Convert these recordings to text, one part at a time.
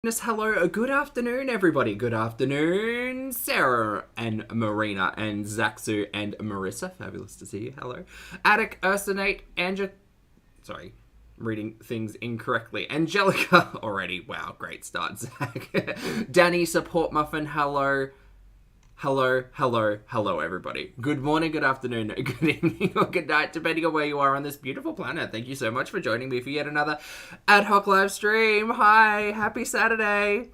Hello, good afternoon, everybody. Good afternoon, Sarah and Marina and Zaxu and Marissa. Fabulous to see you. Hello. Attic, Ursinate, Sorry, I'm reading things incorrectly. Angelica already. Wow, great start, Zach. Danny, Support Muffin. Hello. Hello, everybody. Good morning, good afternoon, good evening, or good night, depending on where you are on this beautiful planet. Thank you so much for joining me for yet another ad hoc live stream. Hi, happy Saturday.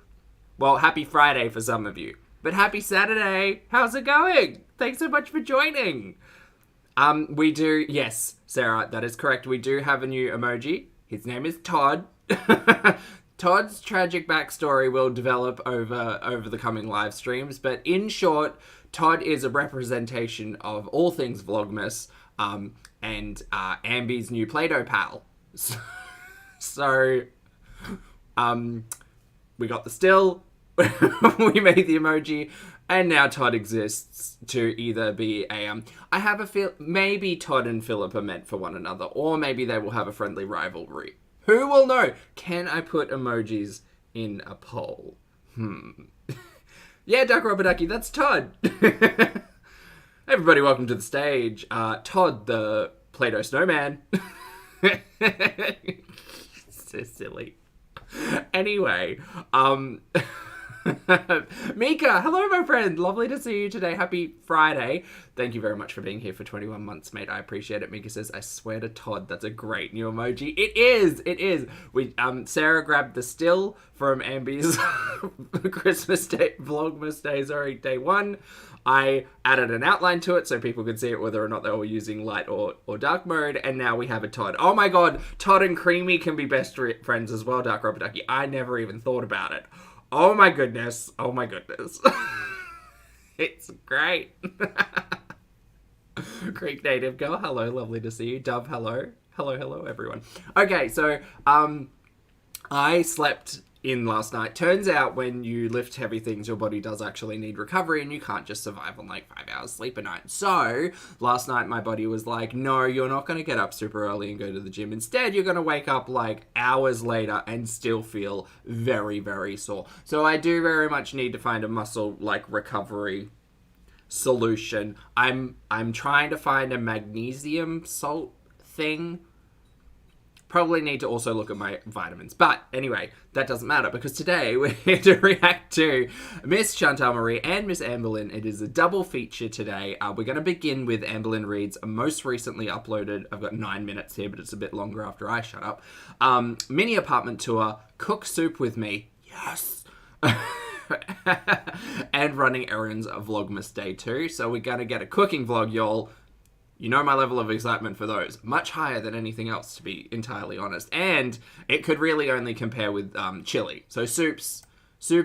Well, happy Friday for some of you, but happy Saturday. How's it going? Thanks so much for joining. We do, yes, Sarah, that is correct. We do have a new emoji. His name is Todd. Todd's tragic backstory will develop over the coming live streams, but in short, Todd is a representation of all things vlogmas, and Ambi's new Play-Doh pal. So, we got the still, we made the emoji, and now Todd exists to either be a, I have a feel, maybe Todd and Philip are meant for one another, or maybe they will have a friendly rivalry. Who will know? Can I put emojis in a poll? Yeah, Duck Rubber Ducky, that's Todd. Everybody, welcome to the stage. Todd, the Play-Doh snowman. So silly. Anyway, Mika, hello, my friend. Lovely to see you today. Happy Friday. Thank you very much for being here for 21 months, mate. I appreciate it. Mika says, I swear to Todd, that's a great new emoji. It is. We, Sarah grabbed the still from Ambi's Christmas Day, Vlogmas Day 1. I added an outline to it so people could see it whether or not they were using light or dark mode, and now we have a Todd. Oh my god, Todd and Creamy can be best friends as well, Dark Rubber Ducky. I never even thought about it. Oh my goodness. It's great. Greek native girl, hello, lovely to see you. Dove, hello. Hello, everyone. Okay, so, I slept in last night. Turns out when you lift heavy things, your body does actually need recovery, and you can't just survive on like 5 hours sleep a night. So last night my body was like, no, you're not going to get up super early and go to the gym. Instead, you're going to wake up like hours later and still feel very, very sore. So I do very much need to find a muscle like recovery solution. I'm trying to find a magnesium salt thing. Probably need to also look at my vitamins. But anyway, that doesn't matter because today we're here to react to Miss Chantal Marie and Miss Amberlynn. It is a double feature today. We're going to begin with Amberlynn Reid's most recently uploaded, I've got 9 minutes here, but it's a bit longer after I shut up, mini apartment tour, Cook Soup with Me, yes, and Running Errands Vlogmas Day 2. So we're going to get a cooking vlog, y'all. You know my level of excitement for those. Much higher than anything else, to be entirely honest. And it could really only compare with chili. So soup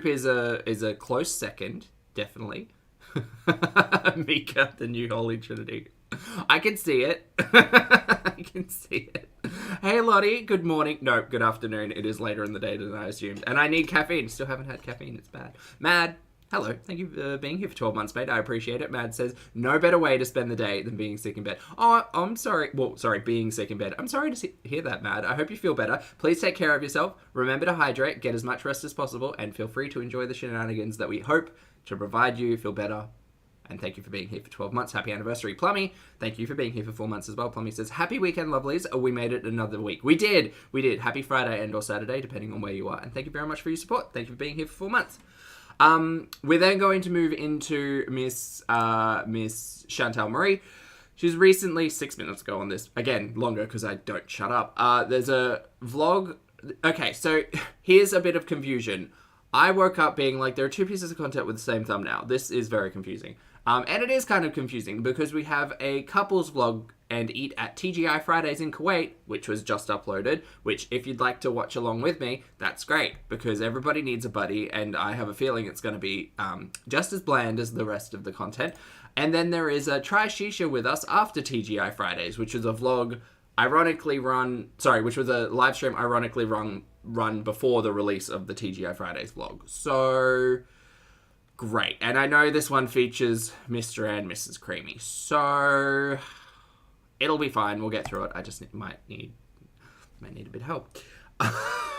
is a close second, definitely. Mika, the new Holy Trinity. I can see it. I can see it. Hey Lottie, good morning. No, good afternoon. It is later in the day than I assumed. And I need caffeine. Still haven't had caffeine. It's bad. Mad. Hello, thank you for being here for 12 months, mate. I appreciate it. Mad says, no better way to spend the day than being sick in bed. Oh, I'm sorry. Well, sorry, being sick in bed. I'm sorry to hear that, Mad. I hope you feel better. Please take care of yourself. Remember to hydrate, get as much rest as possible, and feel free to enjoy the shenanigans that we hope to provide you. Feel better. And thank you for being here for 12 months. Happy anniversary, Plummy. Thank you for being here for 4 months as well. Plummy says, happy weekend, lovelies. We made it another week. We did. Happy Friday and or Saturday, depending on where you are. And thank you very much for your support. Thank you for being here for 4 months. We're then going to move into Miss Chantal Marie. She's recently, 6 minutes ago on this, again, longer because I don't shut up. There's a vlog. Okay, so here's a bit of confusion. I woke up being like, there are 2 pieces of content with the same thumbnail. This is very confusing. And it is kind of confusing because we have a couples vlog and eat at TGI Fridays in Kuwait, which was just uploaded, which if you'd like to watch along with me, that's great because everybody needs a buddy and I have a feeling it's going to be just as bland as the rest of the content. And then there is a Try SHISHA with us after TGI Fridays, which was a vlog which was a live stream ironically run before the release of the TGI Fridays vlog. So great. And I know this one features Mr. and Mrs. Creamy. So it'll be fine. We'll get through it. I just might need a bit of help.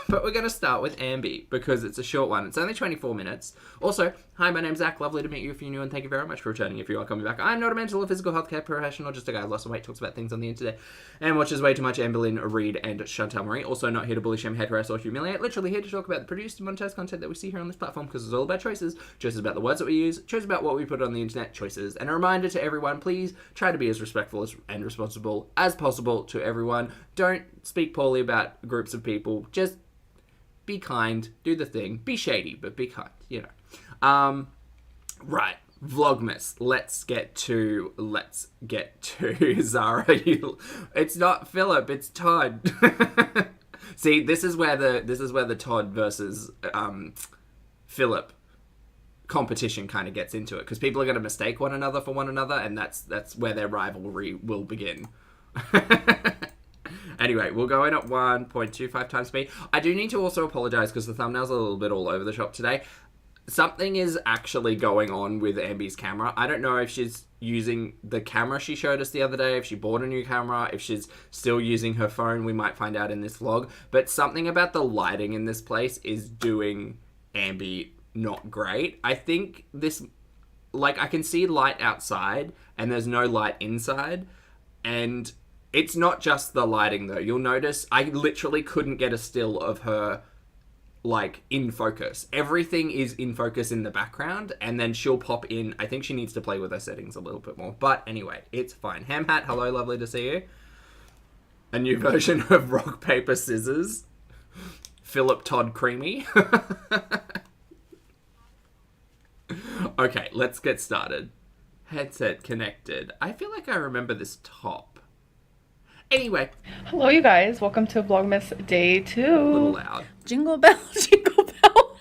But we're going to start with Amby because it's a short one. It's only 24 minutes. Also, hi, my name's Zach. Lovely to meet you if you're new, and thank you very much for returning if you are coming back. I'm not a mental or physical healthcare professional, just a guy who lost some weight, talks about things on the internet, and watches way too much Amberlynn Reid and Chantal Marie. Also not here to bully, shame, hate, harass, or humiliate. Literally here to talk about the produced and monetized content that we see here on this platform because it's all about choices. Choices about the words that we use, choices about what we put on the internet, choices. And a reminder to everyone, please try to be as respectful and responsible as possible to everyone. Don't speak poorly about groups of people. Just be kind, do the thing, be shady, but be kind, you know. Right, vlogmas. Let's get to Zara. It's not Philip, it's Todd. See, this is where the Todd versus Philip competition kind of gets into it, because people are going to mistake one another for one another, and that's where their rivalry will begin. Anyway, we'll go in at 1.25 times speed. I do need to also apologise because the thumbnail's a little bit all over the shop today. Something is actually going on with Amby's camera. I don't know if she's using the camera she showed us the other day, if she bought a new camera, if she's still using her phone. We might find out in this vlog. But something about the lighting in this place is doing Amby not great. I think this, like, I can see light outside and there's no light inside, and it's not just the lighting though. You'll notice I literally couldn't get a still of her, like, in focus. Everything is in focus in the background, and then she'll pop in. I think she needs to play with her settings a little bit more. But anyway, it's fine. Ham Hat, hello, lovely to see you. A new version of Rock, Paper, Scissors. Philip Todd Creamy. Okay, let's get started. Headset connected. I feel like I remember this top. Anyway. Hello, you guys. Welcome to Vlogmas Day 2. A little loud. Jingle bell, jingle bell.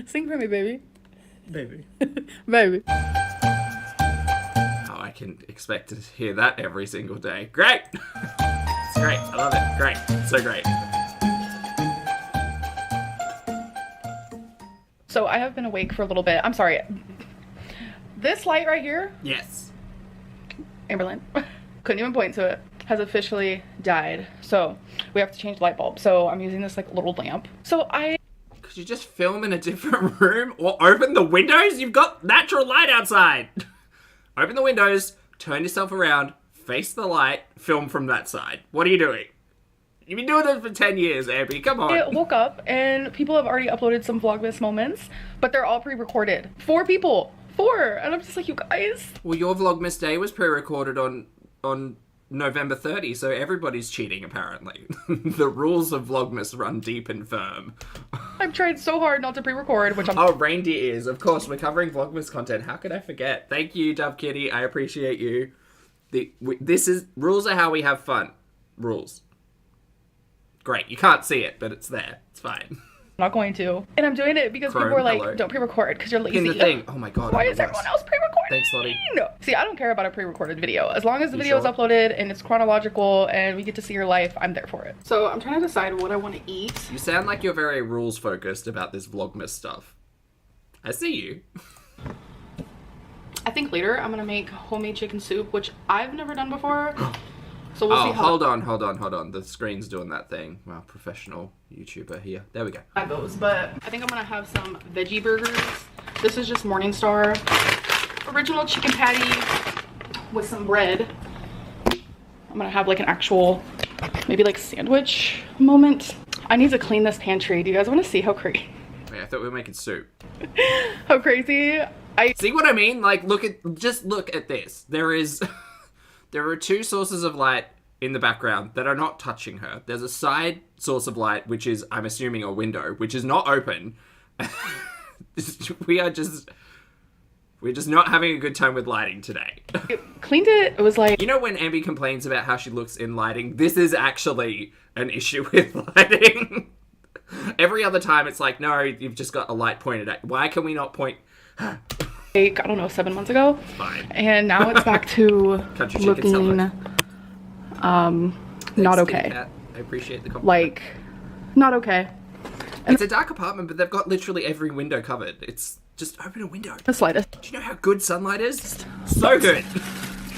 Sing for me, baby. Baby. Baby. Oh, I can expect to hear that every single day. Great! It's great. I love it. Great. So great. So I have been awake for a little bit. I'm sorry. This light right here. Yes. Amberlynn. Couldn't even point to it. Has officially died. So we have to change the light bulb. So I'm using this, like, little lamp. Could you just film in a different room or open the windows? You've got natural light outside. Open the windows, turn yourself around, face the light, film from that side. What are you doing? You've been doing this for 10 years, Amby. Come on. I woke up and people have already uploaded some Vlogmas moments, but they're all pre-recorded. 4 people. 4. And I'm just like, you guys. Well, your Vlogmas Day was pre-recorded on November 30, so everybody's cheating, apparently. The rules of Vlogmas run deep and firm. I've tried so hard not to pre-record, which I'm... Oh, reindeer ears. Of course, we're covering Vlogmas content. How could I forget? Thank you, Dove Kitty. I appreciate you. Rules are how we have fun. Rules. Great. You can't see it, but it's there. It's fine. I'm not going to. And I'm doing it because Chrome, people are like, hello. Don't pre-record because you're lazy. In the thing. Oh my god. Why is everyone else pre-recording? Thanks, Lottie. See, I don't care about a pre-recorded video. As long as the video is sure? uploaded and it's chronological and we get to see your life, I'm there for it. So I'm trying to decide what I want to eat. You sound like you're very rules focused about this Vlogmas stuff. I see you. I think later I'm gonna make homemade chicken soup, which I've never done before. So we'll see how... hold on. The screen's doing that thing. Wow, professional YouTuber here. There we go. That goes, but I think I'm gonna have some veggie burgers. This is just Morningstar. Original chicken patty with some bread. I'm gonna have like an actual, maybe like sandwich moment. I need to clean this pantry. Do you guys want to see how crazy? Wait, I thought we were making soup. How crazy? See what I mean? Like, just look at this. There are 2 sources of light in the background that are not touching her. There's a side source of light, which is, I'm assuming, a window, which is not open. We're just not having a good time with lighting today. Cleaned it. It was like... You know when Amby complains about how she looks in lighting? This is actually an issue with lighting. Every other time it's like, no, you've just got a light pointed at you. Why can we not point... Like, I don't know, 7 months ago. Fine. And now it's back to looking not okay. Cat. I appreciate the compliment. Like, not okay. And it's a dark apartment, but they've got literally every window covered. It's just open a window. the slightest. Do you know how good sunlight is? So good.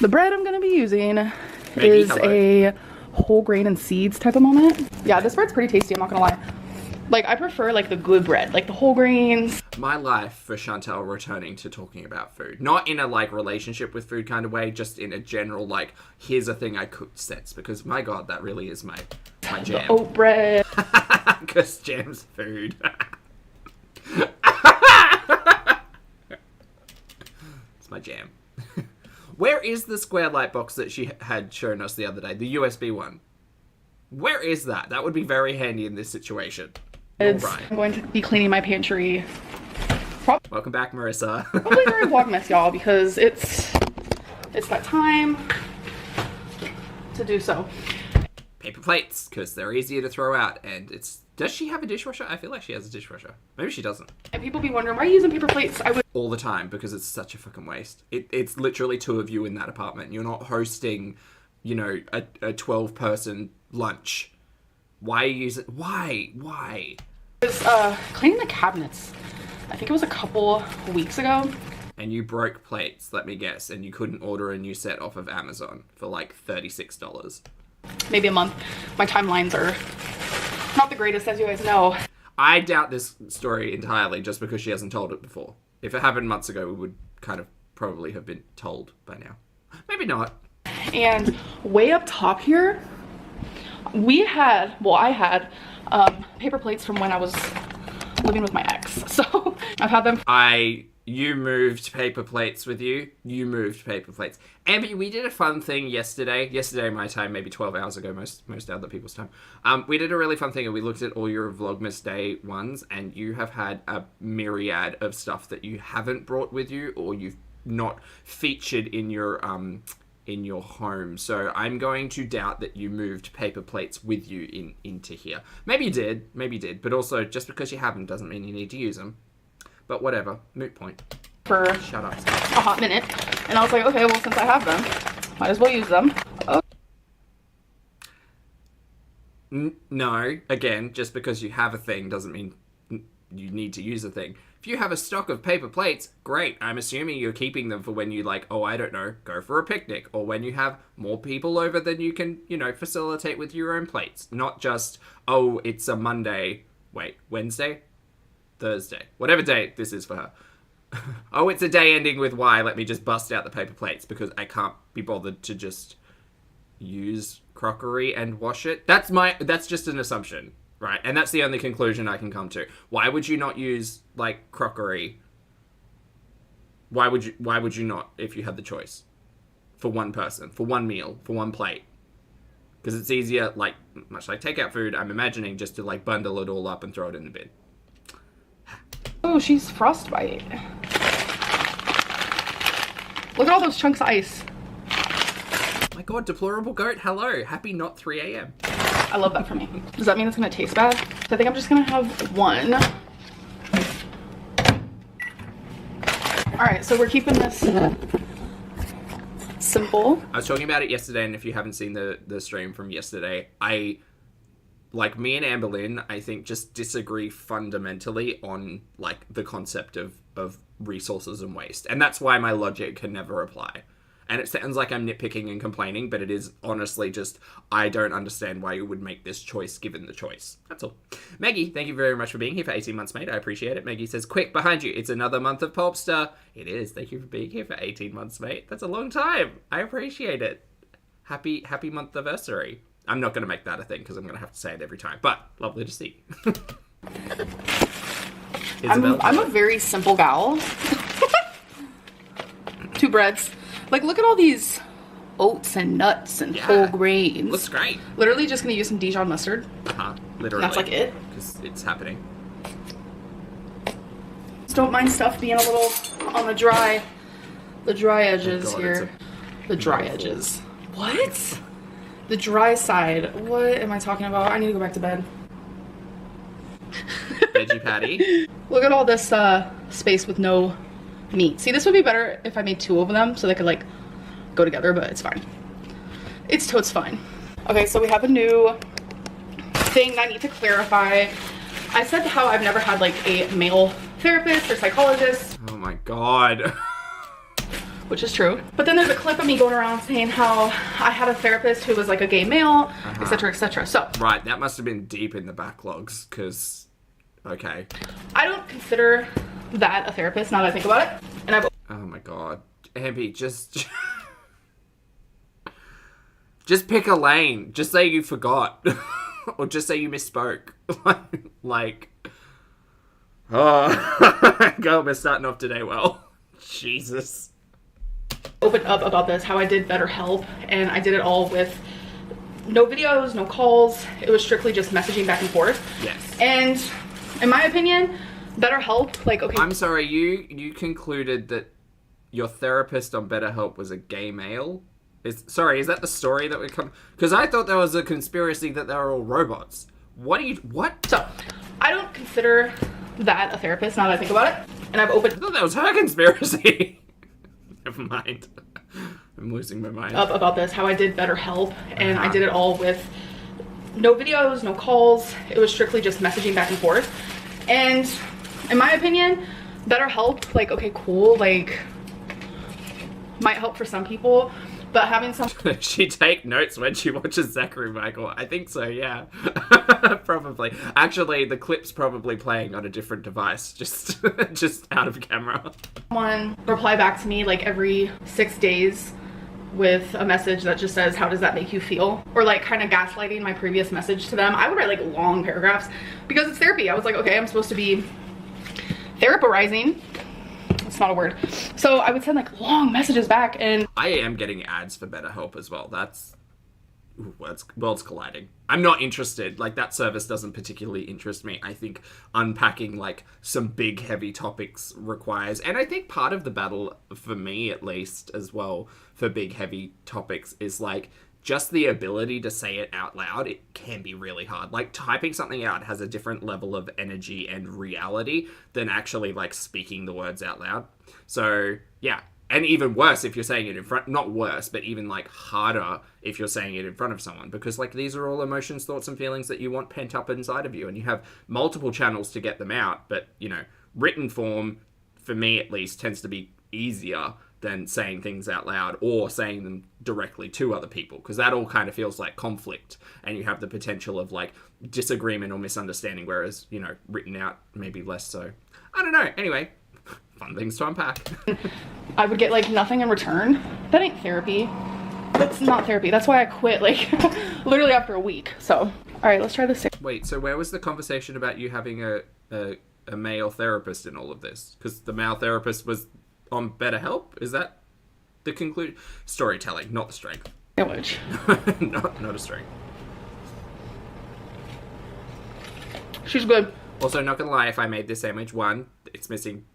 The bread I'm gonna be using Maggie, is hello. a whole grain and seeds type of moment. Yeah, this bread's pretty tasty, I'm not gonna lie. Like, I prefer like the good bread, like the whole grains. My life for Chantal returning to talking about food. Not in a like relationship with food kind of way, just in a general like, here's a thing I cooked sense. Because my God, that really is my jam. The oat bread. Because jam's food. It's my jam. Where is the square light box that she had shown us the other day? The USB one. Where is that? That would be very handy in this situation. Right. I'm going to be cleaning my pantry. Welcome back, Marissa. Probably during vlogmas, y'all, because it's that time to do so. Paper plates, because they're easier to throw out, and it's... Does she have a dishwasher? I feel like she has a dishwasher. Maybe she doesn't. And people be wondering, why are you using paper plates? I would... All the time, because it's such a fucking waste. It's literally 2 of you in that apartment. You're not hosting, you know, a 12-person lunch. Why are you using... Why? I was cleaning the cabinets. I think it was a couple weeks ago. And you broke plates, let me guess, and you couldn't order a new set off of Amazon for like $36. Maybe a month. My timelines are not the greatest, as you guys know. I doubt this story entirely just because she hasn't told it before. If it happened months ago, we would kind of probably have been told by now. Maybe not. And way up top here, I had paper plates from when I was living with my ex. So I've had them. You moved paper plates with you. You moved paper plates. Amber, we did a fun thing yesterday. Yesterday, my time, maybe 12 hours ago, most other people's time. We did a really fun thing and we looked at all your Vlogmas Day ones, and you have had a myriad of stuff that you haven't brought with you or you've not featured in your home. So I'm going to doubt that you moved paper plates with you into here. Maybe you did, but also just because you haven't doesn't mean you need to use them. But whatever, moot point. For Shut up. a hot minute. And I was like, okay, well, since I have them, might as well use them. Oh. No, again, just because you have a thing doesn't mean you need to use a thing. If you have a stock of paper plates, great. I'm assuming you're keeping them for when you like, oh, I don't know, go for a picnic, or when you have more people over than you can, you know, facilitate with your own plates. Not just, oh, it's a Monday. Wait, Wednesday? Thursday. Whatever day this is for her. Oh, it's a day ending with Y. Let me just bust out the paper plates because I can't be bothered to just use crockery and wash it. That's just an assumption, right? And that's the only conclusion I can come to. Why would you not use like crockery? Why would you not if you had the choice? For one person, for one meal, for one plate. Because it's easier, like much like takeout food, I'm imagining just to like bundle it all up and throw it in the bin. Oh, she's frostbite. Look at all those chunks of ice. My God, deplorable goat, hello. Happy not 3 a.m. I love that for me. Does that mean it's gonna taste bad? So I think I'm just gonna have one. All right, so we're keeping this simple. I was talking about it yesterday, and if you haven't seen the stream from yesterday, like me and Amberlynn, I think just disagree fundamentally on like the concept of resources and waste. And that's why my logic can never apply. And it sounds like I'm nitpicking and complaining, but it is honestly just, I don't understand why you would make this choice given the choice. That's all. Maggie, thank you very much for being here for 18 months, mate. I appreciate it. Maggie says, quick, behind you. It's another month of Pulpster. It is. Thank you for being here for 18 months, mate. That's a long time. I appreciate it. Happy month anniversary. I'm not going to make that a thing because I'm going to have to say it every time. But lovely to see. I'm a very simple gal. 2 breads. Like, look at all these oats and nuts and whole grains. Looks great. Literally just going to use some Dijon mustard. Literally. That's like it. Because it's happening. Just don't mind stuff being a little on the dry edges here. The dry edges. What? The dry side. What am I talking about? I need to go back to bed. Veggie patty. Look at all this space with no meat. See, this would be better if I made 2 of them so they could like go together, but it's fine. It's totes fine. Okay, so we have a new thing I need to clarify. I said how I've never had like a male therapist or psychologist. Oh my God. Which is true. But then there's a clip of me going around saying how I had a therapist who was like a gay male, etc., etc. So right, that must have been deep in the backlogs because Okay. I don't consider that a therapist now that I think about it. And I've Oh my god. Amby, just just pick a lane. Just say you forgot. Or just say you misspoke. Like, oh, girl, we're starting off today well. Jesus. opened up about this, how I did BetterHelp, and I did it all with no videos, no calls. It was strictly just messaging back and forth. Yes. And in my opinion, BetterHelp, like, okay. I'm sorry, you concluded that your therapist on BetterHelp was a gay male? Is that the story that we come... Because I thought there was a conspiracy that they were all robots. What? So, I don't consider that a therapist now that I think about it. And I've opened... I thought that was her conspiracy. Never mind. I'm losing my mind. Up about this, how I did BetterHelp, and I did it all with no videos, no calls. It was strictly just messaging back and forth. And in my opinion, BetterHelp, like, okay, cool, like, might help for some people, but having some... She take notes when she watches Zachary Michael. I think so, yeah. Probably. Actually, the clip's probably playing on a different device, just out of camera. Someone reply back to me like every 6 days with a message that just says, how does that make you feel? Or like kind of gaslighting my previous message to them. I would write like long paragraphs because it's therapy. I was like, okay, I'm supposed to be therapizing. It's not a word. So I would send like long messages back, and I am getting ads for BetterHelp as well. Worlds colliding. I'm not interested. Like, that service doesn't particularly interest me. I think unpacking like some big heavy topics requires, and I think part of the battle for me at least as well for big heavy topics is like just the ability to say it out loud. It can be really hard. Like, typing something out has a different level of energy and reality than actually like speaking the words out loud. So yeah. And even worse if you're saying it in front, not worse, but even like harder if you're saying it in front of someone, because like these are all emotions, thoughts and feelings that you want pent up inside of you, and you have multiple channels to get them out. But, you know, written form, for me at least, tends to be easier than saying things out loud or saying them directly to other people, because that all kind of feels like conflict and you have the potential of like disagreement or misunderstanding, whereas, you know, written out maybe less so. I don't know. Anyway, fun things to unpack. I would get like nothing in return. That ain't therapy. That's not therapy. That's why I quit like literally after a week. So, all right, let's try this. Wait, so where was the conversation about you having a male therapist in all of this? Because the male therapist was on BetterHelp? Is that the conclusion? Storytelling, not the strength. Sandwich. not a strength. She's good. Also, not gonna lie, if I made this sandwich, one, it's missing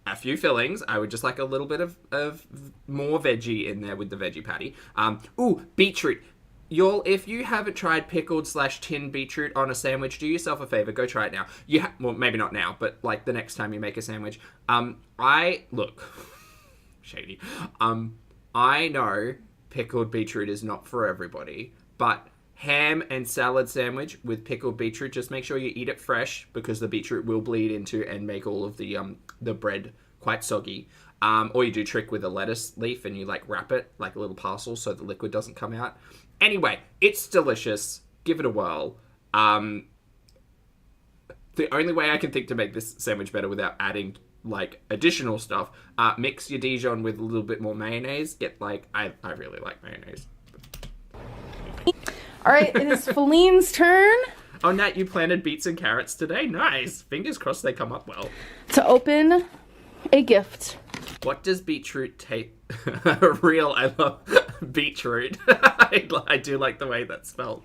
a few fillings. I would just like a little bit of more veggie in there with the veggie patty. Ooh, beetroot. Y'all, if you haven't tried pickled / tinned beetroot on a sandwich, do yourself a favor, go try it now. Well, maybe not now, but like the next time you make a sandwich. Look, shady. I know pickled beetroot is not for everybody, but ham and salad sandwich with pickled beetroot, just make sure you eat it fresh, because the beetroot will bleed into and make all of the bread quite soggy. Or you do trick with a lettuce leaf and you like wrap it like a little parcel so the liquid doesn't come out. Anyway, it's delicious. Give it a whirl. The only way I can think to make this sandwich better without adding like additional stuff, mix your Dijon with a little bit more mayonnaise. I really like mayonnaise. All right, it is Feline's turn. Oh, Nat, you planted beets and carrots today? Nice. Fingers crossed they come up well. To open a gift. What does beetroot taste? I love beetroot. I do like the way that's spelled.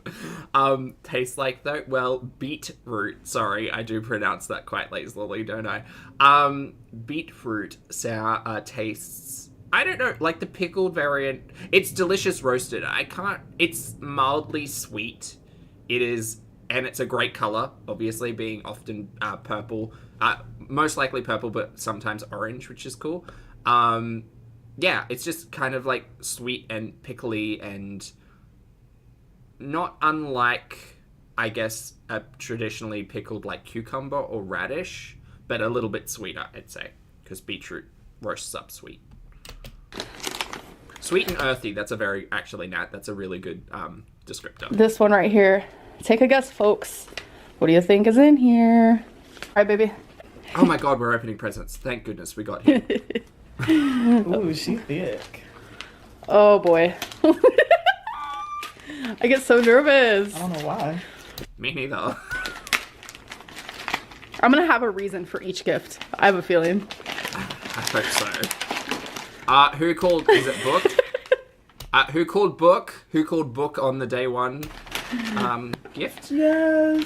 Tastes like though? Well, beetroot. Sorry, I do pronounce that quite lazily, don't I? Beetroot sour tastes... I don't know, like the pickled variant. It's delicious roasted. It's mildly sweet. It is, and it's a great color, obviously being often purple. Most likely purple, but sometimes orange, which is cool. Yeah, it's just kind of like sweet and pickly and not unlike, I guess, a traditionally pickled like cucumber or radish, but a little bit sweeter, I'd say, because beetroot roasts up sweet. Sweet and earthy, that's a really good descriptor. This one right here. Take a guess, folks. What do you think is in here? All right, baby. Oh my god, we're opening presents. Thank goodness we got here. Ooh, she's thick. Oh boy. I get so nervous. I don't know why. Me neither. I'm gonna have a reason for each gift. I have a feeling. I hope so. Who called, is it book? Who called book? Who called book on the day one gift? Yes.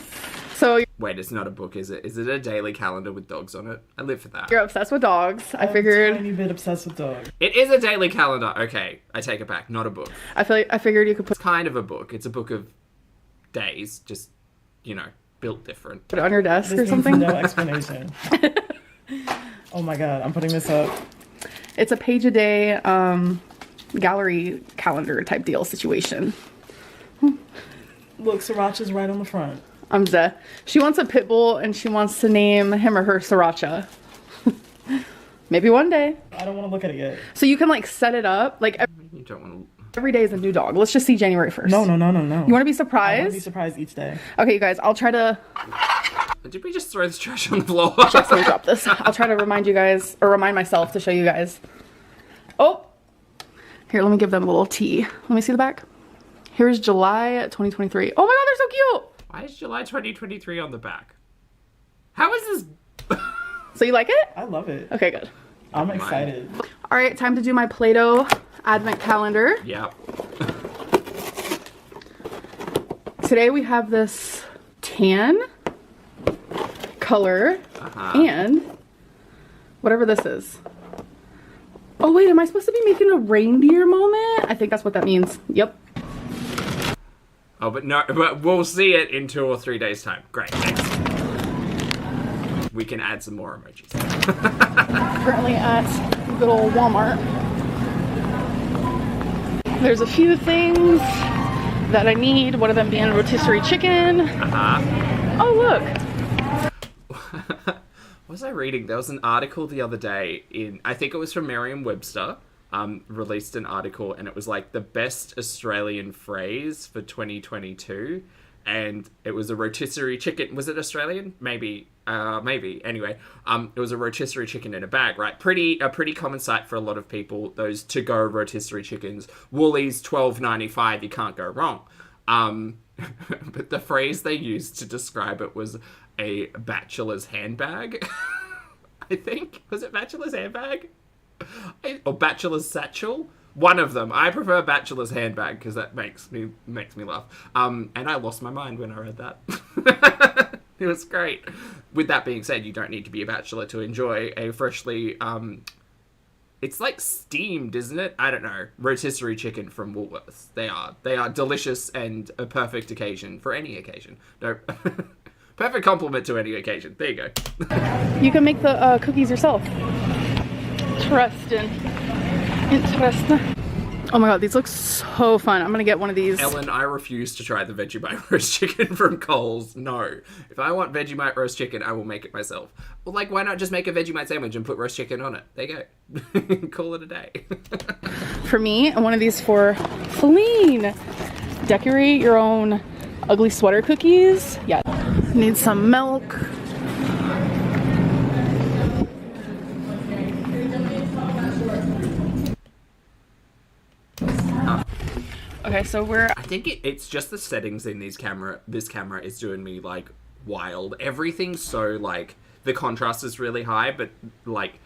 So Wait, it's not a book, is it? Is it a daily calendar with dogs on it? I live for that. you're obsessed with dogs. I I'm a figured. tiny bit obsessed with dogs. It is a daily calendar. Okay, I take it back. Not a book. I figured you could It's kind of a book. It's a book of days, just, you know, built different. put it on your desk This or needs something. no explanation. Oh my god, I'm putting this up. It's a page a day gallery calendar type deal situation. Look, Sriracha's right on the front. She wants a pit bull and she wants to name him or her Sriracha. Maybe one day. I don't want to look at it yet. So you can like set it up like You don't want every day is a new dog. Let's just see January 1st. No. You want to be I want to be surprised? surprised each day. Okay, you guys, I'll try to to... Did we just throw this trash on the floor? let me drop this. I'll try to remind you guys or remind myself to show you guys. Oh, here, let me give them a little tea. Let me see the back. Here's July 2023. Oh my god, they're so cute. Why is July 2023 on the back? How is this? So you like it? I love it. Okay, good. I'm excited. All right, time to do my Play-Doh advent calendar. Yeah. Today we have this tan color and whatever this is. Oh wait, am I supposed to be making a reindeer moment? I think that's what that means. Yep. Oh, but no, but we'll see it in 2 or 3 days' time. Great, thanks. We can add some more emojis. Currently at good old Walmart. There's a few things that I need. One of them being rotisserie chicken. Oh look. What was I reading? There was an article the other day in, I think it was from Merriam-Webster, released an article, and it was like the best Australian phrase for 2022, and it was a rotisserie chicken. Was it Australian? Maybe. Anyway, it was a rotisserie chicken in a bag, right? A pretty common sight for a lot of people. Those to-go rotisserie chickens. Woolies, $12.95. You can't go wrong. But the phrase they used to describe it was a bachelor's handbag. I think. Was it bachelor's handbag? Or bachelor's satchel? One of them. I prefer bachelor's handbag because that makes me laugh. And I lost my mind when I read that. It was great. With that being said, you don't need to be a bachelor to enjoy a freshly it's like steamed, isn't it? I don't know. Rotisserie chicken from Woolworths. They are delicious and a perfect occasion for any occasion. No. Perfect compliment to any occasion. There you go. You can make the cookies yourself. Interesting. Oh my god, these look so fun. I'm gonna get one of these. Ellen, I refuse to try the Vegemite roast chicken from Coles. No. If I want Vegemite roast chicken, I will make it myself. Well, like, why not just make a Vegemite sandwich and put roast chicken on it? There you go. Call it a day. For me, and one of these for Feline. Decorate your own ugly sweater cookies. Yeah. Need some milk. Okay, so I think it's just the settings in this camera is doing me, like, wild. Everything's so, like, the contrast is really high, but, like,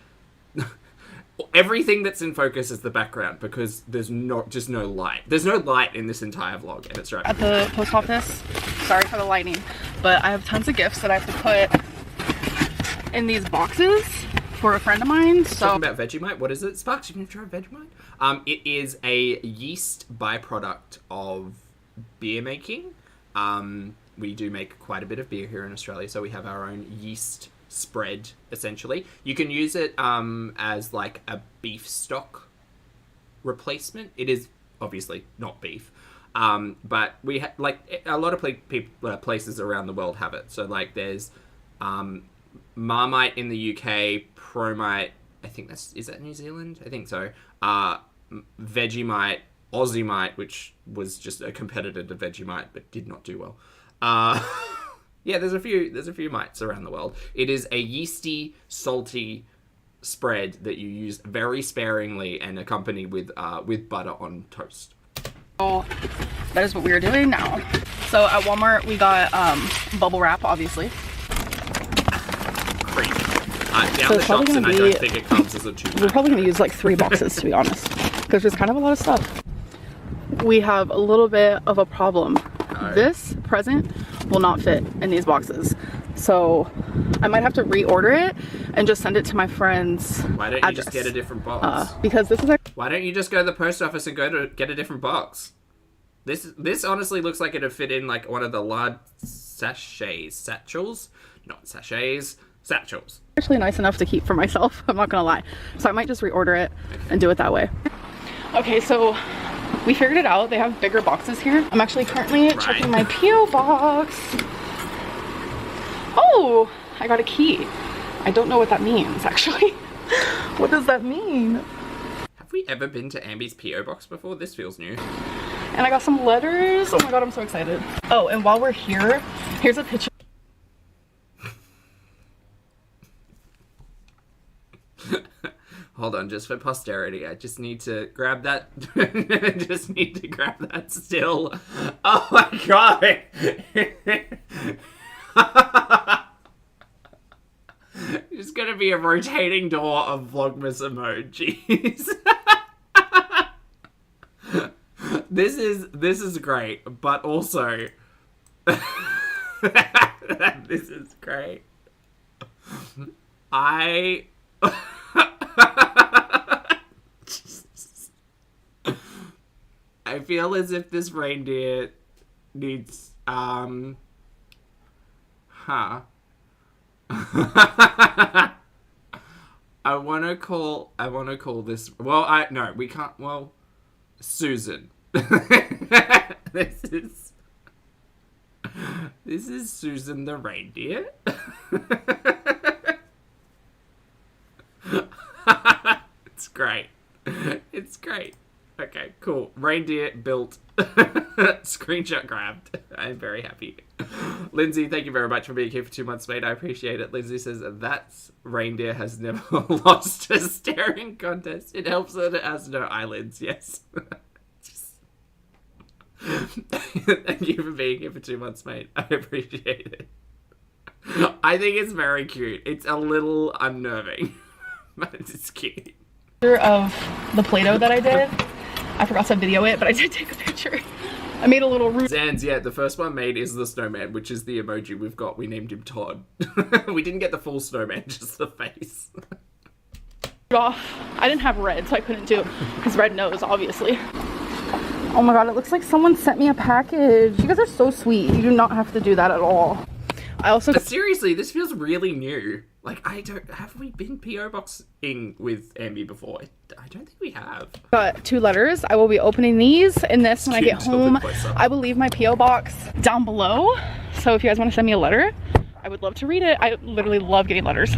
everything that's in focus is the background because there's just no light. There's no light in this entire vlog, and it's right at the post office. Sorry for the lighting, but I have tons of gifts that I have to put in these boxes for a friend of mine. So talking about Vegemite, what is it? Sparks, you've never tried Vegemite? It is a yeast byproduct of beer making. We do make quite a bit of beer here in Australia, so we have our own yeast spread, essentially. You can use it as like a beef stock replacement. It is obviously not beef, but we like a lot of places around the world have it. So like there's Marmite in the UK, Promite, I think is that New Zealand? I think so. Vegemite, Aussiemite, which was just a competitor to Vegemite but did not do well. Yeah, there's a few mites around the world. It is a yeasty, salty spread that you use very sparingly and accompany with butter on toast. So that is what we are doing now. So at Walmart we got bubble wrap, obviously. Cream. Down the shops, and I don't think it comes as a 2-pack. We're probably gonna use like 3 boxes to be honest, because there's kind of a lot of stuff. We have a little bit of a problem. This present will not fit in these boxes, so I might have to reorder it and just send it to my friend's Why don't you just get a different box? Because this is like, why don't you just go to the post office and go to get a different box? This honestly looks like it'd fit in like one of the large satchels, not sachets, satchels. actually nice enough to keep for myself. I'm not gonna lie, so I might just reorder it and do it that way. Okay, so we figured it out. They have bigger boxes here. I'm actually currently checking my P.O. box. Oh, I got a key. I don't know what that means, actually. What does that mean? Have we ever been to Ambi's P.O. box before? This feels new. And I got some letters. Oh my god, I'm so excited. Oh, and while we're here, here's a picture. Hold on, just for posterity, I just need to grab that. Just need to grab that still. Oh my god! It's gonna be a rotating door of vlogmas emojis. This is great, but also this is great. I feel as if this reindeer needs I wanna call this, well, no, we can't, well, Susan. This is Susan the reindeer. It's great. It's great. Okay, cool. Reindeer built. Screenshot grabbed. I'm very happy. Lindsay, thank you very much for being here for 2 months, mate. I appreciate it. Lindsay says, that's reindeer has never lost a staring contest. It helps that it has no eyelids. Yes. Thank you for being here for 2 months, mate. I appreciate it. I think it's very cute. It's a little unnerving, but it's cute. Of the Play-Doh that I did. I forgot to video it, but I did take a picture. I made a little root. Zans, yeah, the first one made is the snowman, which is the emoji we've got. We named him Todd. We didn't get the full snowman, just the face. Off. I didn't have red, so I couldn't do his red nose, obviously. Oh my god, it looks like someone sent me a package. You guys are so sweet. You do not have to do that at all. I also... But seriously, this feels really new. Like, have we been P.O. boxing with Ambi before? I don't think we have. Got 2 letters. I will be opening these in this when I get home. I will leave my P.O. box down below. So if you guys want to send me a letter, I would love to read it. I literally love getting letters.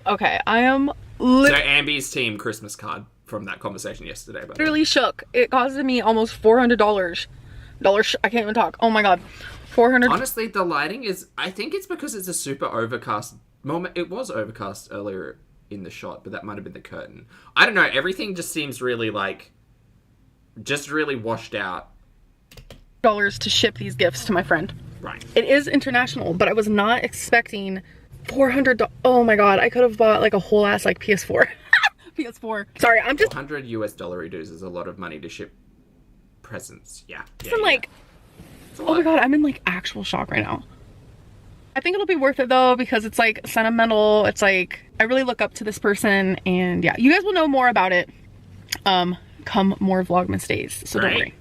Okay, I am so Ambi's team Christmas card from that conversation yesterday. Literally shook. It costed me almost $400. I can't even talk. Oh my god. 400. Honestly, the lighting is, I think it's because it's a super overcast moment. It was overcast earlier in the shot, but that might have been the curtain. I don't know. Everything just seems really like, just really washed out. $400 to ship these gifts to my friend. Right. It is international, but I was not expecting $400. Oh my god. I could have bought like a whole ass like PS4. PS4. Sorry, I'm just. $100 US dues is a lot of money to ship presents. Yeah. I'm like, oh my god, I'm in like actual shock right now. I think it'll be worth it though, because it's like sentimental. It's like, I really look up to this person, and yeah, you guys will know more about it come more vlogmas days, so don't worry.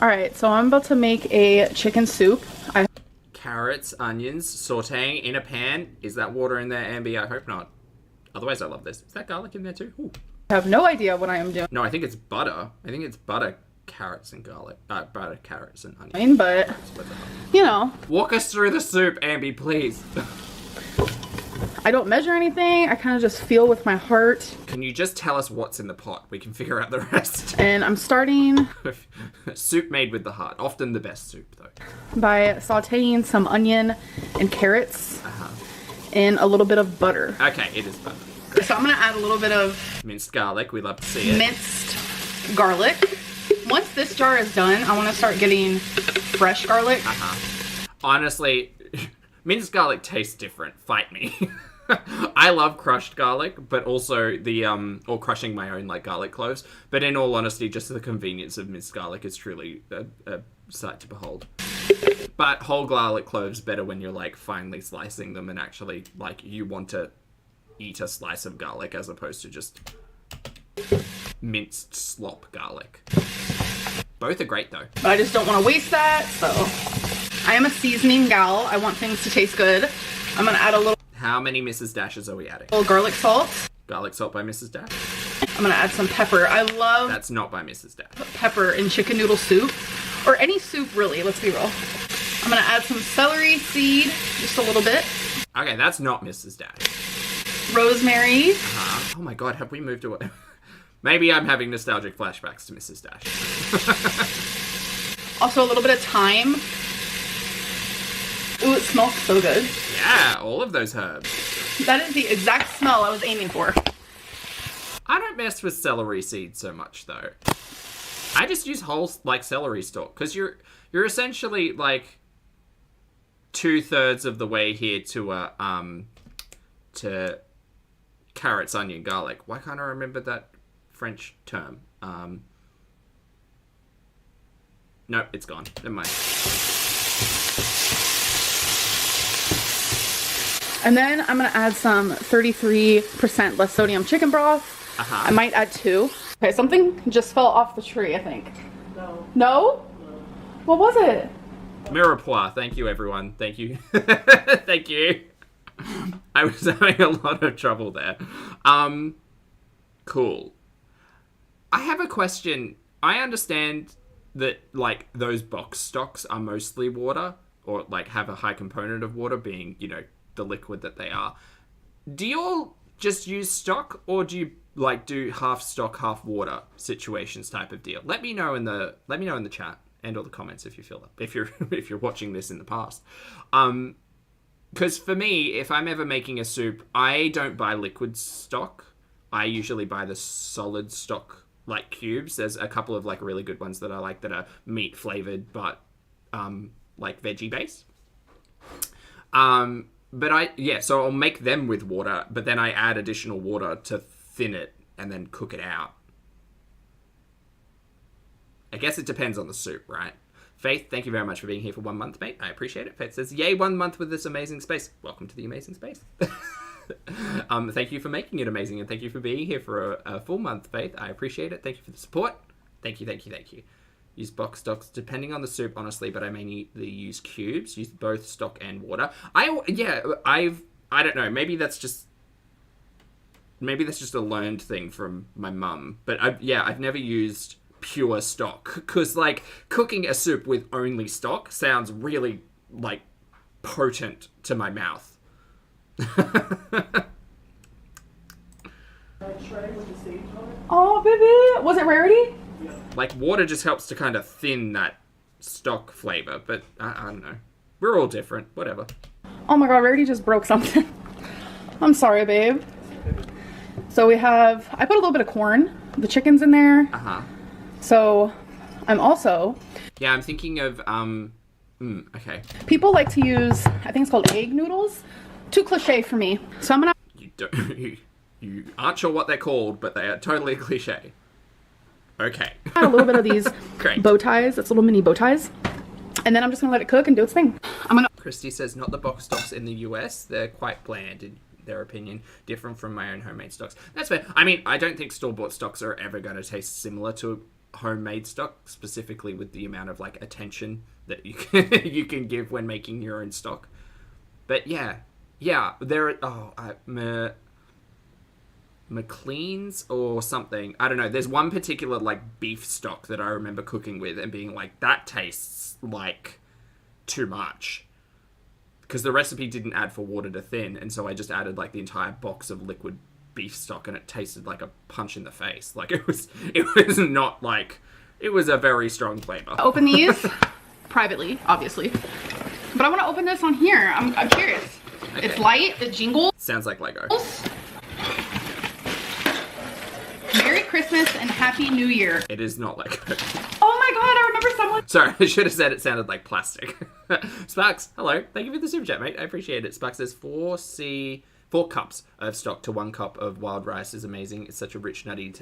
All right, so I'm about to make a chicken soup. Carrots, onions, sauteing in a pan. Is that water in there, Ambi? I hope not. Otherwise, I love this. Is that garlic in there too? Ooh. I have no idea what I am doing. No, I think it's butter. I think it's butter, carrots, and garlic. Butter, carrots, and onions. But, you know. Walk us through the soup, Ambi, please. I don't measure anything. I kind of just feel with my heart. Can you just tell us what's in the pot? We can figure out the rest. And I'm starting Soup made with the heart. Often the best soup, though. by sauteing some onion and carrots in a little bit of butter. Okay, it is butter. So I'm gonna add a little bit of Minced garlic. We love to see it. minced garlic. Once this jar is done, I want to start getting fresh garlic. Honestly, minced garlic tastes different. Fight me. I love crushed garlic, but also the or crushing my own like garlic cloves. But in all honesty, just the convenience of minced garlic is truly a sight to behold. But whole garlic cloves better when you're like finely slicing them and actually like you want to eat a slice of garlic as opposed to just minced slop garlic. Both are great though. But I just don't want to waste that, so I am a seasoning gal. I want things to taste good. I'm gonna add a little How many Mrs. Dashes are we adding? garlic salt. Garlic salt by Mrs. Dash? I'm gonna add some pepper. I love That's not by Mrs. Dash. pepper in chicken noodle soup, or any soup really, let's be real. I'm gonna add some celery seed, just a little bit. Okay, that's not Mrs. Dash. Rosemary. Oh my god, have we moved away? Maybe I'm having nostalgic flashbacks to Mrs. Dash. Also a little bit of thyme. Ooh, it smells so good. Yeah, all of those herbs. That is the exact smell I was aiming for. I don't mess with celery seeds so much though. I just use whole like celery stalk because you're essentially like 2/3 of the way here to carrots, onion, garlic. Why can't I remember that French term? Nope, it's gone. Never mind. And then I'm gonna add some 33% less sodium chicken broth. I might add 2. Okay, something just fell off the tree, I think. No. No? What was it? Mirepoix, thank you everyone. Thank you. Thank you. I was having a lot of trouble there. Cool. I have a question. I understand that like those box stocks are mostly water or like have a high component of water being, you know, the liquid that they are. Do you all just use stock or do you like do half stock, half water situations type of deal? Let me know in the chat and all the comments if you feel that. If you're watching this in the past. Because for me, if I'm ever making a soup, I don't buy liquid stock. I usually buy the solid stock, like cubes. There's a couple of like really good ones that I like that are meat flavored, but like veggie based. So I'll make them with water, but then I add additional water to thin it and then cook it out. I guess it depends on the soup, right? Faith, thank you very much for being here for 1 month, mate. I appreciate it. Faith says, yay, 1 month with this amazing space. Welcome to the amazing space. Thank you for making it amazing, and thank you for being here for a full month, Faith. I appreciate it. Thank you for the support. Thank you. Use box stocks depending on the soup, honestly, but I mainly use cubes. Use both stock and water. I don't know. Maybe that's just a learned thing from my mum. But I've never used pure stock because like cooking a soup with only stock sounds really like potent to my mouth. Oh, baby. Was it Rarity? Like water just helps to kind of thin that stock flavor, but I don't know. We're all different. Whatever. Oh my god, Rarity just broke something. I'm sorry, babe. So I put a little bit of corn. The chicken's in there. So I'm also... Yeah, I'm thinking of, okay. People like to use, I think it's called egg noodles. Too cliche for me. So I'm gonna... You aren't sure what they're called, but they are totally cliche. Okay. Add a little bit of these Great. bow ties. It's little mini bow ties. And then I'm just gonna let it cook and do its thing. Christy says, not the box stocks in the US. They're quite bland in their opinion. Different from my own homemade stocks. That's fair. I mean, I don't think store-bought stocks are ever going to taste similar to homemade stock, specifically with the amount of like attention that you can give when making your own stock. But yeah, there are McLean's or something. I don't know. There's one particular like beef stock that I remember cooking with and being like, that tastes like too much. because the recipe didn't add for water to thin, and so I just added like the entire box of liquid beef stock, and it tasted like a punch in the face. Like it was not like, it was a very strong flavor. Open these privately, obviously, but I want to open this on here. I'm curious. Okay. It's light, it jingles. Sounds like Lego. Merry Christmas and Happy New Year. It is not Lego. Oh my god, I remember someone. Sorry, I should have said it sounded like plastic. Sparks, hello. Thank you for the super chat, mate. I appreciate it. Sparks says 4 cups of stock to 1 cup of wild rice is amazing. It's such a rich, nutty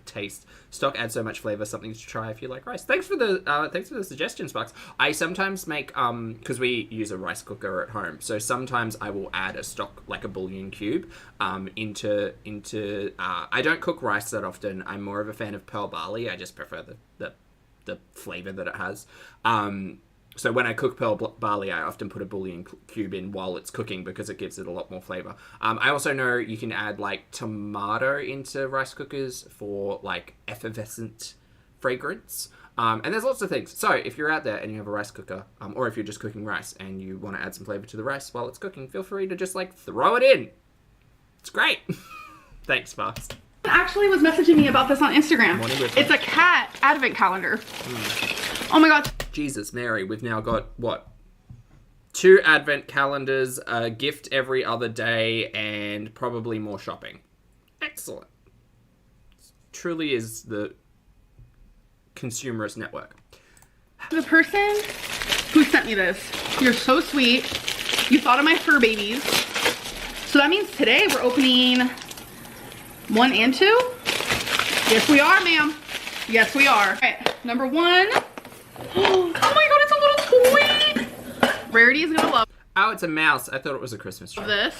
taste. Stock adds so much flavor. Something to try if you like rice. Thanks for the suggestion, Sparks. I sometimes make because we use a rice cooker at home, so sometimes I will add a stock, like a bouillon cube, into. I don't cook rice that often. I'm more of a fan of pearl barley. I just prefer the flavor that it has. So when I cook pearl barley, I often put a bouillon cube in while it's cooking because it gives it a lot more flavor. I also know you can add like tomato into rice cookers for like effervescent fragrance. And there's lots of things. So if you're out there and you have a rice cooker, or if you're just cooking rice and you want to add some flavor to the rice while it's cooking, feel free to just like throw it in. It's great. Thanks, Fast. Actually was messaging me about this on Instagram. It's a cat advent calendar. Oh my god. Jesus Mary, we've now got, what? 2 advent calendars, a gift every other day, and probably more shopping. Excellent. Truly is the consumerist network. The person who sent me this, you're so sweet. You thought of my fur babies. So that means today we're opening 1 and 2? Yes, we are, ma'am. Yes, we are. All right, number 1. Oh my god, it's a little toy. Rarity is gonna love Oh, it's a mouse. I thought it was a Christmas tree. this.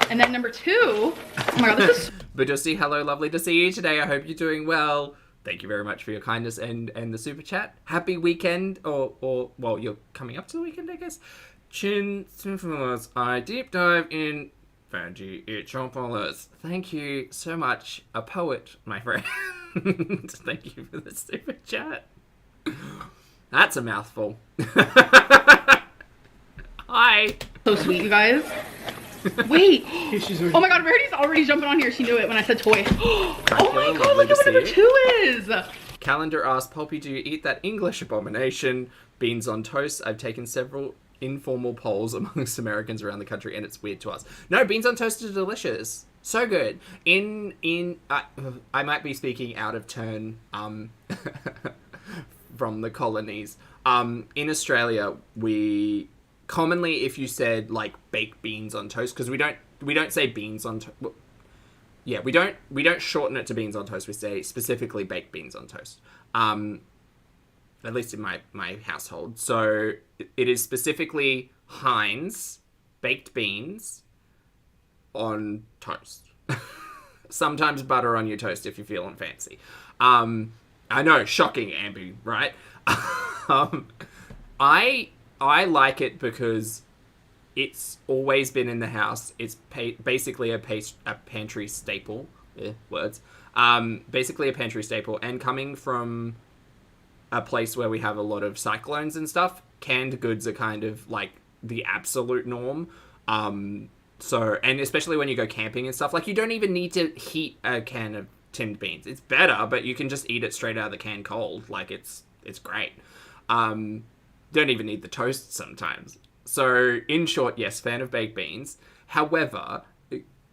And then number 2. Oh my god, this is. Badussi, hello, lovely to see you today. I hope you're doing well. Thank you very much for your kindness and the super chat. Happy weekend, or well, you're coming up to the weekend, I guess. Chin, I deep dive in Fangy Chopolis. Thank you so much, a poet, my friend. Thank you for the super chat. That's a mouthful. Hi. So sweet, you guys. Wait. Oh my god, Rarity's already jumping on here. She knew it when I said toy. Oh my god, look at what number 2 is. Calendar asks, Pulpy, do you eat that English abomination? Beans on toast. I've taken several informal polls amongst Americans around the country, and it's weird to us. No, beans on toast are delicious. So good. I might be speaking out of turn from the colonies. In Australia, we commonly, if you said like baked beans on toast, because we don't say beans on toast. Yeah, we don't shorten it to beans on toast. We say specifically baked beans on toast. At least in my household. So it is specifically Heinz baked beans on toast. Sometimes butter on your toast if you're feeling fancy. I know, shocking, Ambu, right? I like it because it's always been in the house. It's basically a pantry staple. Words. Basically a pantry staple. And coming from a place where we have a lot of cyclones and stuff, canned goods are kind of like the absolute norm. So, and especially when you go camping and stuff, like you don't even need to heat a can of tinned beans. It's better, but you can just eat it straight out of the can cold. Like it's great. Don't even need the toast sometimes. So in short, yes, fan of baked beans. However,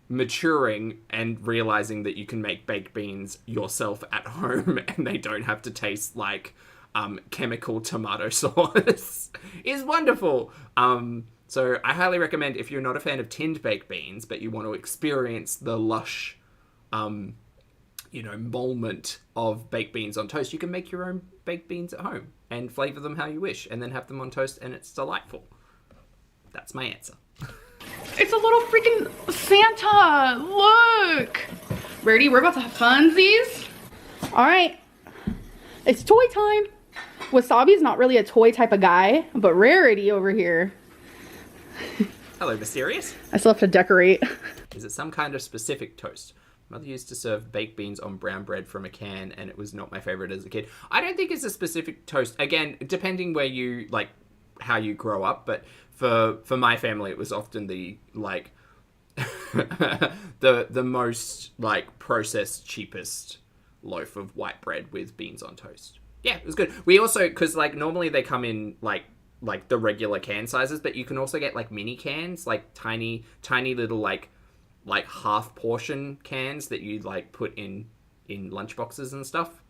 maturing and realizing that you can make baked beans yourself at home and they don't have to taste like chemical tomato sauce is wonderful. So I highly recommend, if you're not a fan of tinned baked beans, but you want to experience the lush, moment of baked beans on toast, you can make your own baked beans at home and flavor them how you wish and then have them on toast, and it's delightful. That's my answer. It's a little freaking Santa. Look. Rarity, we're about to have funsies. All right. It's toy time. Wasabi's not really a toy type of guy, but Rarity over here. Hello, Mysterious. I still have to decorate. Is it some kind of specific toast? Mother used to serve baked beans on brown bread from a can, and it was not my favorite as a kid. I don't think it's a specific toast. Again, depending where you, like, how you grow up, but for my family, it was often the like the most like processed, cheapest loaf of white bread with beans on toast. Yeah, it was good. We also, because like normally they come in like the regular can sizes, but you can also get like mini cans, like tiny little like half portion cans that you like put in lunchboxes and stuff.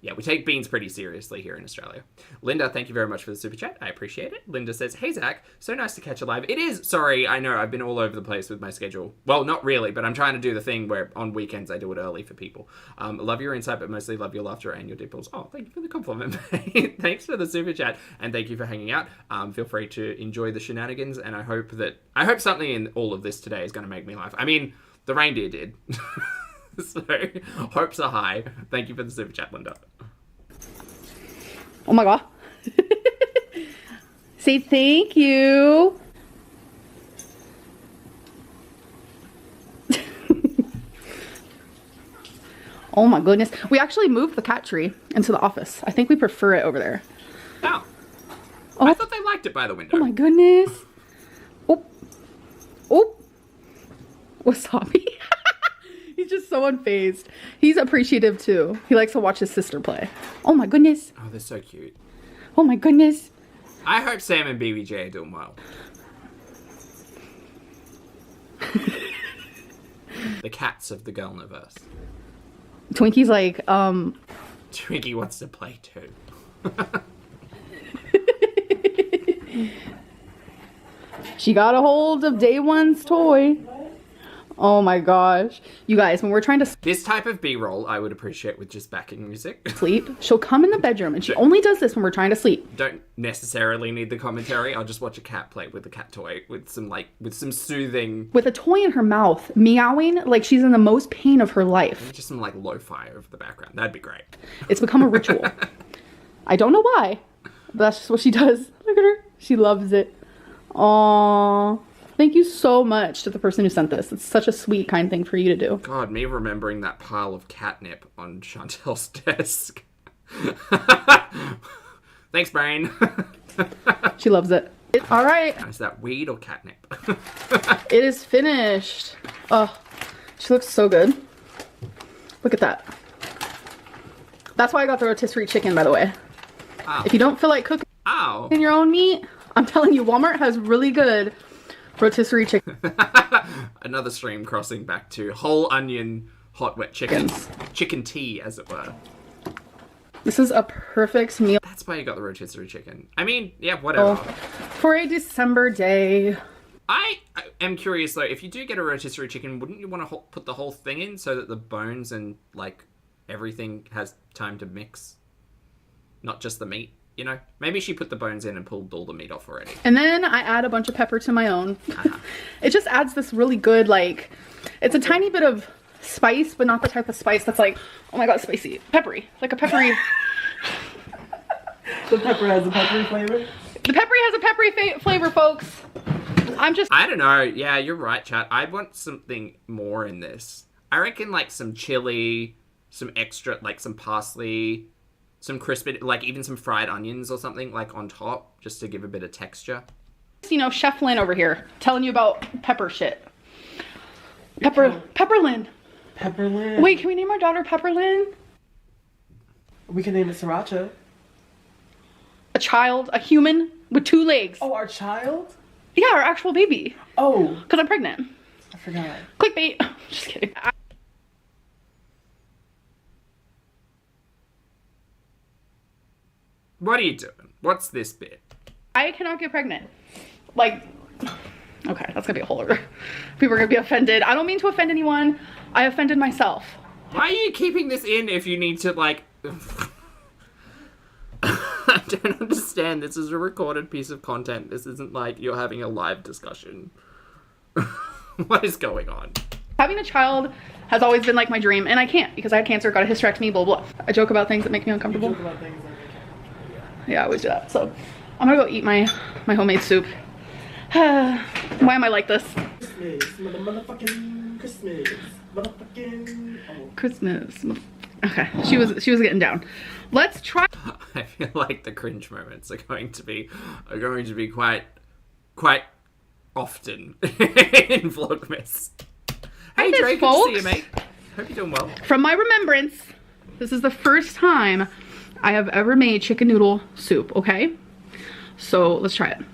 Yeah, we take beans pretty seriously here in Australia. Linda, thank you very much for the super chat. I appreciate it. Linda says, hey, Zach, so nice to catch you live. It is. Sorry, I know I've been all over the place with my schedule. Well, not really, but I'm trying to do the thing where on weekends I do it early for people. Love your insight, but mostly love your laughter and your dimples. Oh, thank you for the compliment, mate. Thanks for the super chat, and thank you for hanging out. Feel free to enjoy the shenanigans, and I hope something in all of this today is going to make me laugh. I mean, the reindeer did. So, hopes are high. Thank you for the super chat, Linda. Oh my god. Say thank you. Oh my goodness. We actually moved the cat tree into the office. I think we prefer it over there. Oh. I thought they liked it by the window. Oh my goodness. Oh. Oh. Wasabi. He's just so unfazed. He's appreciative too. He likes to watch his sister play. Oh my goodness. Oh, they're so cute. Oh my goodness. I hope Sam and BBJ are doing well. The cats of the Girlniverse. Twinkie's like, Twinkie wants to play too. She got a hold of day one's toy. Oh my gosh. You guys, when we're trying to This type of B-roll I would appreciate with just backing music. sleep, she'll come in the bedroom and she only does this when we're trying to sleep. Don't necessarily need the commentary. I'll just watch a cat play with a cat toy with some soothing, With a toy in her mouth, meowing like she's in the most pain of her life. just some like lo-fi over the background. That'd be great. It's become a ritual. I don't know why, but that's just what she does. Look at her. She loves it. Aww. Thank you so much to the person who sent this. It's such a sweet, kind thing for you to do. God, me remembering that pile of catnip on Chantal's desk. Thanks, brain. She loves it. All right. Is that weed or catnip? It is finished. Oh, she looks so good. Look at that. That's why I got the rotisserie chicken, by the way. Ow. If you don't feel like cooking Ow. your own meat, I'm telling you, Walmart has really good rotisserie chicken. Another stream crossing back to whole onion hot wet chickens. Chicken tea, as it were. This is a perfect meal. That's why you got the rotisserie chicken. I mean, yeah, whatever. For a December day. I am curious, though, if you do get a rotisserie chicken, wouldn't you want to put the whole thing in so that the bones and, like, everything has time to mix? Not just the meat, you know? Maybe she put the bones in and pulled all the meat off already. And then I add a bunch of pepper to my own. It just adds this really good, like, it's a tiny bit of spice, but not the type of spice that's like, oh my god, spicy. Peppery. Like a peppery. The pepper has a peppery flavor? The peppery has a peppery flavor, folks. I don't know. Yeah, you're right, chat. I want something more in this. I reckon, like, some chili, some extra, like, some parsley, some crispy, like, even some fried onions or something, like, on top, just to give a bit of texture. You know, Chef Lynn over here, telling you about pepper shit. Pepperlynn. Pepperlynn. Wait, can we name our daughter Pepperlynn? We can name it Sriracha. A child, a human with 2 legs. Oh, our child? Yeah, our actual baby. Oh. Because I'm pregnant. I forgot. Clickbait. Just kidding. What are you doing? What's this bit? I cannot get pregnant. Like, okay, that's gonna be a whole other. People are gonna be offended. I don't mean to offend anyone. I offended myself. Why are you keeping this in if you need to, like... I don't understand. This is a recorded piece of content. This isn't like you're having a live discussion. What is going on? Having a child has always been like my dream, and I can't because I had cancer, got a hysterectomy, blah, blah. I joke about things that make me uncomfortable. You joke about things that make you happy. Yeah, I always do that. So I'm gonna go eat my homemade soup. Why am I like this? It's motherfucking Christmas. Motherfucking. Oh. Christmas. Okay, she was getting down. Let's try. I feel like the cringe moments are going to be quite often in Vlogmas. Hey Hi, Drake, good to see you, mate. Hope you're doing well. From my remembrance, this is the first time I have ever made chicken noodle soup, okay? So let's try it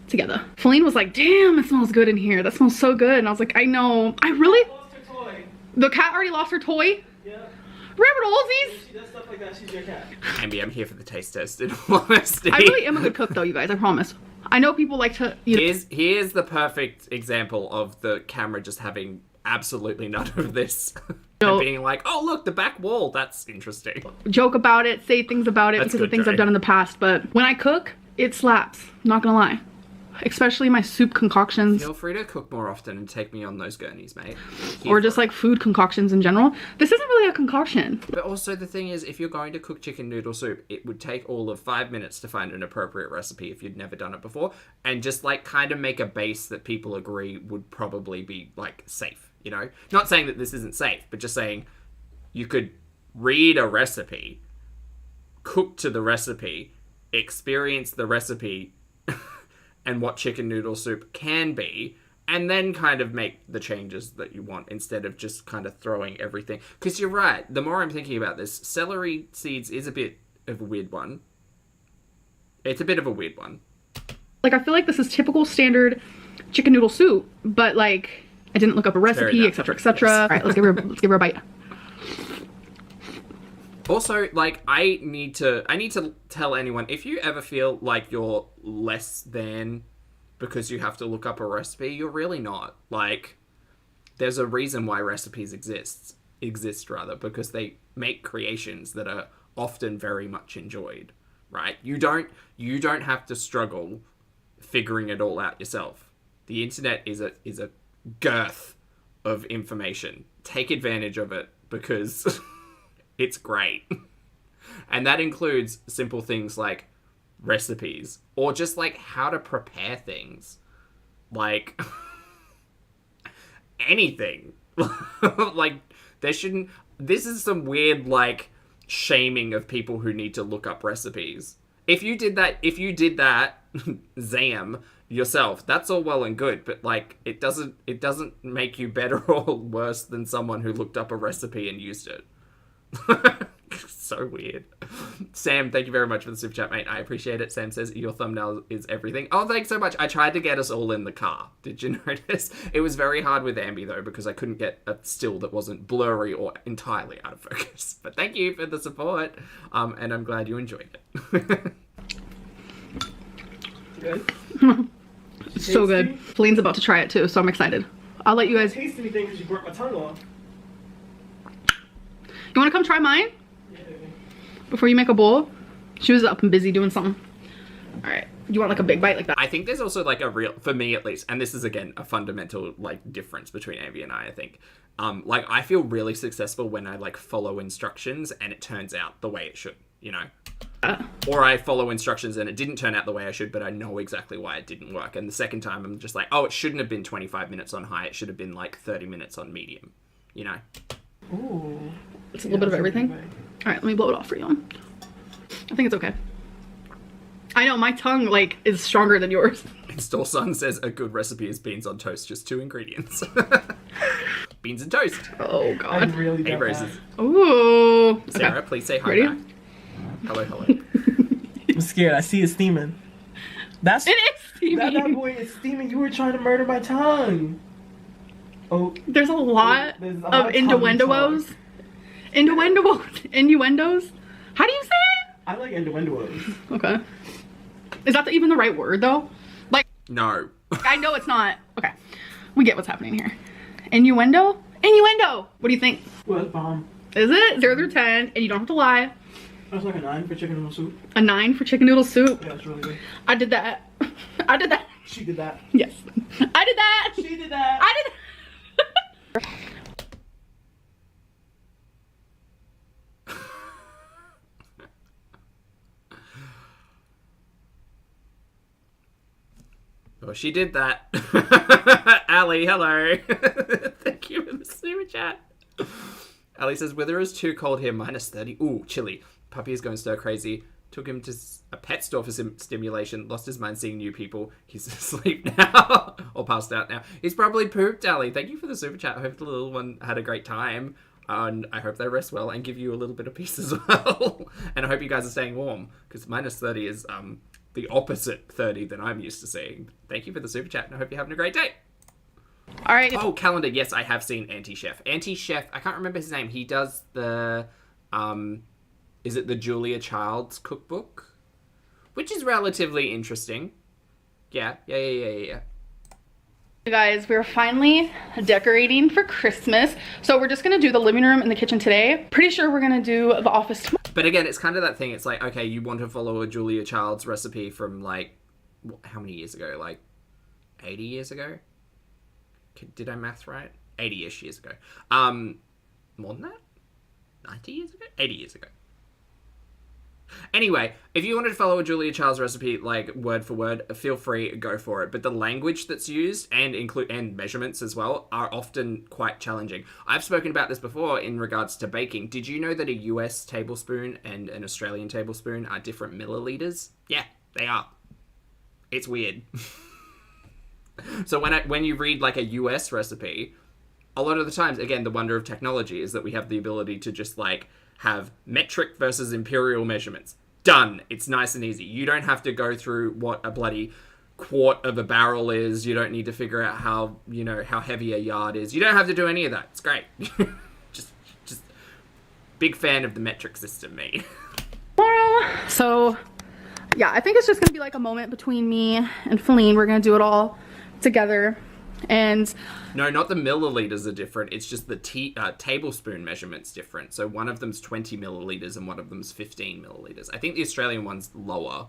together. Feline was like, damn, it smells good in here. That smells so good. And I was like, I know. I really... Lost her toy. The cat already lost her toy? Yeah. Rabbit Olsies? If she does stuff like that, she's your cat. Ambi, I'm here for the taste test, in all honesty. I really am a good cook though, you guys, I promise. I know people like to... Here's the perfect example of the camera just having absolutely none of this. No. And being like, oh look, the back wall, that's interesting. Joke about it, say things about it That's because good, of things Dre. I've done in the past, but when I cook, it slaps. Not gonna lie. Especially my soup concoctions. Feel free to cook more often and take me on those gurneys, mate. Or just like food concoctions in general. This isn't really a concoction. But also the thing is, if you're going to cook chicken noodle soup, it would take all of 5 minutes to find an appropriate recipe if you'd never done it before, and just like kind of make a base that people agree would probably be like safe, you know? Not saying that this isn't safe, but just saying you could read a recipe, cook to the recipe, experience the recipe and what chicken noodle soup can be, and then kind of make the changes that you want instead of just kind of throwing everything. Because you're right, the more I'm thinking about this, celery seeds is a bit of a weird one. It's a bit of a weird one. Like, I feel like this is typical standard chicken noodle soup, but like, I didn't look up a recipe, etc., etc. All right, let's give her a bite. Also, like, I need to tell anyone, if you ever feel like you're less than because you have to look up a recipe, you're really not. Like, there's a reason why recipes exist rather, because they make creations that are often very much enjoyed, right? You don't have to struggle figuring it all out yourself. The internet is a girth of information. Take advantage of it because it's great. And that includes simple things like recipes or just like how to prepare things. Like anything. Like there shouldn't... This is some weird like shaming of people who need to look up recipes. If you did that, Zam, yourself, that's all well and good, but like it doesn't make you better or worse than someone who looked up a recipe and used it. So weird. Sam, thank you very much for the super chat, mate. I appreciate it. Sam says your thumbnail is everything. Oh, thanks so much. I tried to get us all in the car. Did you notice? It was very hard with Ambi though, because I couldn't get a still that wasn't blurry or entirely out of focus. But thank you for the support. And I'm glad you enjoyed it. Good. So good. Feline's about to try it too, so I'm excited. I'll let you guys... Taste anything because you burnt my tongue off. You want to come try mine? Yeah. Before you make a bowl? She was up and busy doing something. Alright. You want like a big bite like that? I think there's also like a real, for me at least, and this is again a fundamental like difference between Ambi and I think. Like I feel really successful when I like follow instructions and it turns out the way it should, you know? Or I follow instructions and it didn't turn out the way I should, but I know exactly why it didn't work. And the second time I'm just like, oh, it shouldn't have been 25 minutes on high. It should have been like 30 minutes on medium, you know? Ooh. It's a little bit of everything. Alright, let me blow it off for you. I think it's okay. I know, my tongue, like, is stronger than yours. Install Sun says a good recipe is beans on toast, just 2 ingredients. Beans and toast. Oh, I God. really Hey, got roses. that. Ooh. Sarah, Okay. please say hi Ready? back. Hello, hello. I'm scared. I see it steaming. That's It is steamy. that boy is steaming. You were trying to murder my tongue. Oh, There's a lot There's a of lot of tongue innuendos. Innuendos? How do you say it? I like innuendos. Okay. Is that even the right word, though? Like, No. I know it's not. Okay. We get what's happening here. Innuendo? Innuendo! What do you think? Well, bomb. Is it 0 through 10? And you don't have to lie. That's like a 9 for chicken noodle soup. A 9 for chicken noodle soup. Yeah, it's really good. I did that. I did that. She did that. Yes. I did that. She did that. I did that. Oh, she did that. Ali, hello. chat. Ali says, weather is too cold here, -30. Ooh, chilly. Puppy is going stir crazy. Took him to a pet store for stimulation. Lost his mind seeing new people. He's asleep now. Or passed out now. He's probably pooped, Ali. Thank you for the super chat. I hope the little one had a great time. And I hope they rest well and give you a little bit of peace as well. And I hope you guys are staying warm. Because -30 is the opposite 30 that I'm used to seeing. Thank you for the super chat. And I hope you're having a great day. All right. Oh, calendar. Yes, I have seen Anti-Chef. Anti-Chef, I can't remember his name. He does the... is it the Julia Child's cookbook? Which is relatively interesting. Yeah. You guys, we're finally decorating for Christmas. So we're just gonna do the living room and the kitchen today. Pretty sure we're gonna do the office tomorrow. But again, it's kind of that thing. It's like, okay, you want to follow a Julia Child's recipe from like, how many years ago? Like 80 years ago? Did I math right? 80-ish years ago. More than that? 90 years ago? 80 years ago. Anyway, if you wanted to follow a Julia Child's recipe, like word for word, feel free, go for it. But the language that's used and measurements as well are often quite challenging. I've spoken about this before in regards to baking. Did you know that a US tablespoon and an Australian tablespoon are different milliliters? Yeah, they are. It's weird. So when you read like a US recipe, a lot of the times, again, the wonder of technology is that we have the ability to just like have metric versus imperial measurements. Done. It's nice and easy. You don't have to go through what a bloody quart of a barrel is. You don't need to figure out how heavy a yard is. You don't have to do any of that. It's great. just big fan of the metric system, me. So yeah, I think it's just gonna be like a moment between me and Feline. We're gonna do it all together. And no, not the milliliters are different. It's just the tablespoon measurement's different. So one of them's 20 milliliters and one of them's 15 milliliters. I think the Australian one's lower.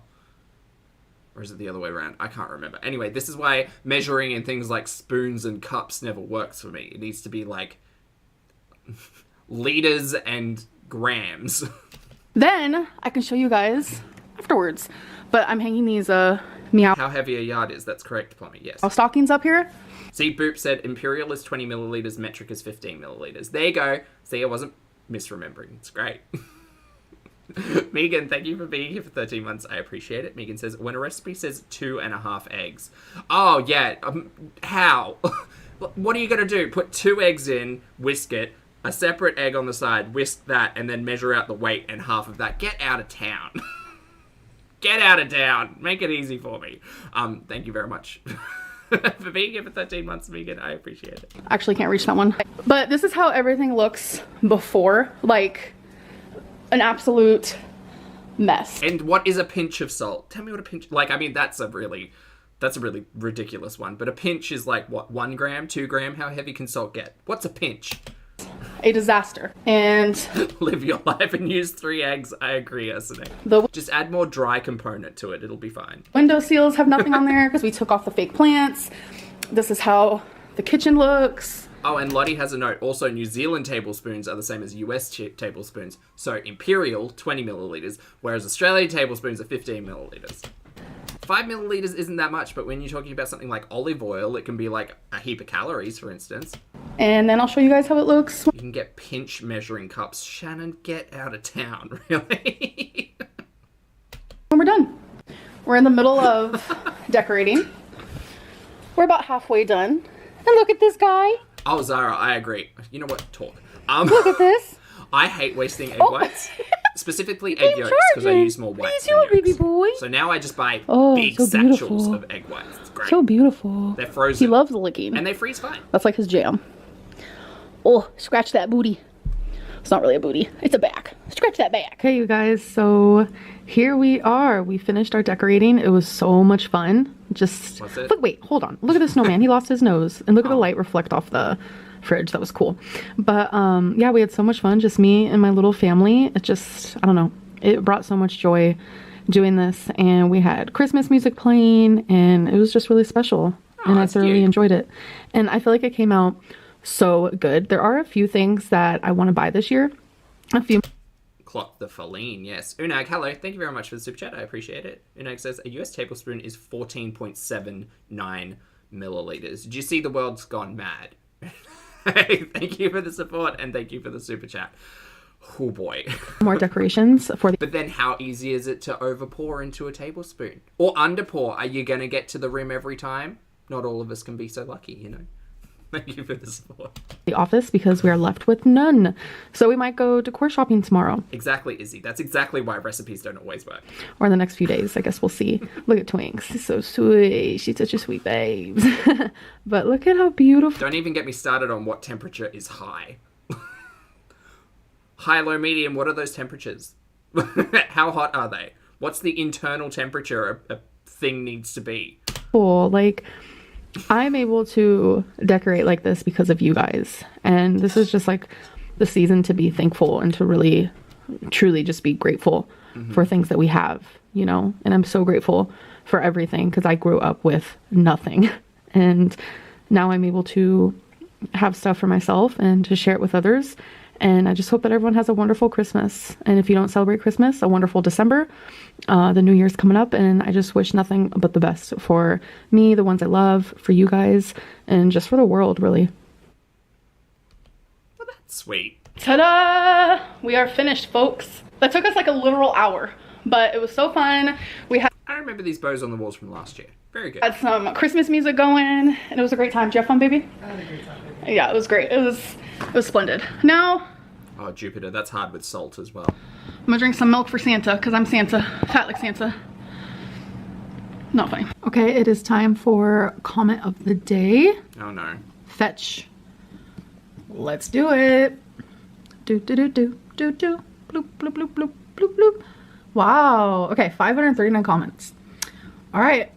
Or is it the other way around? I can't remember. Anyway, this is why measuring in things like spoons and cups never works for me. It needs to be like liters and grams. Then I can show you guys afterwards. But I'm hanging these meow how heavy a yard is. That's correct, Plummy. Yes. stockings up here. See, Boop said imperial is 20 milliliters, metric is 15 milliliters. There you go. See, I wasn't misremembering. It's great. Megan, thank you for being here for 13 months. I appreciate it. Megan says, when a recipe says 2.5 eggs. Oh, yeah. How? What are you going to do? Put 2 eggs in, whisk it, a separate egg on the side, whisk that, and then measure out the weight and half of that. Get out of town. Get out of town. Make it easy for me. Thank you very much. For being here for 13 months, Megan. I appreciate it. Actually can't reach that one. But this is how everything looks before. Like an absolute mess. And what is a pinch of salt? Tell me what a pinch... Like, I mean, that's a really ridiculous one. But a pinch is like, what, 1 gram, 2 gram? How heavy can salt get? What's a pinch? A disaster. And live your life and use 3 eggs. I agree, Esene. Just add more dry component to it. It'll be fine. Window seals have nothing on there because we took off the fake plants. This is how the kitchen looks. Oh, and Lottie has a note. Also, New Zealand tablespoons are the same as US tablespoons. So imperial, 20 milliliters, whereas Australian tablespoons are 15 milliliters. 5 milliliters isn't that much, but when you're talking about something like olive oil, it can be like a heap of calories, for instance. And then I'll show you guys how it looks. You can get pinch measuring cups. Shannon, get out of town, really? When we're done. We're in the middle of decorating. We're about halfway done. And look at this guy. Oh, Zara, I agree. You know what? Talk. Look at this. I hate wasting egg whites. Specifically egg yolks, because I use more whites than yolks. Baby boy. So now I just buy big so satchels of egg whites. It's great. So beautiful. They're frozen. He loves licking. And they freeze fine. That's like his jam. Oh, scratch that booty. It's not really a booty. It's a back. Scratch that back. Okay, you guys. So here we are. We finished our decorating. It was so much fun. Just look, wait, hold on. Look at the snowman. He lost his nose. And look at the light reflect off the fridge. That was cool. But yeah, we had so much fun. Just me and my little family. It just, I don't know. It brought so much joy doing this. And we had Christmas music playing. And it was just really special. And I thoroughly enjoyed it. And I feel like it came out so good. There are a few things that I want to buy this year. A few. Clock the Feline, yes. Unag, hello. Thank you very much for the super chat. I appreciate it. Unag says a US tablespoon is 14.79 milliliters. Did you see the world's gone mad? Hey, thank you for the support and thank you for the super chat. Oh boy. More decorations for the... But then how easy is it to overpour into a tablespoon? Or underpour? Are you going to get to the rim every time? Not all of us can be so lucky, you know. Thank you for the support. The office because we are left with none. So we might go decor shopping tomorrow. Exactly, Izzy. That's exactly why recipes don't always work. Or in the next few days. I guess we'll see. Look at Twinks. She's so sweet. She's such a sweet babe. But look at how beautiful. Don't even get me started on what temperature is high. High, low, medium, what are those temperatures? How hot are they? What's the internal temperature a thing needs to be? Cool. Like, I'm able to decorate like this because of you guys. And this is just like the season to be thankful and to really, truly just be grateful for things that we have, you know? And I'm so grateful for everything because I grew up with nothing. And now I'm able to have stuff for myself and to share it with others. And I just hope that everyone has a wonderful Christmas. And if you don't celebrate Christmas, a wonderful December. The new year's coming up, and I just wish nothing but the best for me, the ones I love, for you guys, and just for the world, really. Well, that's sweet. Ta-da! We are finished, folks. That took us like a literal hour, but it was so fun. We had... I remember these bows on the walls from last year. Very good. Had some Christmas music going, and it was a great time. Did you have fun, baby? I had a great time, baby. Yeah, it was great. It was splendid. Now... Oh, Jupiter, that's hard with salt as well. I'm gonna drink some milk for Santa, because I'm Santa. Fat like Santa. Not funny. Okay, it is time for comment of the day. Oh no. Fetch. Let's do it. Do do do do do do. Bloop bloop bloop bloop bloop bloop. Wow. Okay, 539 comments. All right.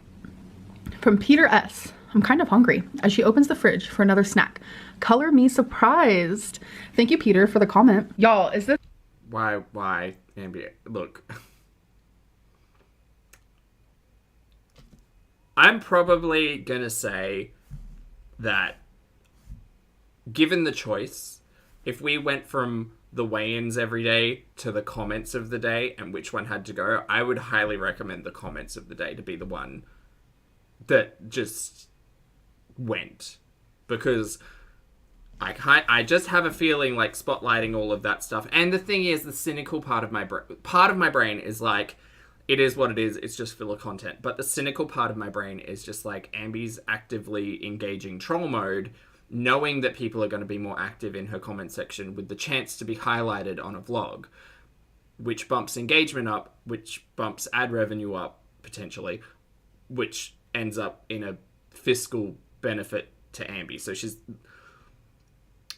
From Peter S. I'm kind of hungry as she opens the fridge for another snack. Color me surprised. Thank you, Peter, for the comment. Y'all, is this... Why, Ambi? Look. I'm probably gonna say that given the choice, if we went from the weigh-ins every day to the comments of the day and which one had to go, I would highly recommend the comments of the day to be the one that just went. Because I just have a feeling like spotlighting all of that stuff. And the thing is, the cynical part of my brain is like, it is what it is. It's just filler content. But the cynical part of my brain is just like, Ambi's actively engaging troll mode, knowing that people are going to be more active in her comment section with the chance to be highlighted on a vlog, which bumps engagement up, which bumps ad revenue up, potentially, which ends up in a fiscal benefit to Ambi. So she's...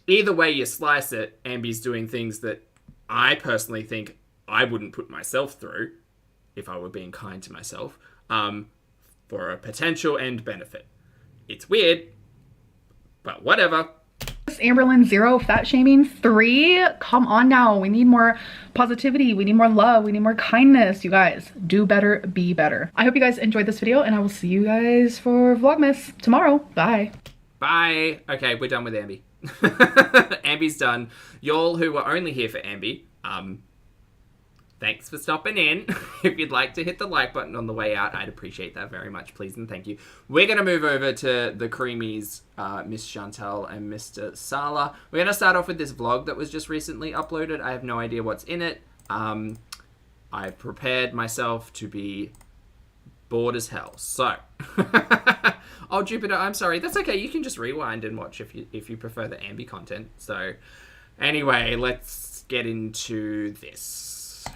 Either way you slice it, Ambi's doing things that I personally think I wouldn't put myself through, if I were being kind to myself, for a potential end benefit. It's weird, but whatever. Amberlynn 0, fat shaming 3. Come on now. We need more positivity. We need more love. We need more kindness. You guys, do better, be better. I hope you guys enjoyed this video, and I will see you guys for Vlogmas tomorrow. Bye. Bye. Okay, we're done with Ambi. Ambi's done. Y'all who were only here for Ambi, thanks for stopping in. If you'd like to hit the like button on the way out, I'd appreciate that very much, please and thank you. We're going to move over to the creamies, Miss Chantal and Mr. Salah. We're going to start off with this vlog that was just recently uploaded. I have no idea what's in it. I've prepared myself to be bored as hell. So, oh Jupiter, I'm sorry. That's okay. You can just rewind and watch if you prefer the Ambi content. So, anyway, let's get into this.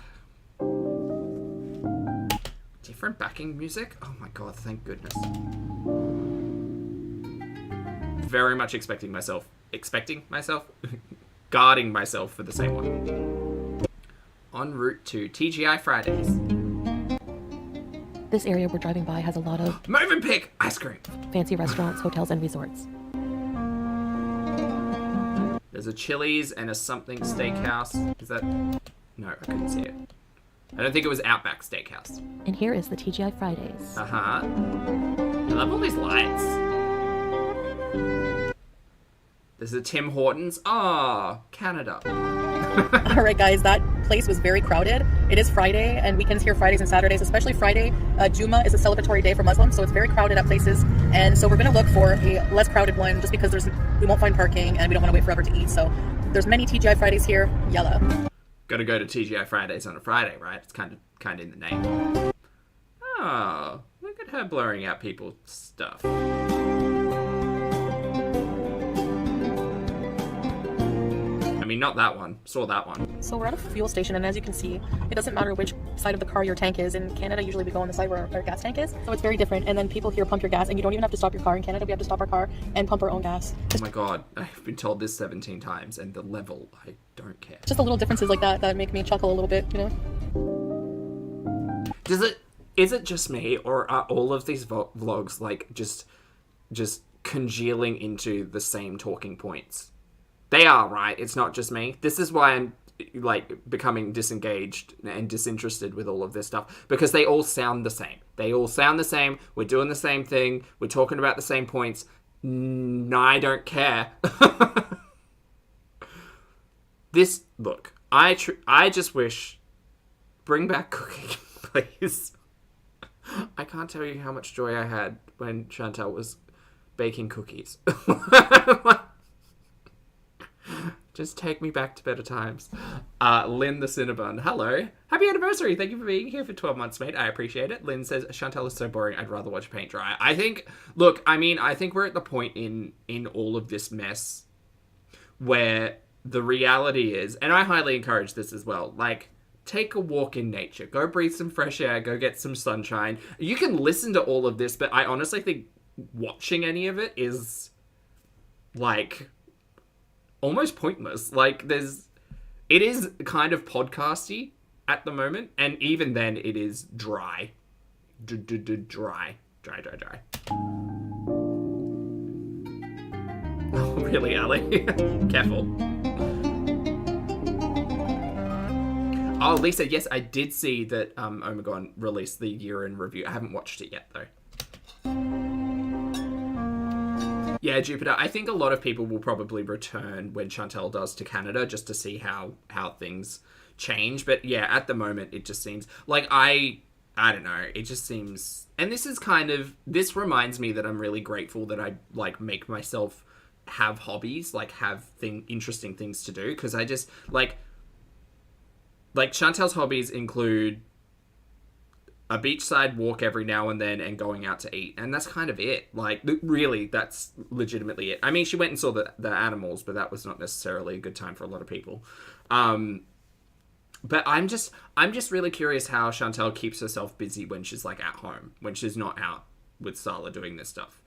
Different backing music? Oh my god, thank goodness. Very much guarding myself for the same one. En route to TGI Fridays. This area we're driving by has a lot of Move and pick ice cream. fancy restaurants, hotels, and resorts. There's a Chili's and a something steakhouse. Is that... No, I couldn't see it. I don't think it was Outback Steakhouse. And here is the TGI Fridays. Uh-huh. I love all these lights. There's a Tim Hortons. Ah, Canada. All right, guys, that place was very crowded. It is Friday, and weekends here, Fridays and Saturdays, especially Friday. Juma is a celebratory day for Muslims, so it's very crowded at places. And so we're going to look for a less crowded one just because we won't find parking and we don't want to wait forever to eat. So there's many TGI Fridays here. Yalla. Gotta go to TGI Fridays on a Friday, right? It's kind of in the name. Oh, look at her blurring out people's stuff. I mean, not that one. Saw that one. So we're at a fuel station, and as you can see, it doesn't matter which side of the car your tank is. In Canada, usually we go on the side where our gas tank is. So it's very different. And then people here pump your gas, and you don't even have to stop your car. In Canada, we have to stop our car and pump our own gas. Oh my god, I've been told this 17 times, and the level, I don't care. Just the little differences like that make me chuckle a little bit, you know? Is it just me, or are all of these vlogs like just congealing into the same talking points? They are, right? It's not just me. This is why I'm like becoming disengaged and disinterested with all of this stuff, because they all sound the same. They all sound the same. We're doing the same thing. We're talking about the same points. I don't care. Look, I just wish, bring back cooking, please. I can't tell you how much joy I had when Chantal was baking cookies. Just take me back to better times. Lynn the Cinnabon. Hello. Happy anniversary. Thank you for being here for 12 months, mate. I appreciate it. Lynn says, Chantal is so boring. I'd rather watch paint dry. I think we're at the point in all of this mess where the reality is, and I highly encourage this as well, like, take a walk in nature. Go breathe some fresh air. Go get some sunshine. You can listen to all of this, but I honestly think watching any of it is, like, almost pointless. Like, it is kind of podcasty at the moment, and even then it is dry. Dry. Oh, really, Ali? Careful. Oh, Lisa, yes, I did see that Omegon released the year-in review. I haven't watched it yet, though. Yeah, Jupiter, I think a lot of people will probably return when Chantal does to Canada just to see how things change. But yeah, at the moment, it just seems like I don't know. It just seems... And this reminds me that I'm really grateful that I, like, make myself have hobbies, like, have interesting things to do. Because I just, like, Chantal's hobbies include a beachside walk every now and then and going out to eat. And that's kind of it. Like, really, that's legitimately it. I mean, she went and saw the animals, but that was not necessarily a good time for a lot of people. But I'm just really curious how Chantal keeps herself busy when she's, like, at home, when she's not out with Salah doing this stuff.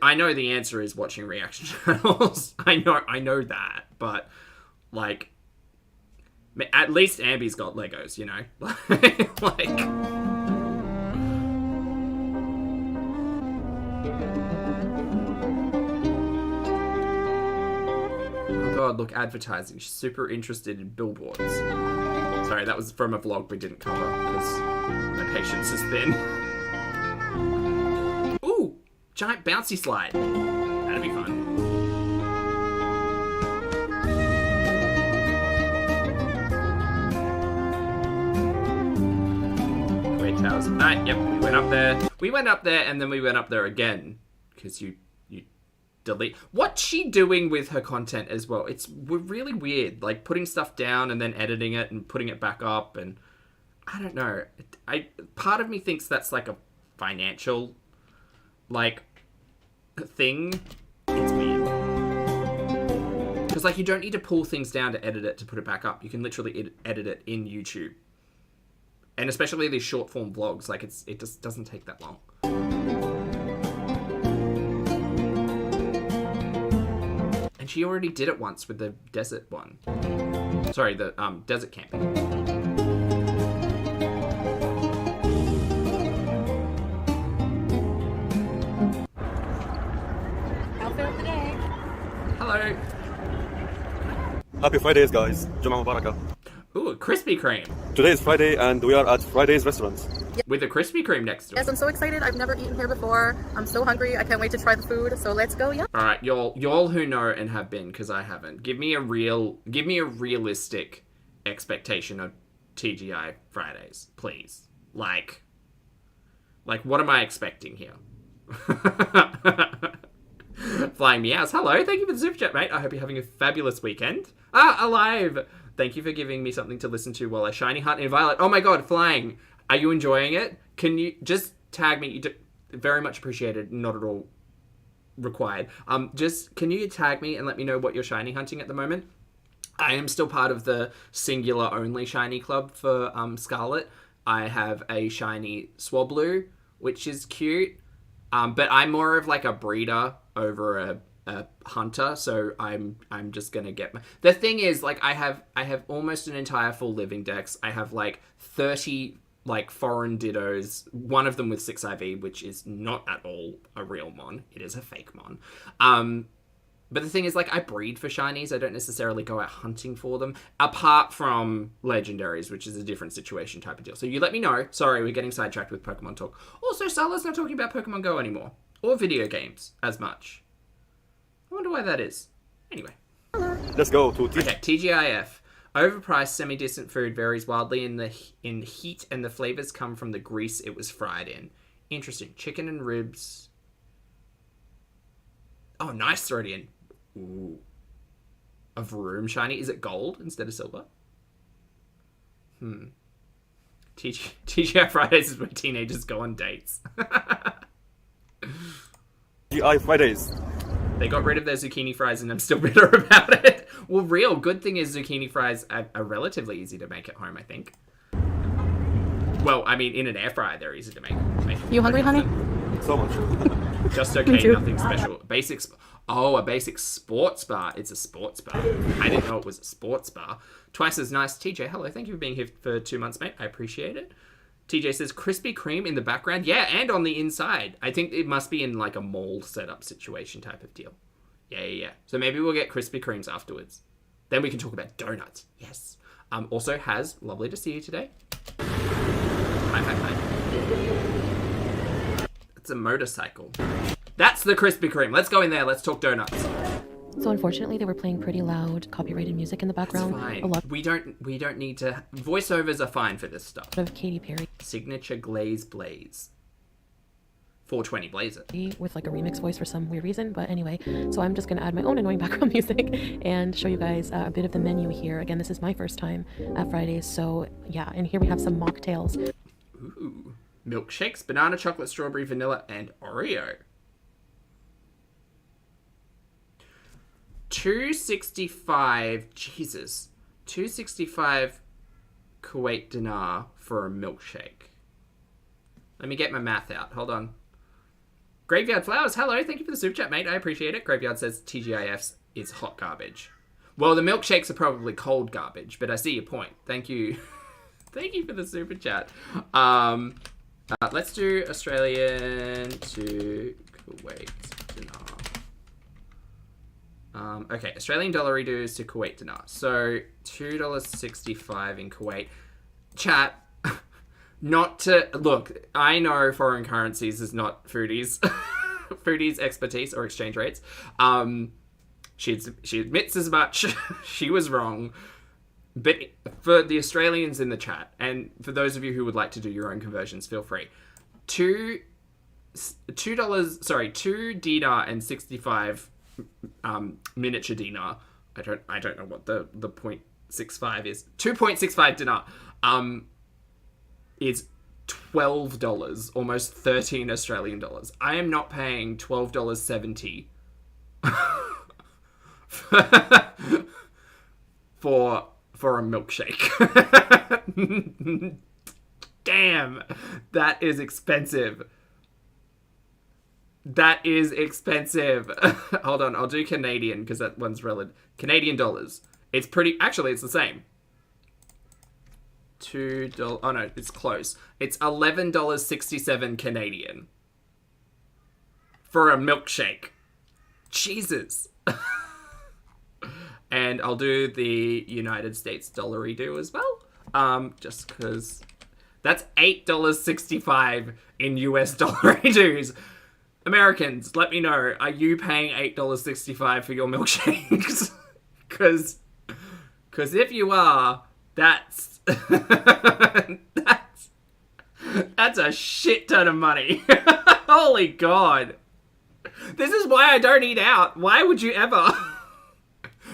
I know the answer is watching reaction channels. I know that, but, like, at least Amby's got Legos, you know? Like... Oh god, look, advertising. She's super interested in billboards. Sorry, that was from a vlog we didn't cover, because my patience is thin. Ooh! Giant bouncy slide. That'd be fun. Towers. Yep, we went up there. We went up there, and then we went up there again, because you delete. What's she doing with her content as well? It's really weird, like putting stuff down and then editing it and putting it back up, and I don't know. Part of me thinks that's like a financial, like, thing. It's weird. Because, like, you don't need to pull things down to edit it to put it back up. You can literally edit it in YouTube. And especially these short form vlogs, like, it just doesn't take that long. And she already did it once with the desert one. Sorry, the desert camping. Outfit of the day. Hello. Happy Fridays, guys. Juma Mubarakah. Ooh, Krispy Kreme. Today is Friday and we are at Friday's restaurant. with a Krispy Kreme next to it. Yes, I'm so excited. I've never eaten here before. I'm so hungry. I can't wait to try the food. So let's go, yeah. All right, y'all who know and have been, because I haven't, give me a realistic expectation of TGI Fridays, please. Like what am I expecting here? Flying Meows, hello, thank you for the super chat, mate. I hope you're having a fabulous weekend. Alive! Thank you for giving me something to listen to while I shiny hunt in Violet. Oh my god, Flying, are you enjoying it? Can you just tag me? Very much appreciated, not at all required. Just, can you tag me and let me know what you're shiny hunting at the moment? I am still part of the singular only shiny club for Scarlet. I have a shiny Swablu, which is cute. But I'm more of like a breeder over a hunter, so I'm just gonna get my... The thing is, like, I have almost an entire full living dex. I have like 30 like foreign dittos, one of them with 6 IV, which is not at all a real mon. It is a fake mon. But the thing is, like, I breed for shinies. I don't necessarily go out hunting for them, apart from legendaries, which is a different situation type of deal. So you let me know. Sorry, we're getting sidetracked with Pokemon talk. Also, Salah's not talking about Pokemon Go anymore, or video games as much. I wonder why that is. Anyway. Let's go to Okay, TGIF. Overpriced, semi-decent food varies wildly in heat, and the flavors come from the grease it was fried in. Interesting. Chicken and ribs. Oh, nice. Throw it in. Ooh. A Vroom shiny. Is it gold instead of silver? TGI Fridays is where teenagers go on dates. TGI Fridays. They got rid of their zucchini fries and I'm still bitter about it. Well, real good thing is zucchini fries are relatively easy to make at home, I think. Well, I mean, in an air fryer, they're easy to make. You hungry, honey? So much. Just okay, nothing special. A basic sports bar. It's a sports bar. I didn't know it was a sports bar. Twice as nice. TJ, hello. Thank you for being here for 2 months, mate. I appreciate it. TJ says, Krispy Kreme in the background. Yeah, and on the inside. I think it must be in like a mall setup situation type of deal. Yeah. So maybe we'll get Krispy Kremes afterwards. Then we can talk about donuts. Yes. Also, lovely to see you today. Hi. It's a motorcycle. That's the Krispy Kreme. Let's go in there. Let's talk donuts. So unfortunately, they were playing pretty loud, copyrighted music in the background. That's fine. A lot We don't need to. Voiceovers are fine for this stuff. of Katy Perry Signature Glaze Blaze. 420 Blazer. with like a remix voice for some weird reason. But anyway, so I'm just gonna add my own annoying background music and show you guys a bit of the menu here. Again, this is my first time at Fridays, so yeah. And here we have some mocktails. Ooh. Milkshakes, banana, chocolate, strawberry, vanilla, and Oreo. $2.65, Jesus. $2.65 Kuwait dinar for a milkshake. Let me get my math out. Hold on. Graveyard Flowers, hello. Thank you for the super chat, mate. I appreciate it. Graveyard says TGIF's is hot garbage. Well, the milkshakes are probably cold garbage, but I see your point. Thank you. Thank you for the super chat. Let's do Australian to Kuwait dinar. Okay, Australian dollar reduce to Kuwait dinar. So $2.65 in Kuwait. Chat, not to look. I know foreign currencies is not Foodie's Foodie's expertise or exchange rates. She admits as much. She was wrong. But for the Australians in the chat, and for those of you who would like to do your own conversions, feel free. $2 dinar and 65 miniature dinar. I don't know what the 0.65 is. 2.65 dinar is $12, almost 13 Australian dollars. I am not paying $12.70 for a milkshake. Damn, that is expensive. That is expensive. Hold on, I'll do Canadian because that one's relative. Canadian dollars. It's pretty. Actually, it's the same. $2. Oh no, it's close. It's $11.67 Canadian for a milkshake. Jesus. And I'll do the United States dollar redo as well. Just because That's $8.65 in US dollar dues. Americans, let me know, are you paying $8.65 for your milkshakes? Because if you are, that's that's a shit ton of money. Holy God. This is why I don't eat out. Why would you ever?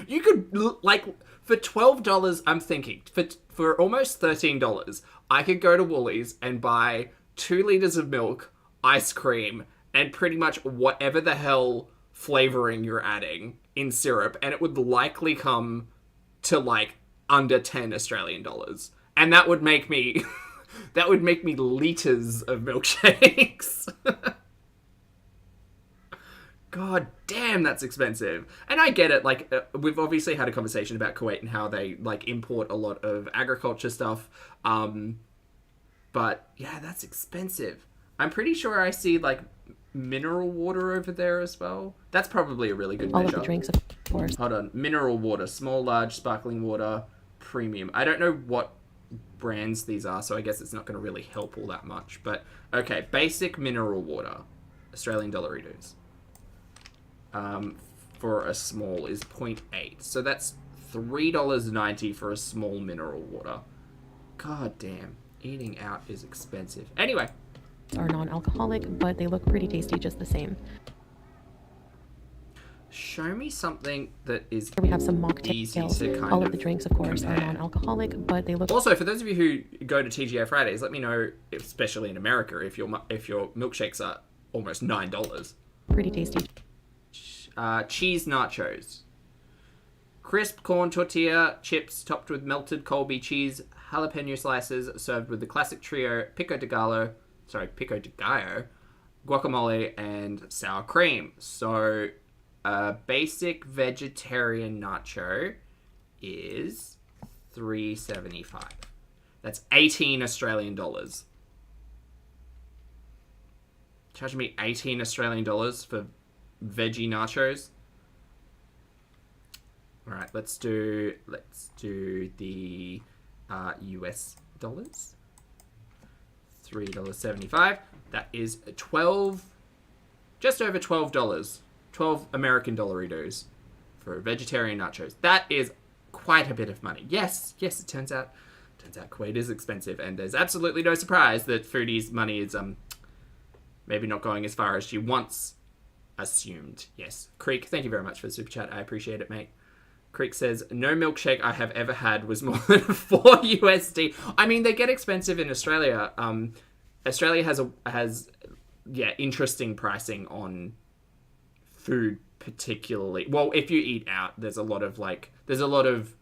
You could, like, for $12, I'm thinking, for almost $13, I could go to Woolies and buy 2 liters of milk, ice cream, and pretty much whatever the hell flavoring you're adding in syrup, and it would likely come to, like, under 10 Australian dollars. And that would make me, that would make me liters of milkshakes. God damn, that's expensive. And I get it, like, we've obviously had a conversation about Kuwait and how they, like, import a lot of agriculture stuff. But, yeah, that's expensive. I'm pretty sure I see, like, mineral water over there as well. That's probably a really good measure. All of the drinks, of course. Hold on. Mineral water. Small, large, sparkling water, premium. I don't know what brands these are, so I guess it's not going to really help all that much. But, okay, basic mineral water. Australian dollar dues. For a small is 0.8. So that's $3.90 for a small mineral water. God damn. Eating out is expensive. Anyway. Are non-alcoholic, but they look pretty tasty just the same. Show me something that is Here we have some easy mocktails. to kind All of the drinks, of course, compare. are non-alcoholic, but they look... Also, for those of you who go to TGI Fridays, let me know, especially in America, if your milkshakes are almost $9. pretty tasty. Cheese nachos. Crisp corn tortilla chips topped with melted Colby cheese, jalapeno slices, served with the classic trio pico de gallo, guacamole, and sour cream. So, a basic vegetarian nacho is $3.75. That's 18 Australian dollars. Charging me 18 Australian dollars for veggie nachos. All right, let's do the US dollars. $3.75. That is just over $12. 12 American dollar dues for vegetarian nachos. That is quite a bit of money. Yes, it turns out Kuwait is expensive, and there's absolutely no surprise that Foodie's money is maybe not going as far as she once assumed. Yes. Creek, thank you very much for the super chat. I appreciate it, mate. Creek says, no milkshake I have ever had was more than $4. I mean, they get expensive in Australia. Australia has interesting pricing on food, particularly. Well, if you eat out, there's a lot of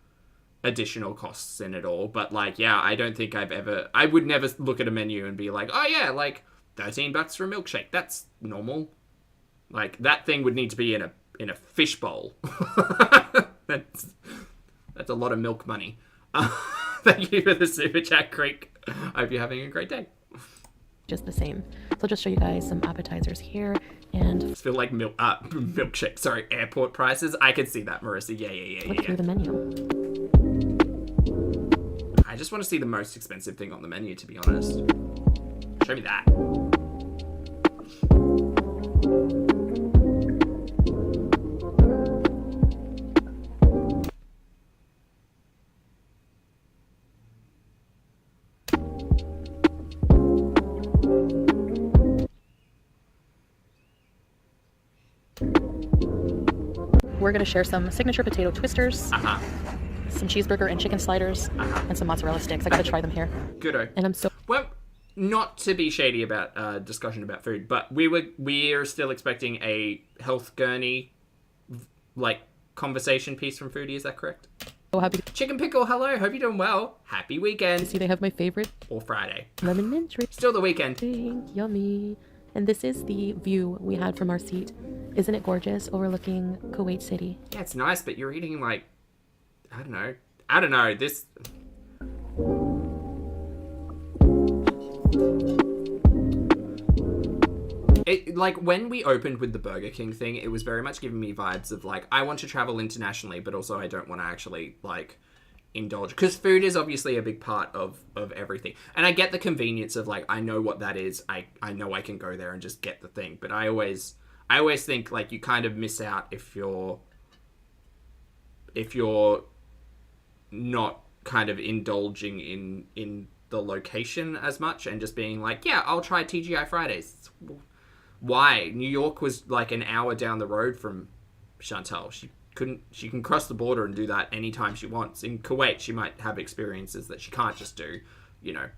additional costs in it all. But I don't think I would never look at a menu and be like, oh yeah, like $13 for a milkshake. That's normal. Like, that thing would need to be in a fish bowl. That's a lot of milk money. Thank you for the super chat, Creek. I hope you're having a great day. Just the same. So I'll just show you guys some appetizers here, and I just feel like milkshake. Sorry, airport prices. I could see that, Marissa. look through the menu. I just want to see the most expensive thing on the menu, to be honest. Show me that. We're going to share some signature potato twisters, some cheeseburger and chicken sliders, and some mozzarella sticks. I got to try them here. Goodo. And I'm so... Well, not to be shady about discussion about food, but we're still expecting a health gurney conversation piece from Foodie. Is that correct? so happy Chicken pickle, hello. Hope you're doing well. Happy weekend. to see they have my favorite Or Friday. lemon mint drink. Still the weekend. Yummy. And this is the view we had from our seat. Isn't it gorgeous, overlooking Kuwait City? Yeah, it's nice, but you're eating I don't know. This. When we opened with the Burger King thing, it was very much giving me vibes of I want to travel internationally, but also I don't want to actually indulge, because food is obviously a big part of everything, and I get the convenience of like, I know what that is, I know I can go there and just get the thing, but I always think like you kind of miss out if you're not kind of indulging in the location as much and just being like, yeah, I'll try TGI Fridays. Why? New York was like an hour down the road from Chantal. She can cross the border and do that anytime she wants. In Kuwait, she might have experiences that she can't just do, you know,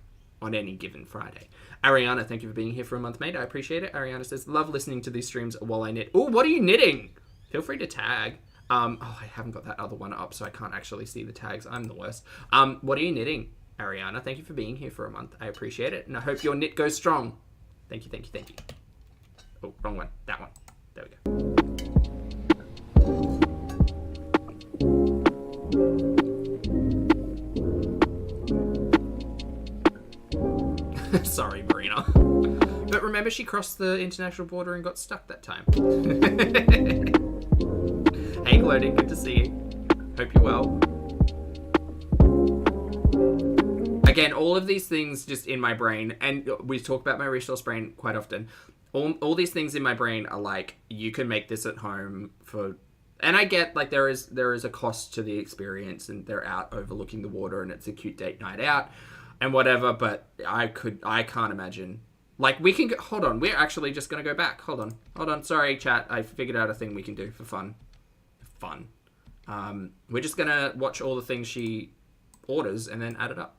on any given Friday. Ariana, thank you for being here for a month, mate. I appreciate it. Ariana says, love listening to these streams while I knit. Oh, what are you knitting? Feel free to tag. Oh, I haven't got that other one up, so I can't actually see the tags. I'm the worst. What are you knitting, Ariana? Thank you for being here for a month. I appreciate it, and I hope your knit goes strong. Thank you, thank you, thank you. Oh, wrong one. That one. There we go. Sorry, Marina. But remember, she crossed the international border and got stuck that time. Hey, Gloating, good to see you. Hope you're well. Again, all of these things just in my brain, and we talk about my resource brain quite often. All these things in my brain are like, you can make this at home for... And I get, like, there is a cost to the experience, and they're out overlooking the water, and it's a cute date night out, and whatever, but I can't imagine. Like, we can... Hold on, we're actually just going to go back. Hold on. Sorry, chat. I figured out a thing we can do for fun. We're just going to watch all the things she orders and then add it up.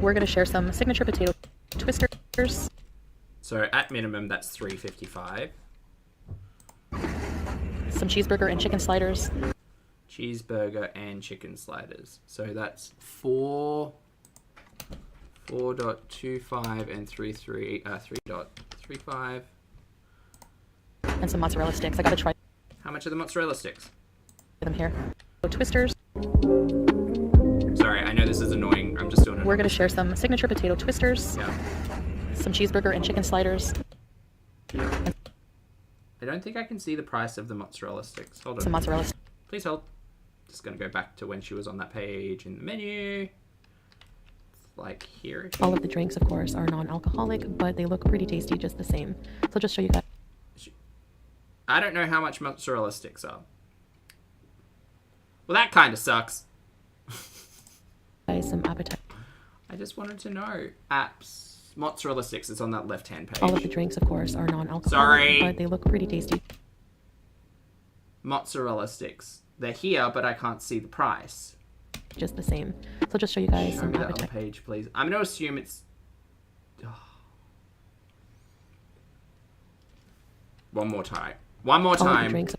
We're going to share some signature potato twisters. So at minimum, that's $3.55. Some cheeseburger and chicken sliders. Cheeseburger and chicken sliders. So that's 4.25 and 3.35. And some mozzarella sticks. I got to try How much are the mozzarella sticks? them here. Twisters. Sorry, I know this is annoying. I'm just doing it. We're going to share some signature potato twisters. Yeah. Some cheeseburger and chicken sliders. I don't think I can see the price of the mozzarella sticks. Hold on. Some mozzarella. Please hold. Just going to go back to when she was on that page in the menu. Like here. All of the drinks, of course, are non-alcoholic, but they look pretty tasty just the same. So I'll just show you guys. I don't know how much mozzarella sticks are. Well, that kind of sucks. Some appetite. I just wanted to know. Apps. Mozzarella sticks. It's on that left-hand page. All of the drinks, of course, are non-alcoholic, Sorry. but they look pretty tasty. Mozzarella sticks. They're here, but I can't see the price. Just the same. So I'll just show you guys Show some me that other appetite. page, please. I'm going to assume it's... One more time. One more All of the time. drinks,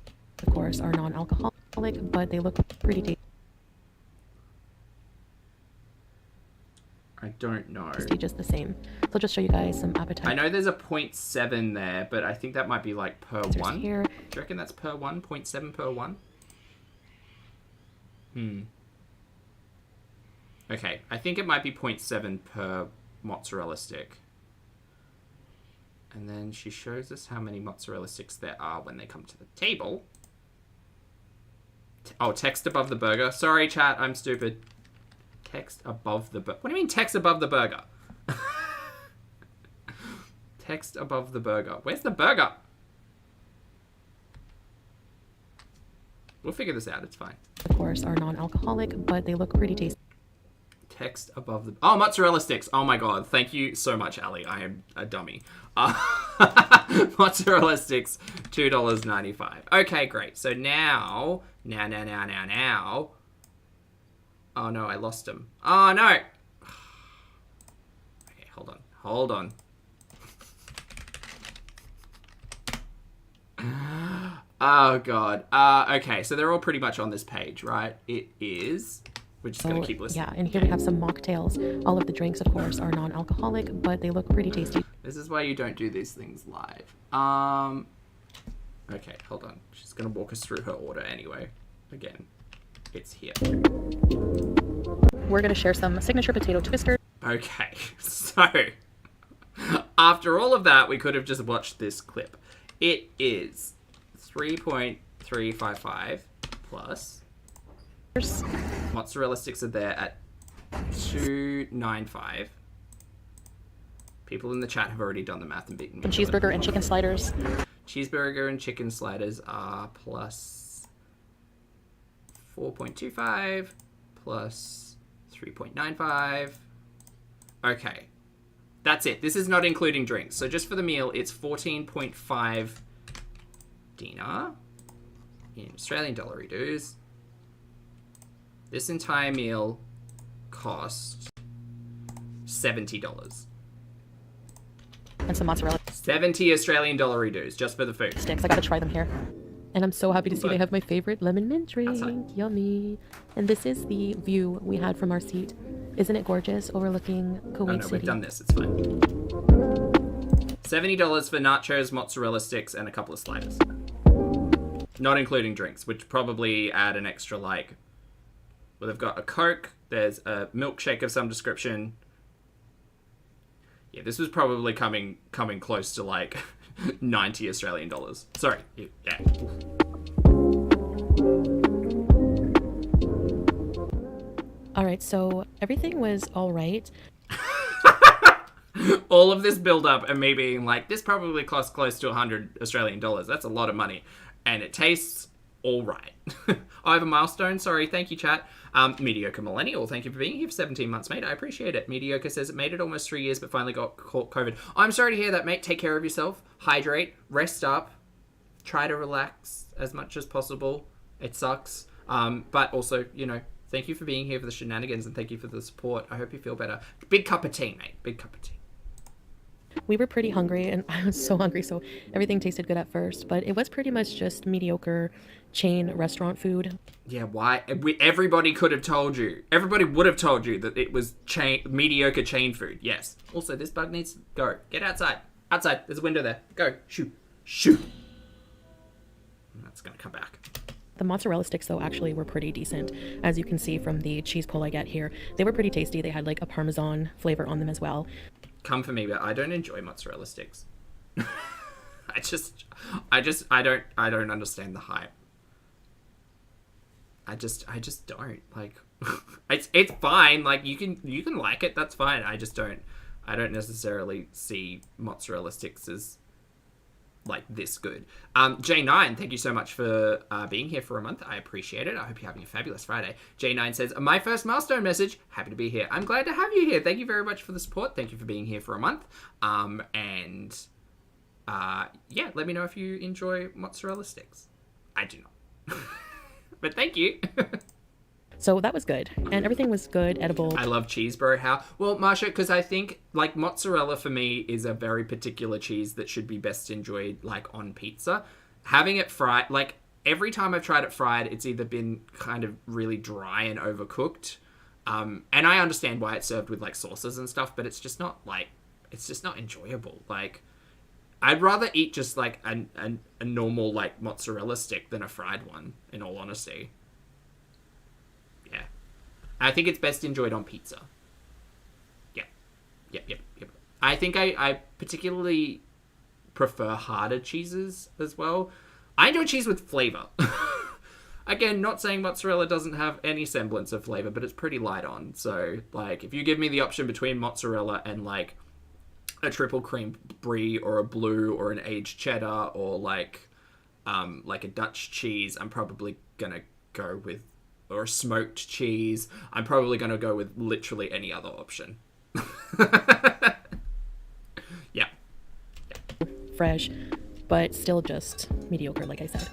of course, are non-alcoholic, but they look pretty I don't know. tasty just the same. So I'll just show you guys some appetite. I know there's a 0.7 there, but I think that might be like per one. Here. Do you reckon that's per one? 0.7 per one? Okay, I think it might be 0.7 per mozzarella stick. And then she shows us how many mozzarella sticks there are when they come to the table. Oh, text above the burger. Sorry, chat, I'm stupid. Text above the burger. What do you mean text above the burger? Text above the burger. Where's the burger? We'll figure this out. It's fine. Of course, are non-alcoholic, but they look pretty tasty. Text above the... Oh, mozzarella sticks. Oh my god. Thank you so much, Ali. I am a dummy. Mozzarella sticks, $2.95. Okay, great. So now... Now... Oh no, I lost him. Oh no! Okay, hold on. Oh god. Okay, so they're all pretty much on this page, right? It is... We're just going to keep listening. Yeah, and here we have some mocktails. All of the drinks, of course, are non-alcoholic, but they look pretty tasty. This is why you don't do these things live. Okay, hold on. She's going to walk us through her order anyway. Again, it's here. We're going to share some signature potato twisters. Okay, so after all of that, we could have just watched this clip. It is 3.25 355 plus. Mozzarella sticks are there at 295. People in the chat have already done the math and beaten me. The cheeseburger and chicken sliders. Cheeseburger and chicken sliders are plus 4.25 plus 3.95. Okay. That's it. This is not including drinks. So just for the meal, it's 14.5 dinar in Australian dollary dues. This entire meal cost $70. And some mozzarella 70 Australian dollary dues just for the food. sticks. I gotta try them here. And I'm so happy to see they have my favorite lemon mint drink. Outside. Yummy. And this is the view we had from our seat. Isn't it gorgeous? Overlooking Kuwait Oh no, City. we've done this. It's fine. $70 for nachos, mozzarella sticks, and a couple of sliders. Not including drinks, which probably add an extra, like... Well, they've got a Coke, there's a milkshake of some description. Yeah, this was probably coming close to, like, 90 Australian dollars. Sorry, yeah. All right, so everything was all right. All of this build up and me being like, this probably costs close to 100 Australian dollars. That's a lot of money. And it tastes all right. I have a milestone. Sorry. Thank you, chat. Mediocre Millennial. Thank you for being here for 17 months, mate. I appreciate it. Mediocre says it made it almost 3 years, but finally got caught COVID. I'm sorry to hear that, mate. Take care of yourself. Hydrate. Rest up. Try to relax as much as possible. It sucks. But also, you know, thank you for being here for the shenanigans and thank you for the support. I hope you feel better. Big cup of tea, mate. Big cup of tea. We were pretty hungry, and I was so hungry, so everything tasted good at first, but it was pretty much just mediocre chain restaurant food. Yeah, why? Everybody could have told you. Everybody would have told you that it was mediocre chain food. Yes. Also, this bug needs to go. Get outside. Outside. There's a window there. Go. Shoo. Shoo. That's going to come back. The mozzarella sticks, though, actually were pretty decent. As you can see from the cheese pull I get here, they were pretty tasty. They had like a Parmesan flavor on them as well. Come for me, but I don't enjoy mozzarella sticks. I don't understand the hype. I just don't like. it's fine. Like you can like it. That's fine. I don't necessarily see mozzarella sticks as like this good. J9, thank you so much for being here for a month. I appreciate it. I hope you're having a fabulous Friday. J9 says, my first milestone message. Happy to be here. I'm glad to have you here. Thank you very much for the support. Thank you for being here for a month. Yeah, let me know if you enjoy mozzarella sticks. I do not. But thank you. So that was good. And everything was good, edible. I love cheese, bro. How? Well, Marsha, because I think, like, mozzarella for me is a very particular cheese that should be best enjoyed, like, on pizza. Having it fried, like, every time I've tried it fried, it's either been kind of really dry and overcooked. And I understand why it's served with, like, sauces and stuff, but it's just not, like, it's just not enjoyable. Like, I'd rather eat just, like, a normal, like, mozzarella stick than a fried one, in all honesty. I think it's best enjoyed on pizza. Yep. I think I particularly prefer harder cheeses as well. I enjoy cheese with flavor. Again, not saying mozzarella doesn't have any semblance of flavor, but it's pretty light on. So, like, if you give me the option between mozzarella and, like, a triple cream brie or a blue or an aged cheddar or, like a Dutch cheese, I'm probably gonna go with, or a smoked cheese, I'm probably going to go with literally any other option. Yeah. Fresh, but still just mediocre, like I said.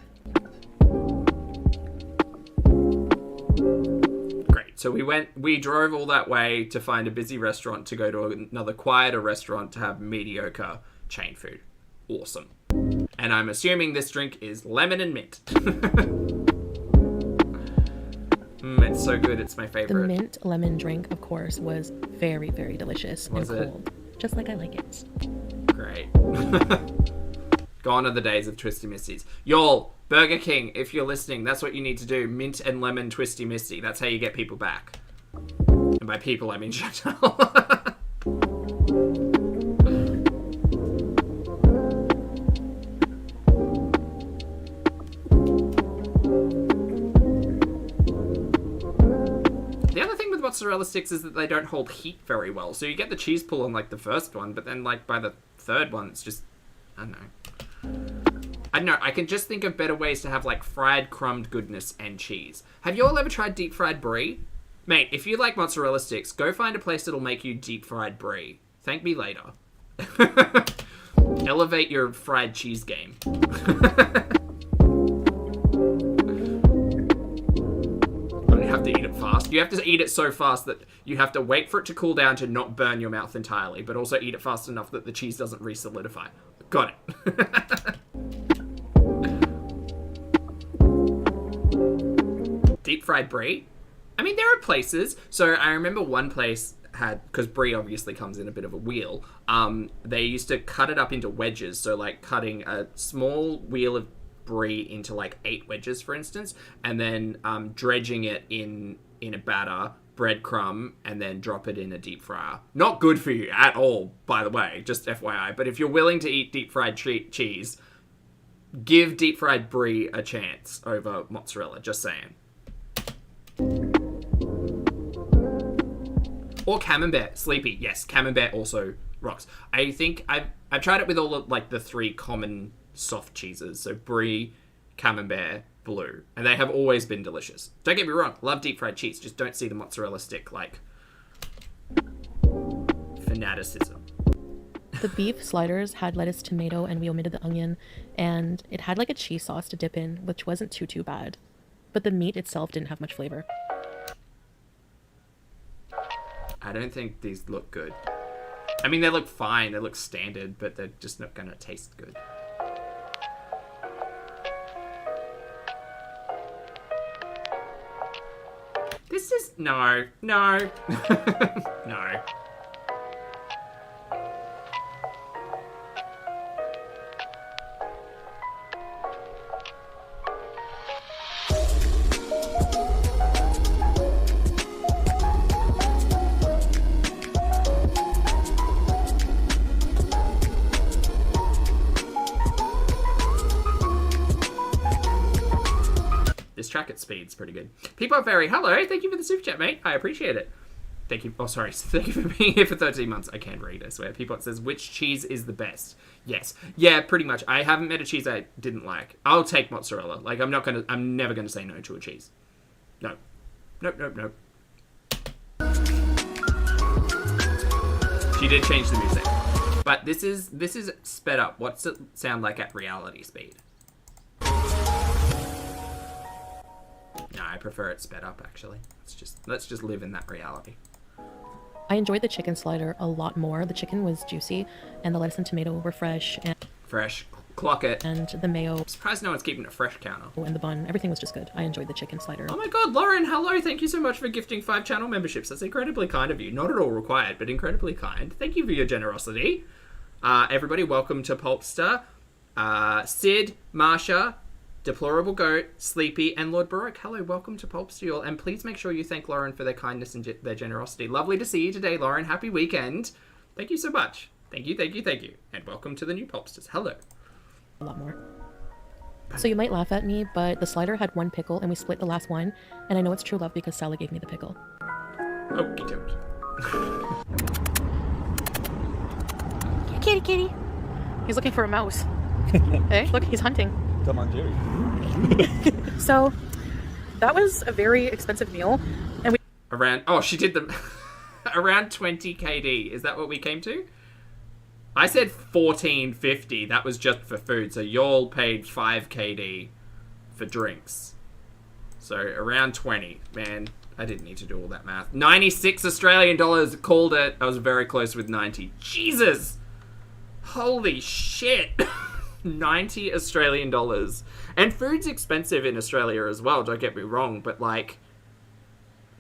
Great. So we drove all that way to find a busy restaurant to go to another quieter restaurant to have mediocre chain food. Awesome. And I'm assuming this drink is lemon and mint. It's so good. It's my The favorite. mint lemon drink, of course, was very, very delicious Was and it? cold. Just like I like it. Great. Gone are the days of Twisty Misties. Y'all, Burger King, if you're listening, that's what you need to do. Mint and lemon Twisty Misty. That's how you get people back. And by people, I mean Chantal. mozzarella sticks is that they don't hold heat very well. So you get the cheese pull on, like, the first one, but then, like, by the third one, it's just... I don't know. I can just think of better ways to have, like, fried crumbed goodness and cheese. Have you all ever tried deep fried brie? Mate, if you like mozzarella sticks, go find a place that'll make you deep fried brie. Thank me later. Elevate your fried cheese game. You have to eat it fast. You have to eat it so fast that you have to wait for it to cool down to not burn your mouth entirely, but also eat it fast enough that the cheese doesn't re-solidify. Got it. Deep fried brie? I mean, there are places. So I remember one place had, because brie obviously comes in a bit of a wheel, they used to cut it up into wedges. So like cutting a small wheel of brie into like 8 wedges, for instance, and then dredging it in a batter, breadcrumb, and then drop it in a deep fryer. Not good for you at all, by the way, just FYI. But if you're willing to eat deep fried cheese, give deep fried brie a chance over mozzarella, just saying. Or camembert, sleepy. Yes, camembert also rocks. I think I've tried it with all of like the 3 common soft cheeses, so brie, camembert, blue, and they have always been delicious. Don't get me wrong, love deep fried cheese, just don't see the mozzarella stick like fanaticism. The beef sliders had lettuce, tomato, and we omitted the onion, and it had like a cheese sauce to dip in, which wasn't too bad, but the meat itself didn't have much flavor. I don't think these look good. I mean, they look fine, they look standard, but they're just not gonna taste good. This is... No. No. No. This track at speed's pretty good. People are very... Hello, thank you for the super chat, mate. I appreciate it. Thank you. Oh, sorry. Thank you for being here for 13 months. I can't read, I swear. People says, which cheese is the best? Yes. Yeah, pretty much. I haven't met a cheese I didn't like. I'll take mozzarella. Like, I'm never gonna say no to a cheese. No. Nope, nope, nope. She did change the music. But this is sped up. What's it sound like at reality speed? No, I prefer it sped up, actually. Let's just live in that reality. I enjoyed the chicken slider a lot more. The chicken was juicy, and the lettuce and tomato were fresh. Fresh. Clock it. And the mayo. I'm surprised no one's keeping a fresh counter. And the bun. Everything was just good. I enjoyed the chicken slider. Oh my god, Lauren, hello. Thank you so much for gifting 5 channel memberships. That's incredibly kind of you. Not at all required, but incredibly kind. Thank you for your generosity. Everybody, welcome to Pulpster. Sid, Marsha, Deplorable Goat, Sleepy, and Lord Baroque. Hello, welcome to Pulpster, and please make sure you thank Lauren for their kindness and their generosity. Lovely to see you today, Lauren. Happy weekend. Thank you so much. Thank you, thank you, thank you. And welcome to the new Pulpsters. Hello. A lot more. So you might laugh at me, but the slider had 1 pickle, and we split the last one, and I know it's true love because Salah gave me the pickle. Okie doke. Kitty, kitty. He's looking for a mouse. Hey, look, he's hunting. Tom and Jerry. So that was a very expensive meal, and She did the around 20 KD. Is that what we came to? I said 14.50. That was just for food. So y'all paid 5 KD for drinks. So around 20. Man, I didn't need to do all that math. 96 Australian dollars. Called it. I was very close with 90. Jesus. Holy shit. 90 Australian dollars. And food's expensive in Australia as well, don't get me wrong, but like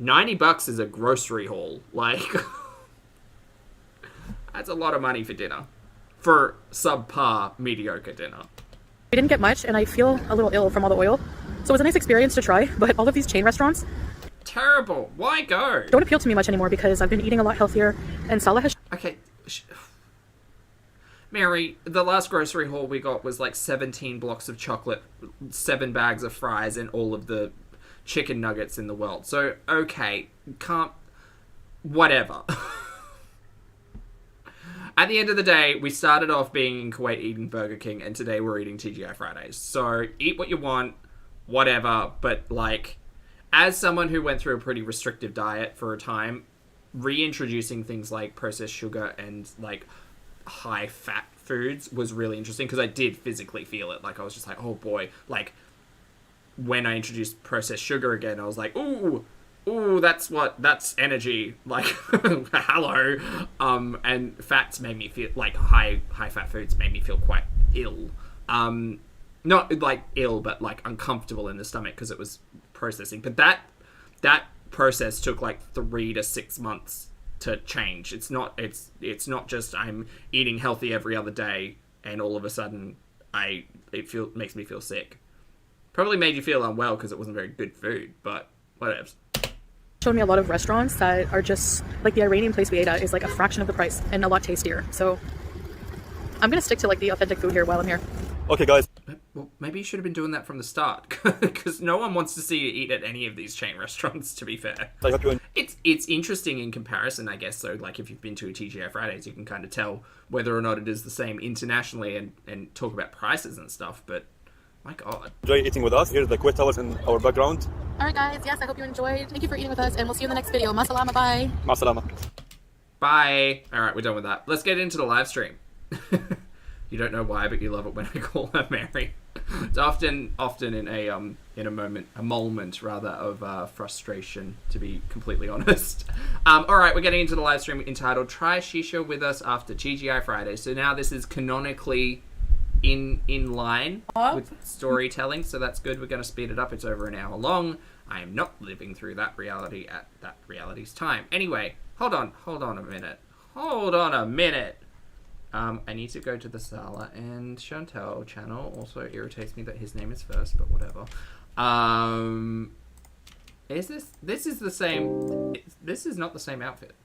$90 is a grocery haul. Like that's a lot of money for dinner. For subpar mediocre dinner. we didn't get much, and I feel a little ill from all the oil. So it was a nice experience to try, but all of these chain restaurants Terrible. Why go? don't appeal to me much anymore because I've been eating a lot healthier, and Salah has Okay. Mary, the last grocery haul we got was like 17 blocks of chocolate, 7 bags of fries, and all of the chicken nuggets in the world. So, okay, whatever. At the end of the day, we started off being in Kuwait eating Burger King, and today we're eating TGI Fridays. So eat what you want, whatever. But like, as someone who went through a pretty restrictive diet for a time, reintroducing things like processed sugar and like high fat foods was really interesting, because I did physically feel it. Like, I was just like, oh boy. Like, when I introduced processed sugar again, I was like, ooh, that's energy. Like, hello. And fats made me feel like high fat foods made me feel quite ill. Not like ill, but like uncomfortable in the stomach because it was processing. But that process took like 3 to 6 months to change. It's not just I'm eating healthy every other day and all of a sudden it makes me feel sick. Probably made you feel unwell because it wasn't very good food, but whatever. Showed me a lot of restaurants that are just like the Iranian place we ate at is like a fraction of the price and a lot tastier. So I'm gonna stick to like the authentic food here while I'm here. Okay, guys. Well, maybe you should have been doing that from the start, because no one wants to see you eat at any of these chain restaurants, to be fair. I hope you It's interesting in comparison, I guess. So, like, if you've been to a TGI Fridays, you can kind of tell whether or not it is the same internationally and talk about prices and stuff. But my God, enjoy eating with us. Here's the Kuwait towers in our background. Alright guys, yes, I hope you enjoyed. Thank you for eating with us and we'll see you in the next video. Ma salama, bye. Ma salama. bye. All right, we're done with that. Let's get into the live stream. You don't know why, but you love it when I call her Mary. It's often in a moment rather of frustration, to be completely honest. All right, we're getting into the live stream entitled "Try Shisha with Us After TGI Friday." So now this is canonically in line with storytelling, so that's good. We're going to speed it up. It's over an hour long. I am not living through that reality at that reality's time. Anyway, hold on a minute. I need to go to the Salah and Chantal channel. Also, it irritates me that his name is first, but whatever. This is the same... This is not the same outfit.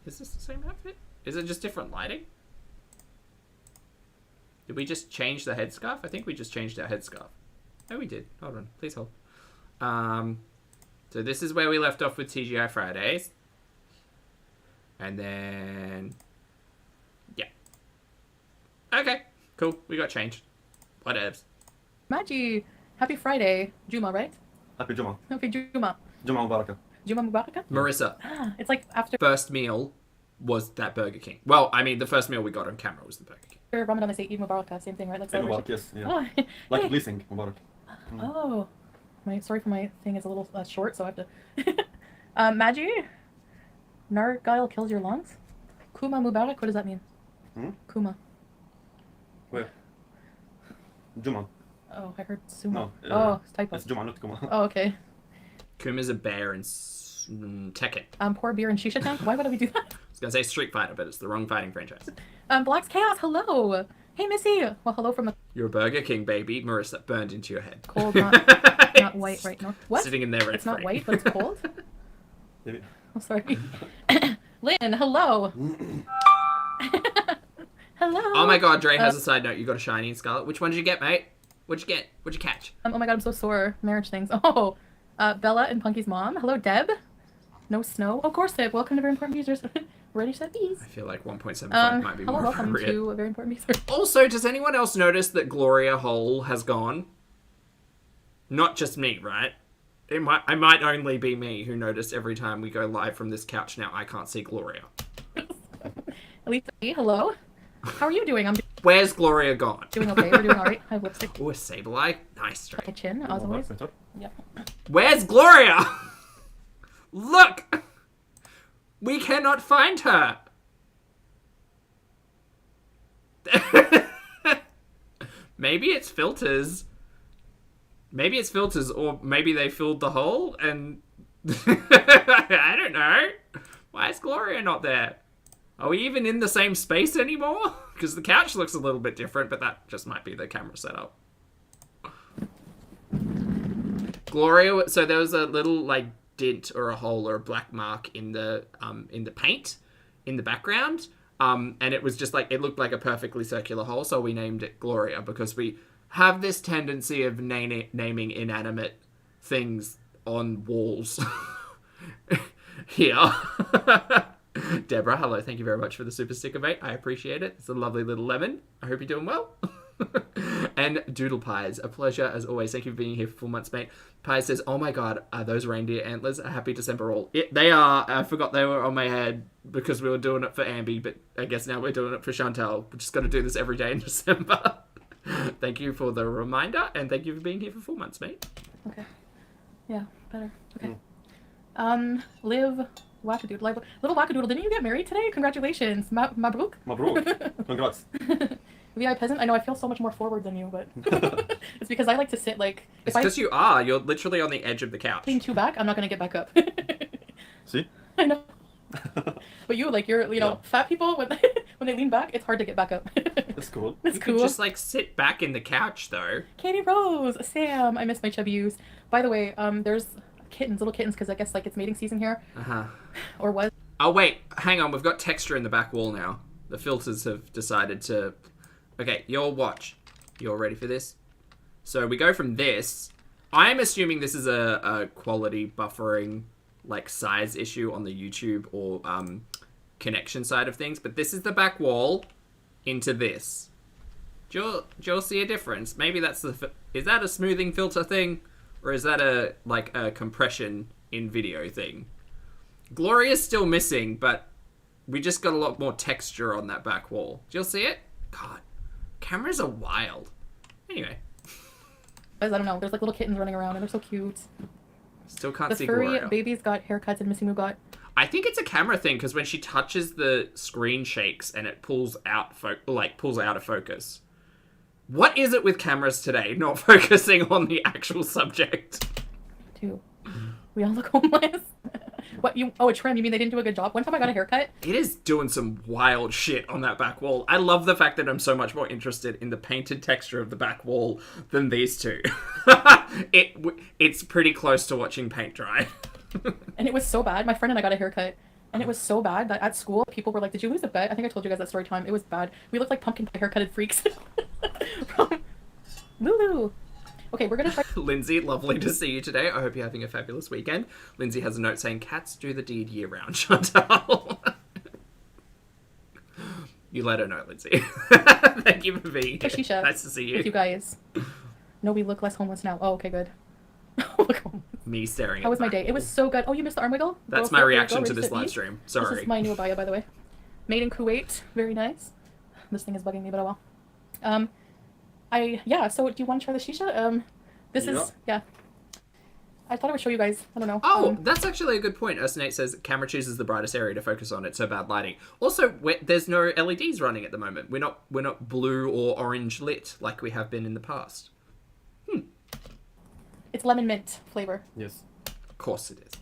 Is this the same outfit? Is it just different lighting? Did we just change the headscarf? I think we just changed our headscarf. Oh, we did. Hold on. Please hold. So this is where we left off with TGI Fridays. And then... yeah. Okay. Cool. We got changed. Whatevs. Maggie, happy Friday. Juma, right? Happy Juma. Happy Juma. Juma Mubarak. Juma Mubaraka? Marissa. It's like after First meal was that Burger King. Well, I mean, the first meal we got on camera was the Burger King. Ramadan, they say Eid Mubarak, same thing, right? Like Eid Mubarak, celebration. yes. Yeah. Oh, Like hey. blessing Mubarak. Oh, sorry for my thing is a little short, so I have to. Maggie, Nargile kills your lungs. Kuma Mubarak, what does that mean? Kuma. Where? Juma. Oh, I heard Sumo. No. Oh, it's typo. It's Juma, not Kuma. Oh, okay. Kuma's a bear in Tekken. Pour beer in Shisha tank. Why would we do that? I was gonna say Street Fighter, but it's the wrong fighting franchise. Black's Chaos. Hello. Hey, Missy. Well, hello from the You're a Burger King baby, Marissa. Burned into your head. cold, not white right now. What? Sitting in there red It's not frame. white, but it's cold. Maybe. Oh, sorry. Lynn, hello. Hello. Oh my God, Dre has a side note. You got a shiny in Scarlet. Which one did you get, mate? What'd you get? What'd you catch? Oh my God, I'm so sore. Marriage things. Oh, Bella and Punky's mom. Hello, Deb. No snow. Of course, Deb. Welcome to Very Important Users. Ready, set, these. I feel like 1.75 might be Hello, more welcome appropriate. to Very Important Users. Also, does anyone else notice that Gloria Hole has gone? Not just me, right? It might only be me who noticed every time we go live from this couch now I can't see Gloria. Elisa, hello. How are you doing? I'm Where's Gloria gone? doing okay. We're doing all right. I have lipstick. Oh, a sable eye. Nice, Dre. My chin, as always. Yep. Where's Gloria? Look! We cannot find her. Maybe it's filters. Maybe it's filters, or maybe they filled the hole and... I don't know. Why is Gloria not there? Are we even in the same space anymore? Because the couch looks a little bit different, but that just might be the camera setup. Gloria, so there was a little like dent or a hole or a black mark in the paint in the background, and it was just like it looked like a perfectly circular hole, so we named it Gloria because we have this tendency of naming inanimate things on walls. here. Deborah, hello. Thank you very much for the super sticker, mate. I appreciate it. It's a lovely little lemon. I hope you're doing well. And Doodle Pies, a pleasure as always. Thank you for being here for 4 months, mate. Pie says, oh my god, are those reindeer antlers? A happy December all. They are. I forgot they were on my head because we were doing it for Amby, but I guess now we're doing it for Chantal. We're just going to do this every day in December. Thank you for the reminder, and thank you for being here for 4 months, mate. Okay. Yeah, better. Okay. Liv Wackadoodle. Little Wackadoodle, didn't you get married today? Congratulations. Mabruk? Mabruk. Congrats. VI peasant? I know I feel so much more forward than you, but it's because I like to sit like... It's because you are. You're literally on the edge of the couch. Lean too back, I'm not going to get back up. See? I know. But you, like, you're, you know, fat people, when they lean back, it's hard to get back up. That's cool. That's You cool. could just, like, sit back in the couch, though. Katie Rose, Sam, I miss my chubby yous. By the way, there's little kittens, because I guess, like, it's mating season here. Uh-huh. Or was. Oh, wait. Hang on. We've got texture in the back wall now. The filters have decided to... Okay, you'll watch. You're ready for this? So we go from this. I'm assuming this is a quality buffering, like, size issue on the YouTube or connection side of things. But this is the back wall into this. Do you'll see a difference? Maybe that's the... Is that a smoothing filter thing? Or is that a compression in video thing? Gloria's still missing, but we just got a lot more texture on that back wall. Do you see it? God, cameras are wild. Anyway. I don't know. There's like little kittens running around and they're so cute. Still can't The see furry Gloria. babies got haircuts and Missy Moo got... I think it's a camera thing because when she touches the screen shakes and it pulls out of focus. What is it with cameras today not focusing on the actual subject? Too. We all look homeless. What, you... Oh, a trim. You mean they didn't do a good job? One time I got a haircut. It is doing some wild shit on that back wall. I love the fact that I'm so much more interested in the painted texture of the back wall than these two. It's pretty close to watching paint dry. And it was so bad. My friend and I got a haircut. And it was so bad that at school, people were like, did you lose a bet? I think I told you guys that story time. It was bad. We looked like pumpkin pie haircutted freaks. Lulu. Okay, we're going to try... Lindsay, lovely to see you today. I hope you're having a fabulous weekend. Lindsay has a note saying, cats do the deed year round, Chantal. You let her know, Lindsay. Thank you for being here. SHISHA. Nice to see you. With you guys. No, we look less homeless now. Oh, okay, good. Look homeless. Me staring How at was my the day? back It was wall. so good. Oh, you missed the arm wiggle? That's Go my for it, reaction go, to ready, this set, live eat. stream. This Sorry. is my new abaya, by the way. Made in Kuwait. Very nice. This thing is bugging me, but oh well. So do you want to try the shisha? This is, yeah. I thought I would show you guys. I don't know. Oh, that's actually a good point. Nate says camera chooses the brightest area to focus on. It's so bad lighting. Also, there's no LEDs running at the moment. We're not blue or orange lit like we have been in the past. It's lemon mint flavor. Yes. Of course it is.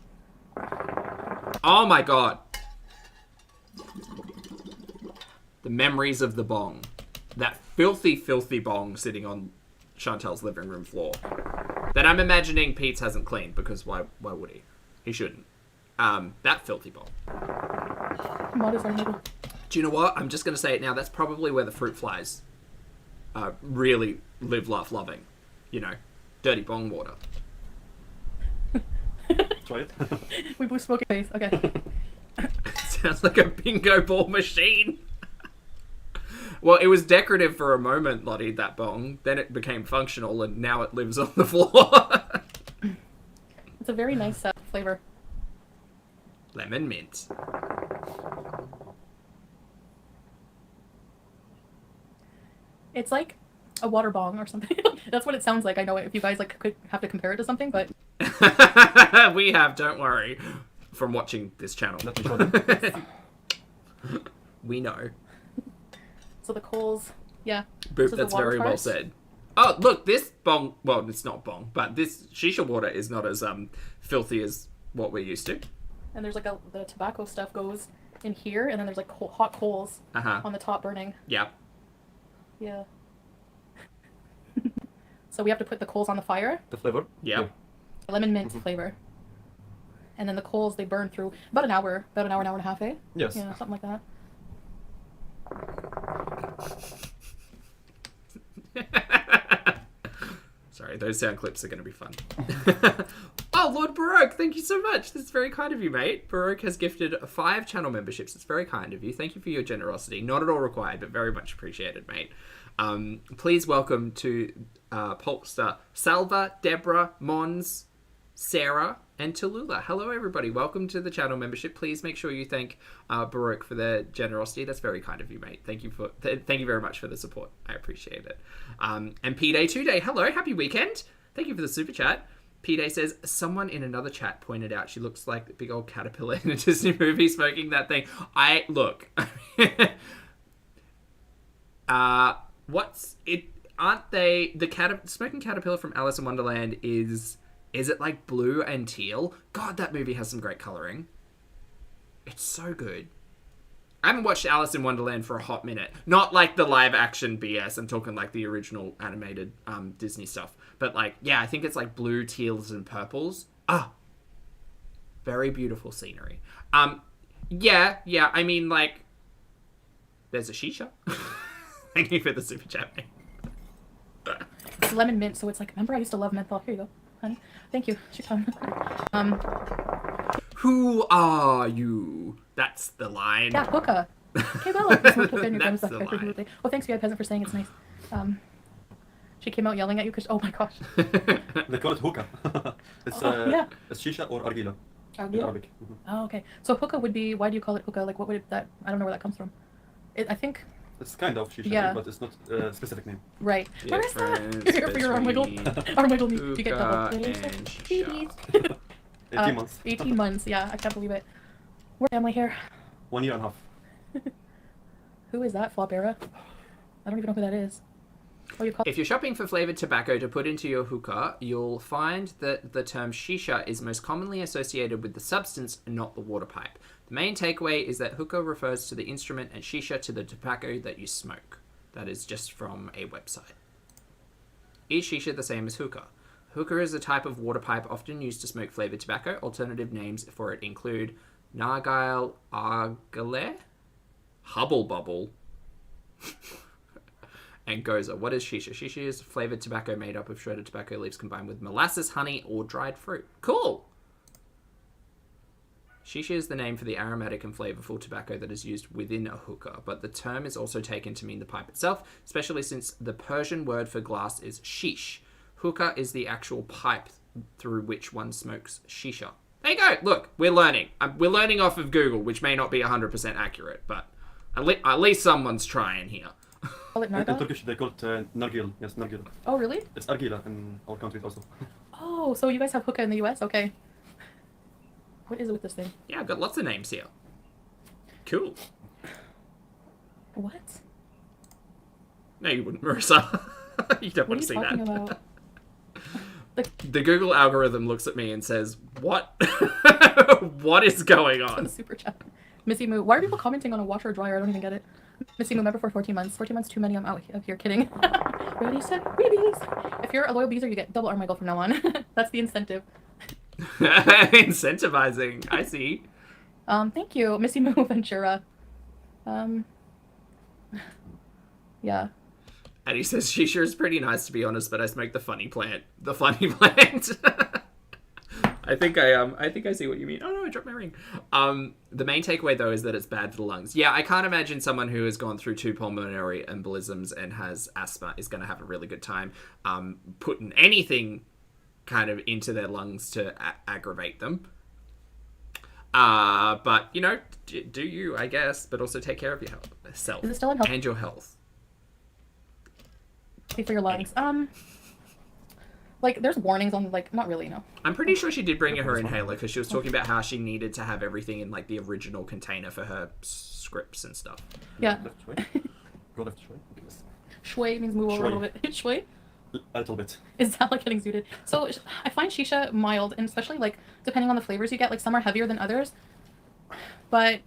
Oh my god. The memories of the bong. That filthy, filthy bong sitting on Chantal's living room floor. That I'm imagining Pete's hasn't cleaned because why would he? He shouldn't. That filthy bong. Mod is unable. Do you know what? I'm just going to say it now. That's probably where the fruit flies really live, laugh, loving. You know, dirty bong water. Try it. We both smoking face. Okay. Sounds like a bingo ball machine. Well, it was decorative for a moment, Lottie, that bong. Then it became functional, and now it lives on the floor. It's a very nice flavor. Lemon mint. It's like a water bong or something. That's what it sounds like. I know if you guys like could have to compare it to something, but We have, don't worry, from watching this channel. Let me show them. We know. so the coals, yeah. Boop, This is the that's water very well part. said. Oh, look, this bong, well, it's not bong, but this shisha water is not as filthy as what we're used to. And there's like the tobacco stuff goes in here, and then there's like hot coals Uh-huh. on the top burning. Yeah. Yeah. So we have to put the coals on the fire. The flavor? Yeah. Lemon mint flavor. And then the coals, they burn through about an hour and a half, eh? Yes. Yeah, something like that. Sorry, those sound clips are going to be fun. Oh, Lord Baroque, thank you so much. That's very kind of you, mate. Baroque has gifted 5 channel memberships. It's very kind of you. Thank you for your generosity. Not at all required, but very much appreciated, mate. Please welcome to Polkster, Salva, Deborah, Mons, Sarah, and Tallulah. Hello, everybody. Welcome to the channel membership. Please make sure you thank Baroque for their generosity. That's very kind of you, mate. Thank you very much for the support. I appreciate it. And P-Day 2-Day. Hello, happy weekend. Thank you for the super chat. P-Day says, someone in another chat pointed out she looks like the big old caterpillar in a Disney movie smoking that thing. What's it? Aren't they the smoking caterpillar from Alice in Wonderland? Is it like blue and teal? God, that movie has some great coloring. It's so good. I haven't watched Alice in Wonderland for a hot minute. Not like the live action BS. I'm talking like the original animated Disney stuff. But like, yeah, I think it's like blue, teals, and purples. Very beautiful scenery. Yeah. I mean, like, there's a shisha. Thank you for the super chat, mate. It's lemon mint, so it's like, remember I used to love menthol. Here you go, honey. Thank you. Who are you? That's the line. Yeah, hookah. Okay, well, that's the line. Well, thanks, Peasant, for saying it's nice. She came out yelling at you because, oh my gosh. They call it hookah. It's it's shisha or argila in Arabic. Mm-hmm. Oh, okay. So hookah would be, why do you call it hookah? Like, what would that, I don't know where that comes from. I think... It's kind of shisha, but it's not a specific name. Right. Where is that? Here for your arm-wiggle. Arm-wiggle, do you get double? 18 months. 18 months, yeah. I can't believe it. Where am I here? 1 year and a half. Who is that, Flabera? I don't even know who that is. Oh, you call If you're shopping for flavoured tobacco to put into your hookah, you'll find that the term shisha is most commonly associated with the substance and not the water pipe. The main takeaway is that hookah refers to the instrument and shisha to the tobacco that you smoke. That is just from a website. Is shisha the same as hookah? Hookah is a type of water pipe often used to smoke flavoured tobacco. Alternative names for it include nargile argile, hubble bubble, and goza. What is shisha? Shisha is flavoured tobacco made up of shredded tobacco leaves combined with molasses, honey, or dried fruit. Cool! Shisha is the name for the aromatic and flavourful tobacco that is used within a hookah, but the term is also taken to mean the pipe itself, especially since the Persian word for glass is shish. Hookah is the actual pipe through which one smokes shisha. There you go. Look, we're learning. We're learning off of Google, which may not be 100% accurate, but at least someone's trying here. Call it In Turkish, they call it nargil. Yes, nargil. Oh, really? It's argila in our country also. Oh, so you guys have hookah in the US? Okay. What is it with this thing? Yeah, I've got lots of names here. Cool. What? No, you wouldn't, Marissa. You don't want to see that. What are you talking about? The Google algorithm looks at me and says, what? What is going on? Super chat. Missy Moo. Why are people commenting on a washer or dryer? I don't even get it. Missy Moo, member for 14 months. 14 months too many. I'm out here kidding. Ready, set, freebies. If you're a loyal beezer, you get double Armichael from now on. That's the incentive. Incentivizing. I see. Thank you, Missy Moo Ventura. Yeah. And he says, shisha is pretty nice, to be honest, but I smoke the funny plant. The funny plant. I think I see what you mean. Oh no, I dropped my ring. The main takeaway though is that it's bad for the lungs. Yeah, I can't imagine someone who has gone through 2 pulmonary embolisms and has asthma is going to have a really good time putting anything kind of into their lungs to aggravate them. But you know, do you, I guess, but also take care of yourself Is it still in health? and your health. For your lungs. Like, there's warnings on, like, not really, no. I'm pretty sure she did bring her inhaler because she was talking about how she needed to have everything in, like, the original container for her scripts and stuff. Yeah. Left shui. Go left shui. Shui means move over a little bit. Shui? A little bit. Is that like getting zooted? So, I find shisha mild, and especially, like, depending on the flavors you get, like, some are heavier than others. But,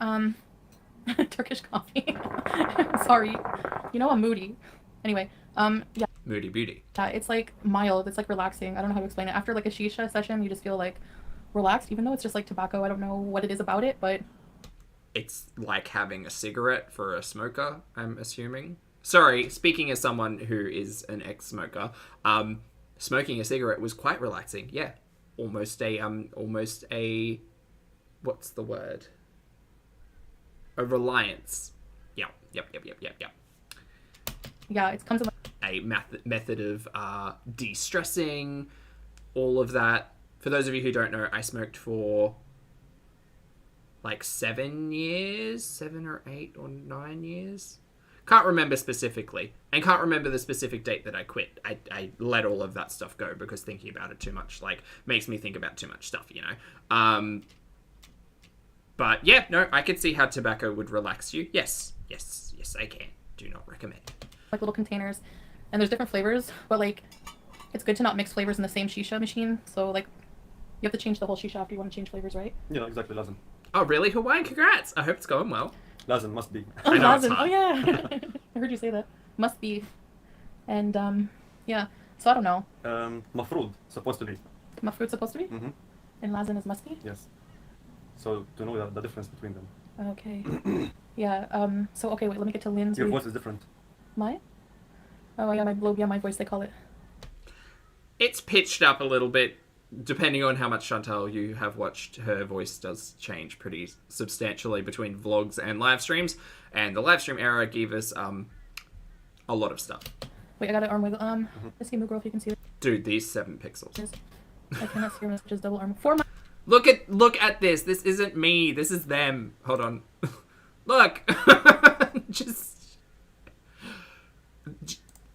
Turkish coffee. Sorry. You know I'm moody. Anyway, yeah. Moody beauty. Yeah, it's like mild. It's like relaxing. I don't know how to explain it. After like a shisha session, you just feel like relaxed, even though it's just like tobacco. I don't know what it is about it, but It's like having a cigarette for a smoker, I'm assuming. Sorry, speaking as someone who is an ex-smoker, smoking a cigarette was quite relaxing. Yeah, almost a what's the word? A reliance. Yep. Yeah, it comes in a method of de-stressing, all of that. For those of you who don't know, I smoked for like 7 years, 7 or 8 or 9 years. Can't remember specifically, and can't remember the specific date that I quit. I let all of that stuff go because thinking about it too much makes me think about too much stuff, But yeah, no, I could see how tobacco would relax you. Yes, I can. Do not recommend. like little containers, and there's different flavors, but like it's good to not mix flavors in the same shisha machine. So like you have to change the whole shisha after you want to change flavors, right? Yeah, exactly. Lazim. Oh really, Hawaiian? Congrats! I hope it's going well. Lazim must be. I know it's Lazim. hard. Oh yeah, I heard you say that. Must be, and yeah. So I don't know. Mafrood, supposed to be. Mafruit's supposed to be, Mm-hmm. and lazim is must be. Yes. So to know the difference between them. Okay. Yeah. So okay, wait. Let me get to Lynn's. Your voice is different. Mine? Oh yeah, my voice. They call it. It's pitched up a little bit, depending on how much Chantal you have watched. Her voice does change pretty substantially between vlogs and live streams, and the live stream era gave us a lot of stuff. Wait, I got an arm wiggle. Let's see, girl, if you can see it. Dude, these 7 pixels. I cannot see your messages. Double arm. For my. Look at this. This isn't me. This is them. Hold on. Look. Just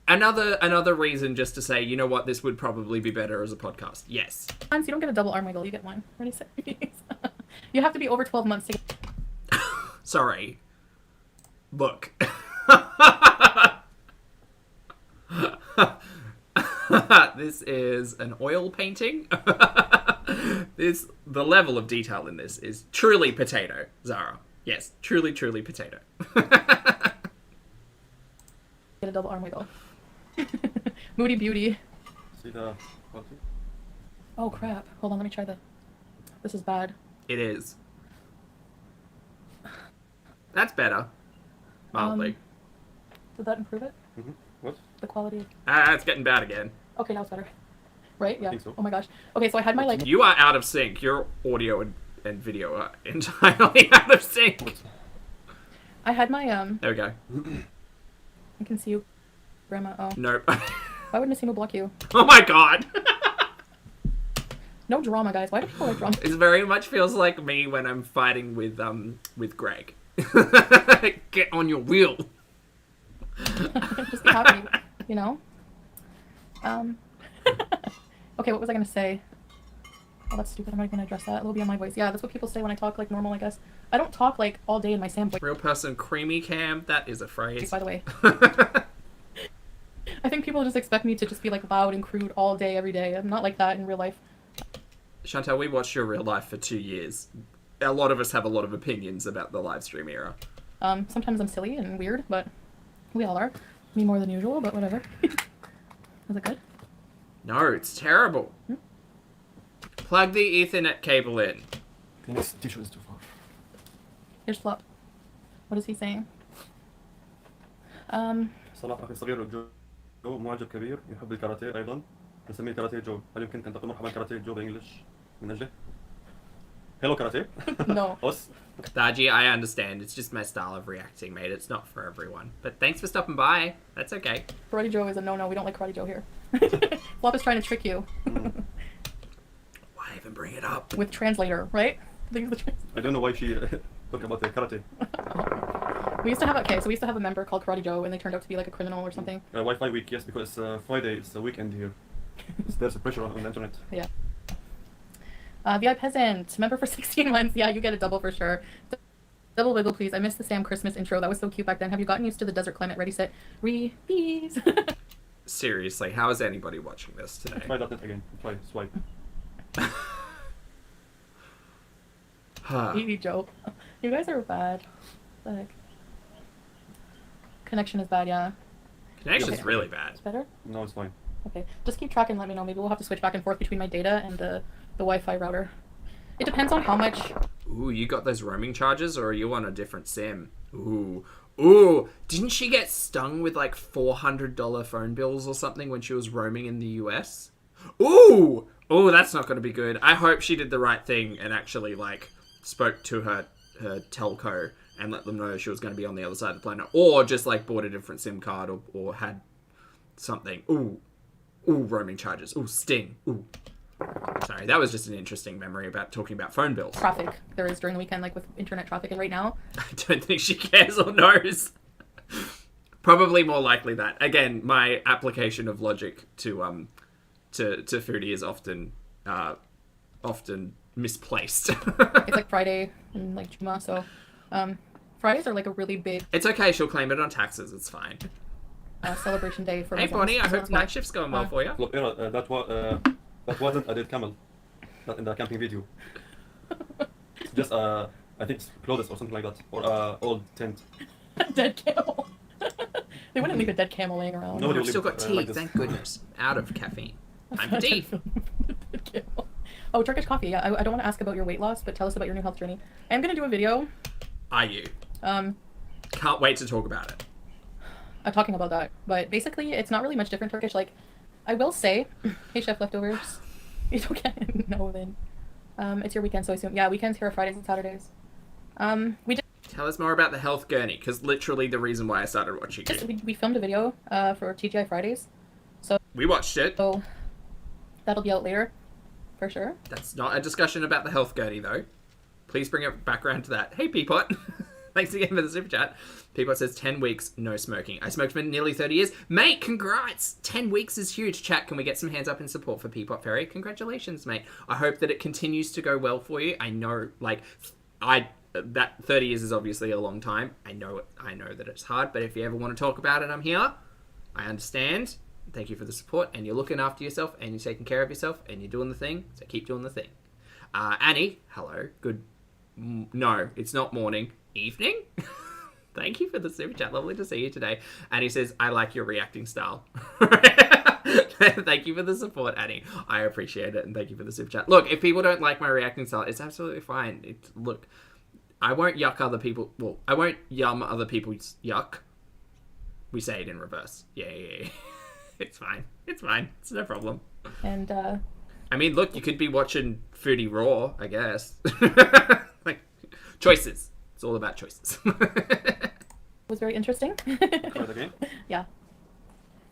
another reason just to say, you know what, this would probably be better as a podcast. Yes. You don't get a double arm wiggle. You get one. Ready, set, You have to be over 12 months to get. Sorry. Look. This is an oil painting. The level of detail in this is truly potato, Zara. Yes, truly potato. Get a double arm wiggle. Moody Beauty. See the quality? Oh crap. Hold on, let me try this is bad. It is. That's better. Mildly. Did that improve it? Mm-hmm. What? The quality? It's getting bad again. Okay, now it's better. Right? Yeah. I think so. Oh my gosh. Okay, so I had my like. You are out of sync. Your audio and video are entirely out of sync. I had my There we go. I can see you, Grandma. Oh. Nope. Why would Massimo block you? Oh my god. No drama, guys. Why do people like drama? It very much feels like me when I'm fighting with Greg. Get on your wheel. Just be happy, you know? Okay, what was I gonna say? Oh, that's stupid. I'm not gonna address that. It'll be on my voice. Yeah, that's what people say when I talk like normal, I guess. I don't talk like all day in my Sam voice. Real person creamy cam, that is a phrase. By the way. I think people just expect me to just be like loud and crude all day, every day. I'm not like that in real life. Chantal, we watched your real life for 2 years. A lot of us have a lot of opinions about the live stream era. Sometimes I'm silly and weird, but we all are. Me more than usual, but whatever. Was it good? No, it's terrible. Plug the Ethernet cable in. This t-shirt is too far. Here's Flop. What is he saying? صلاح أخي صغير جو معجب كبير يحب الكاراتيه أيضا نسميه كاراتيه جو هل يمكنك أن تقول مرحبا كاراتيه جو بالإنجليش من أجله؟ Hello karate. No. Us. Daji, I understand. It's just my style of reacting, mate. It's not for everyone. But thanks for stopping by. That's okay. Karate Joe is a no-no. We don't like Karate Joe here. Flop is trying to trick you. Why even bring it up? With translator, right? I don't know why she talked about the karate. We used to have a member called Karate Joe, and they turned out to be like a criminal or something. Wi-Fi week, yes, because Friday is the weekend here. There's a pressure on the internet. Yeah. VI Peasant, member for 16 months. Yeah, you get a double for sure. Double wiggle, please. I missed the Sam Christmas intro. That was so cute back then. Have you gotten used to the desert climate? Ready, set, please. Seriously, how is anybody watching this today? Try that again. Try swipe. Easy Joe. You guys are bad. What the heck? Connection is bad, yeah. Connection's really bad. It's better? No, it's fine. Okay. Just keep track and let me know. Maybe we'll have to switch back and forth between my data and the Wi-Fi router. It depends on how much... Ooh, you got those roaming charges, or are you on a different SIM? Ooh, didn't she get stung with like $400 phone bills or something when she was roaming in the US? Ooh! Oh, that's not going to be good. I hope she did the right thing and actually, like, spoke to her telco and let them know she was going to be on the other side of the planet. Or just, like, bought a different SIM card or had something. Ooh, roaming charges. Ooh, Sting. Ooh. Sorry, that was just an interesting memory about talking about phone bills. Traffic there is during the weekend, like with internet traffic, and right now. I don't think she cares or knows. Probably more likely that. Again, my application of logic to Foodie is often misplaced. It's like Friday and like Juma, so Fridays are like a really big It's okay, she'll claim it on taxes, it's fine. celebration day for Hey Muslims. Bonnie, I So hope that's why- night shift's going well for you. Look, that wasn't a dead camel. Not in the camping video. It's just I think it's clothes or something like that, or old tent. Dead camel. They wouldn't leave a dead camel laying around. Nobody I've will still leave, got tea, like this. thank goodness. Out of caffeine. I'm Dead deep. camel. Oh, Turkish coffee. Yeah, I don't want to ask about your weight loss, but tell us about your new health journey. I am going to do a video. Are you? Um, Can't wait to talk about it. I'm talking about that, but basically, it's not really much different Turkish. Like, I will say, hey chef leftovers, you don't get no then. It's your weekend, so I assume weekends here are Fridays and Saturdays. We just Tell us more about the health gurney, because literally the reason why I started watching it. we filmed a video for TGI Fridays, We watched it. so that'll be out later, for sure. That's not a discussion about the health gurney, though. Please bring it back around to that. Hey, Peapot. Thanks again for the super chat. Peapot says 10 weeks, no smoking. I smoked for nearly 30 years. Mate, congrats! 10 weeks is huge. Chat, can we get some hands up in support for Peapot Ferry? Congratulations, mate. I hope that it continues to go well for you. I know, like, that 30 years is obviously a long time. I know that it's hard, but if you ever want to talk about it, I'm here. I understand. Thank you for the support, and you're looking after yourself, and you're taking care of yourself, and you're doing the thing, so keep doing the thing. Annie, hello. Good. No, it's not morning. Evening? Thank you for the super chat. Lovely to see you today. Annie says, I like your reacting style. Thank you for the support, Annie. I appreciate it, and thank you for the super chat. Look, if people don't like my reacting style, it's absolutely fine. Look, I won't yuck other people. Well, I won't yum other people's yuck. We say it in reverse. Yeah. It's fine. It's fine. It's no problem. And I mean, look, you could be watching Foodie Raw, I guess. Like, choices. It's all about choices. it was very interesting. Try it again. Yeah,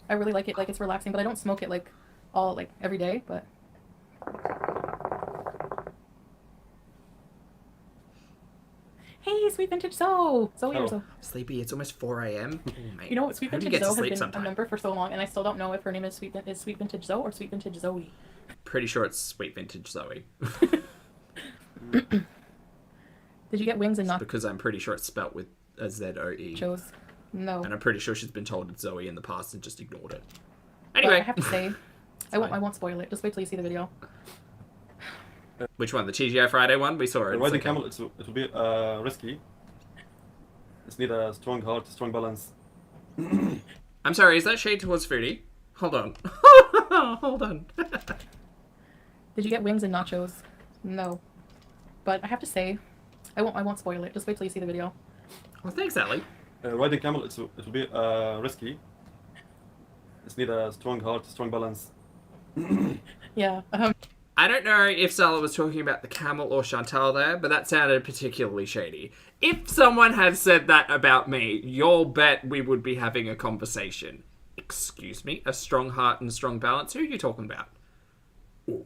I really like it. Like, it's relaxing, but I don't smoke it like every day. But hey, Sweet Vintage Zoe, Zoe or Oh. Zoe. Sleepy, it's almost 4 a.m. Oh, mate. You know what? Sweet How do you Vintage get to Zoe has sleep been sometime? a member for so long, and I still don't know if her name is Sweet Vintage Zoe or Sweet Vintage Zoe. Pretty sure it's Sweet Vintage Zoe. Did you get wings and Because I'm pretty sure it's spelt with a Z-O-E. nachos? No. And I'm pretty sure she's been told it's Zoe in the past and just ignored it. But Anyway. I have to say, I fine. won't spoil it. Just wait till you see the video. Which one? The TGI Friday one? We saw it. Riding It's okay. camel, it will be risky. It's need a strong heart, strong balance. I'm sorry, is that shade towards Foodie? Hold on. Hold on. Did you get wings and nachos? No. But I have to say, I won't spoil it. Just wait till you see the video. Well, thanks, Ellie. Riding camel, it will be risky. It's need a strong heart, strong balance. Yeah. I don't know if Salah was talking about the camel or Chantal there, but that sounded particularly shady. If someone had said that about me, you'll bet we would be having a conversation. Excuse me? A strong heart and strong balance? Who are you talking about? Ooh.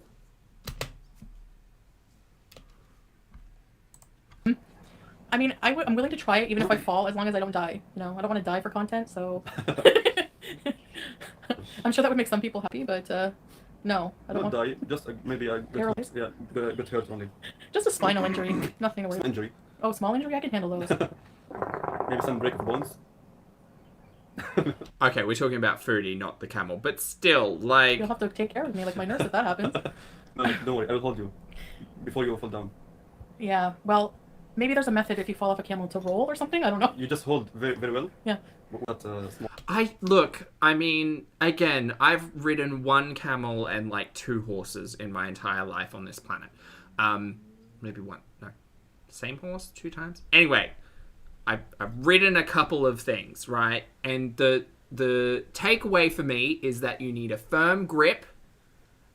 I mean, I'm willing to try it even if I fall, as long as I don't die. You know, I don't want to die for content, so. I'm sure that would make some people happy, but no, I don't Not want. die, just maybe a Paralyzed? good hurt only. Just a spinal injury, nothing to worry Some about. injury. Oh, small injury, I can handle those. Maybe some break of bones. Okay, we're talking about Foodie, not the camel, but still, like... You'll have to take care of me like my nurse if that happens. No, don't worry, I will hold you before you fall down. Yeah, well, maybe there's a method if you fall off a camel to roll or something. I don't know. You just hold very, very well. Yeah. Not small. I mean, again, I've ridden one camel and like 2 horses in my entire life on this planet. Maybe one, no, same horse 2 times. Anyway, I've ridden a couple of things, right? And the takeaway for me is that you need a firm grip,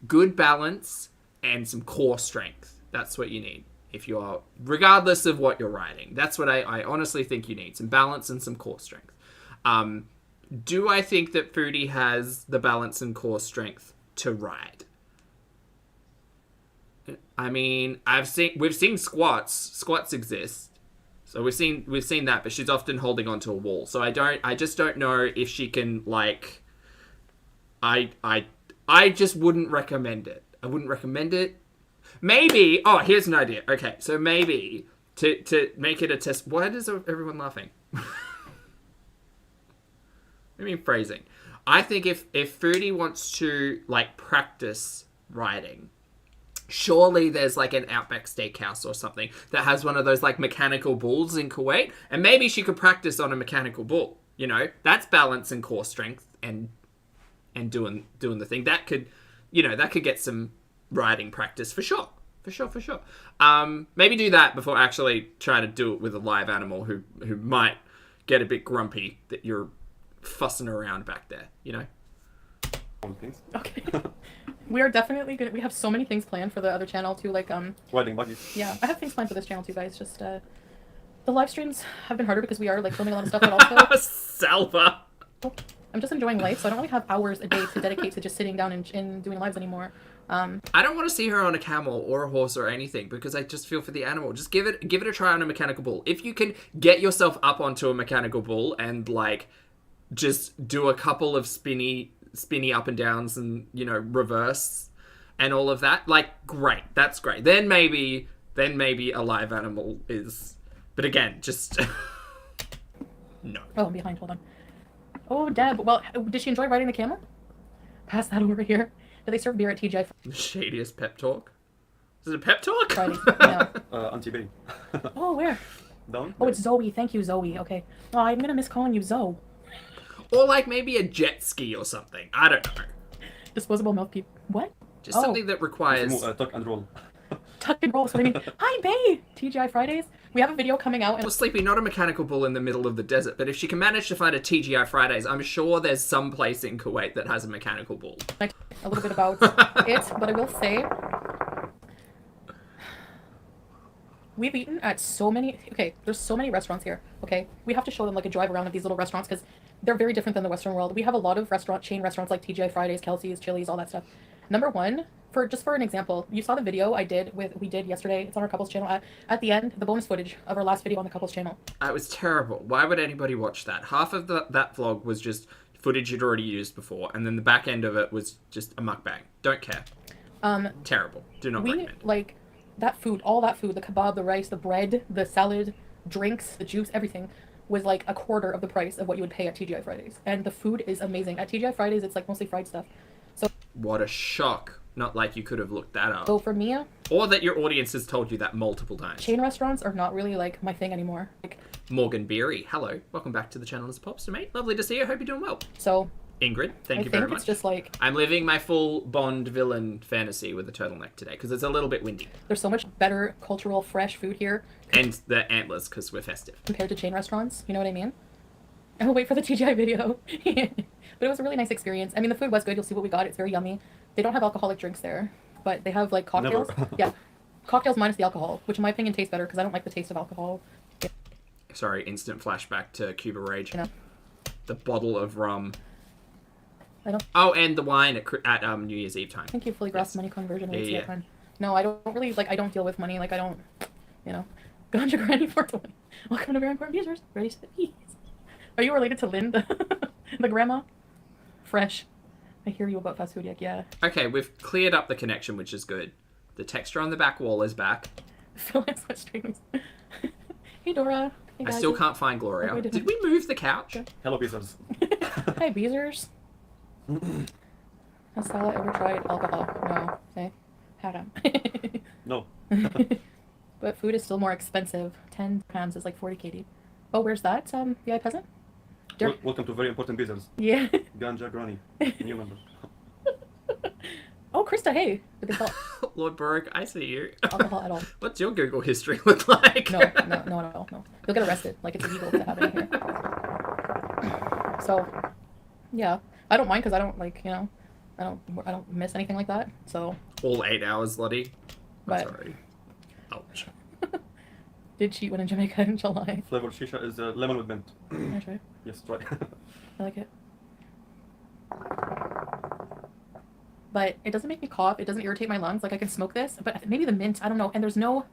good balance and some core strength. That's what you need. If you are, regardless of what you're riding, that's what I honestly think you need. Some balance and some core strength. Do I think that Foodie has the balance and core strength to ride? I mean, we've seen squats. Squats exist. So we've seen that, but she's often holding onto a wall. So I just don't know if she can, like, I just wouldn't recommend it. I wouldn't recommend it. Maybe, here's an idea. Okay, so maybe to make it a test. Why is everyone laughing? I mean, phrasing. I think if Foodie wants to, like, practice riding, surely there's, like, an Outback Steakhouse or something that has one of those, like, mechanical bulls in Kuwait, and maybe she could practice on a mechanical bull. You know, that's balance and core strength and doing the thing. That could get some riding practice for sure. For sure. Maybe do that before actually trying to do it with a live animal who might get a bit grumpy that you're fussing around back there, you know? Okay. We are definitely gonna. We have so many things planned for the other channel too. Like Riding buggies. Yeah, I have things planned for this channel too, guys. Just the live streams have been harder because we are like filming a lot of stuff, but also Salva. I'm just enjoying life, so I don't really have hours a day to dedicate to just sitting down and doing lives anymore. I don't want to see her on a camel or a horse or anything because I just feel for the animal. Just give it a try on a mechanical bull. If you can get yourself up onto a mechanical bull and, like, just do a couple of spinny up and downs and, you know, reverse and all of that, like, great. That's great. Then maybe a live animal is, but again, just no. Oh, I'm behind. Hold on. Oh, Deb. Well, did she enjoy riding the camel? Pass that over here. Do they serve beer at TGI The shadiest pep talk. Is it a pep talk? Fridays? No. Auntie Bay. Oh, where? Down? Oh, it's Zoe. Thank you, Zoe. Okay. Oh, I'm gonna miss calling you Zoe. Or, like, maybe a jet ski or something. I don't know. Disposable mouthpiece. What? Just something that requires... Tuck and roll. Tuck and roll. That's what I mean. Hi, babe. TGI Fridays. We have a video coming out. Well, Sleepy, not a mechanical bull in the middle of the desert, but if she can manage to find a TGI Fridays, I'm sure there's some place in Kuwait that has a mechanical bull. A little bit about it, but I will say we've eaten at so many. Okay, there's so many restaurants here. Okay, we have to show them, like, a drive around of these little restaurants because they're very different than the Western world. We have a lot of chain restaurants like TGI Fridays, Kelsey's, Chili's, all that stuff. Number one, for an example, you saw the video we did yesterday. It's on our couples channel. At the end, the bonus footage of our last video on the couples channel. It was terrible. Why would anybody watch that? Half of that vlog was just footage you'd already used before, and then the back end of it was just a mukbang. Don't care. Terrible. Do not recommend. Like, that food, all that food, the kebab, the rice, the bread, the salad, drinks, the juice, everything was like a quarter of the price of what you would pay at TGI Fridays. And the food is amazing. At TGI Fridays, it's like mostly fried stuff. So what a shock. Not like you could have looked that up. So for me, or that your audience has told you that multiple times. Chain restaurants are not really, like, my thing anymore. Like, Morgan Beery, hello. Welcome back to the channel as Popster, mate. Lovely to see you. Hope you're doing well. So Ingrid, thank you very much. I think it's just like... I'm living my full Bond villain fantasy with a turtleneck today because it's a little bit windy. There's so much better cultural fresh food here. And the antlers because we're festive. Compared to chain restaurants, you know what I mean? I'll wait for the TGI video. But it was a really nice experience. I mean, the food was good. You'll see what we got. It's very yummy. They don't have alcoholic drinks there, but they have, like, cocktails. Yeah. Cocktails minus the alcohol, which in my opinion tastes better because I don't like the taste of alcohol. Yeah. Sorry, instant flashback to Cuba Rage. You know. The bottle of rum. I don't... Oh, and the wine at New Year's Eve time. I think you fully grasp money conversion rates Yeah. yet, man. No, I don't really, like, I don't deal with money. Like, I don't, you know. Ganja Granny 420. Welcome to Very Important Users. Ready to eat. Are you related to Lynn, the grandma? Fresh. I hear you about fast food, yeah. Okay, we've cleared up the connection, which is good. The texture on the back wall is back. Phil has such streams. Hey, Dora. Hey, I guys. still can't find Gloria. Oh, Did we move the couch? Hello, Beezers. Hi, Beezers. Has Salah ever tried alcohol? No. Okay. Haram. No. But food is still more expensive. 10 pounds is like 40 KD. Oh, where's that, VI peasant? Welcome to Very Important Beezers. Yeah. Ganja Granny. New member. Oh, Krista, hey. Did they sell Lord Berg, I see you. alcohol at all? What's your Google history look like? No, at all. No. You'll get arrested. Like, it's illegal to have it in here. So, yeah. I don't mind because I don't, like, you know, I don't miss anything like that. So. All 8 hours, Lottie. I'm But sorry. Ouch. did cheat when in Jamaica in July. Flavor shisha is lemon with mint. Can I try? Yes, try. I like it. But it doesn't make me cough. It doesn't irritate my lungs. Like I can smoke this, but maybe the mint. I don't know. And there's no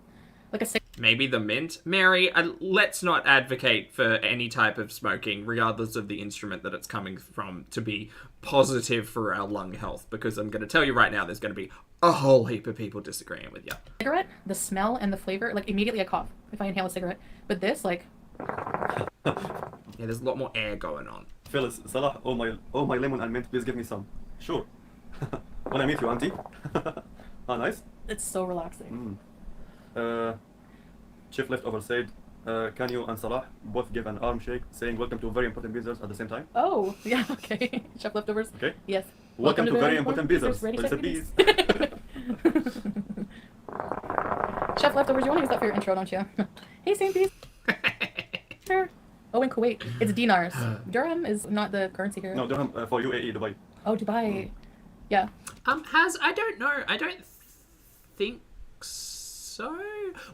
like a. Maybe the mint. Mary, let's not advocate for any type of smoking, regardless of the instrument that it's coming from, to be positive for our lung health. Because I'm going to tell you right now, there's going to be a whole heap of people disagreeing with you. Cigarette, the smell and the flavor, like immediately I cough if I inhale a cigarette. But this, like. Yeah, there's a lot more air going on. Phyllis, Salah, oh my lemon and mint, please give me some. Sure. When I meet you, auntie. Ah, nice. It's so relaxing. Chef Leftover said, can you and Salah both give an arm shake saying welcome to very important business at the same time? Oh, yeah, okay. Chef Leftovers. Okay. Yes. Welcome to very important business. Ready, Well, set, it's a release. bees. Chef Leftovers, you want to use that for your intro, don't you? Hey, St. Bees. Sure. Oh, in Kuwait. It's dinars. Dirham is not the currency here. No, dirham for UAE, Dubai. Oh, Dubai. Yeah. I don't know. I don't think so.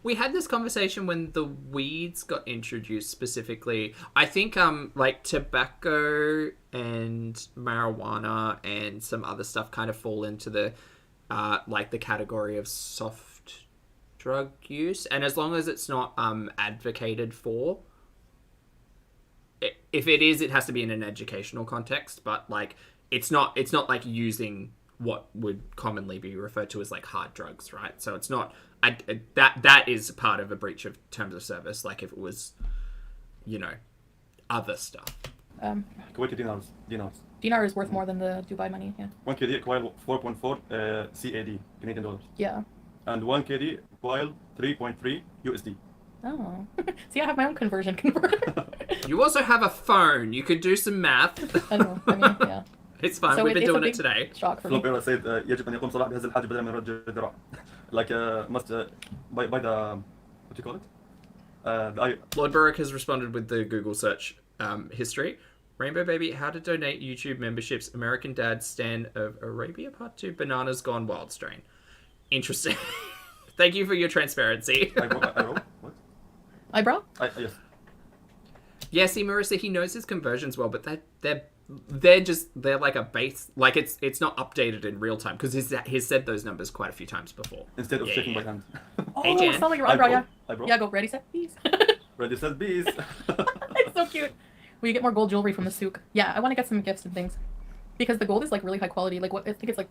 We had this conversation when the weeds got introduced specifically. I think like tobacco and marijuana and some other stuff kind of fall into the like the category of soft drug use, and as long as it's not advocated for, if it is, it has to be in an educational context, but like it's not like using what would commonly be referred to as like hard drugs, right? So it's not that is part of a breach of terms of service, like if it was, you know, other stuff. Kuwaiti dinars. Dinar is worth more than the Dubai money, yeah. 1 KD equal 4.4 CAD, Canadian dollars. Yeah. And 1 KD equal 3.3 USD. Oh. See, I have my own conversion converter. You also have a phone. You could do some math. I know. I mean, yeah. It's fine. So We've been it's a doing it big today. shock for me. Flopera said يجب أن يقوم صلاح بهذا الحاجة بدلا من رج الذراع. Like must by the what do you call it? Lord Burrick has responded with the Google search history. Rainbow Baby, how to donate YouTube memberships. American Dad Stand of Arabia Part 2. Bananas Gone Wild Strain. Interesting. Thank you for your transparency. Eyebrow? What? Eyebrow? Yes. Yeah, see, Marissa, he knows his conversions well, but they're like a base, like it's not updated in real time because he's said those numbers quite a few times before. Instead of shaking by hand. Oh, Hey, Jan. smell like your eyebrow, yeah. Eyebrow? Yeah, go. Ready, set, bees. Ready, set, bees. It's so cute. Will you get more gold jewelry from the souk? Yeah, I want to get some gifts and things. Because the gold is like really high quality. Like what I think it's like,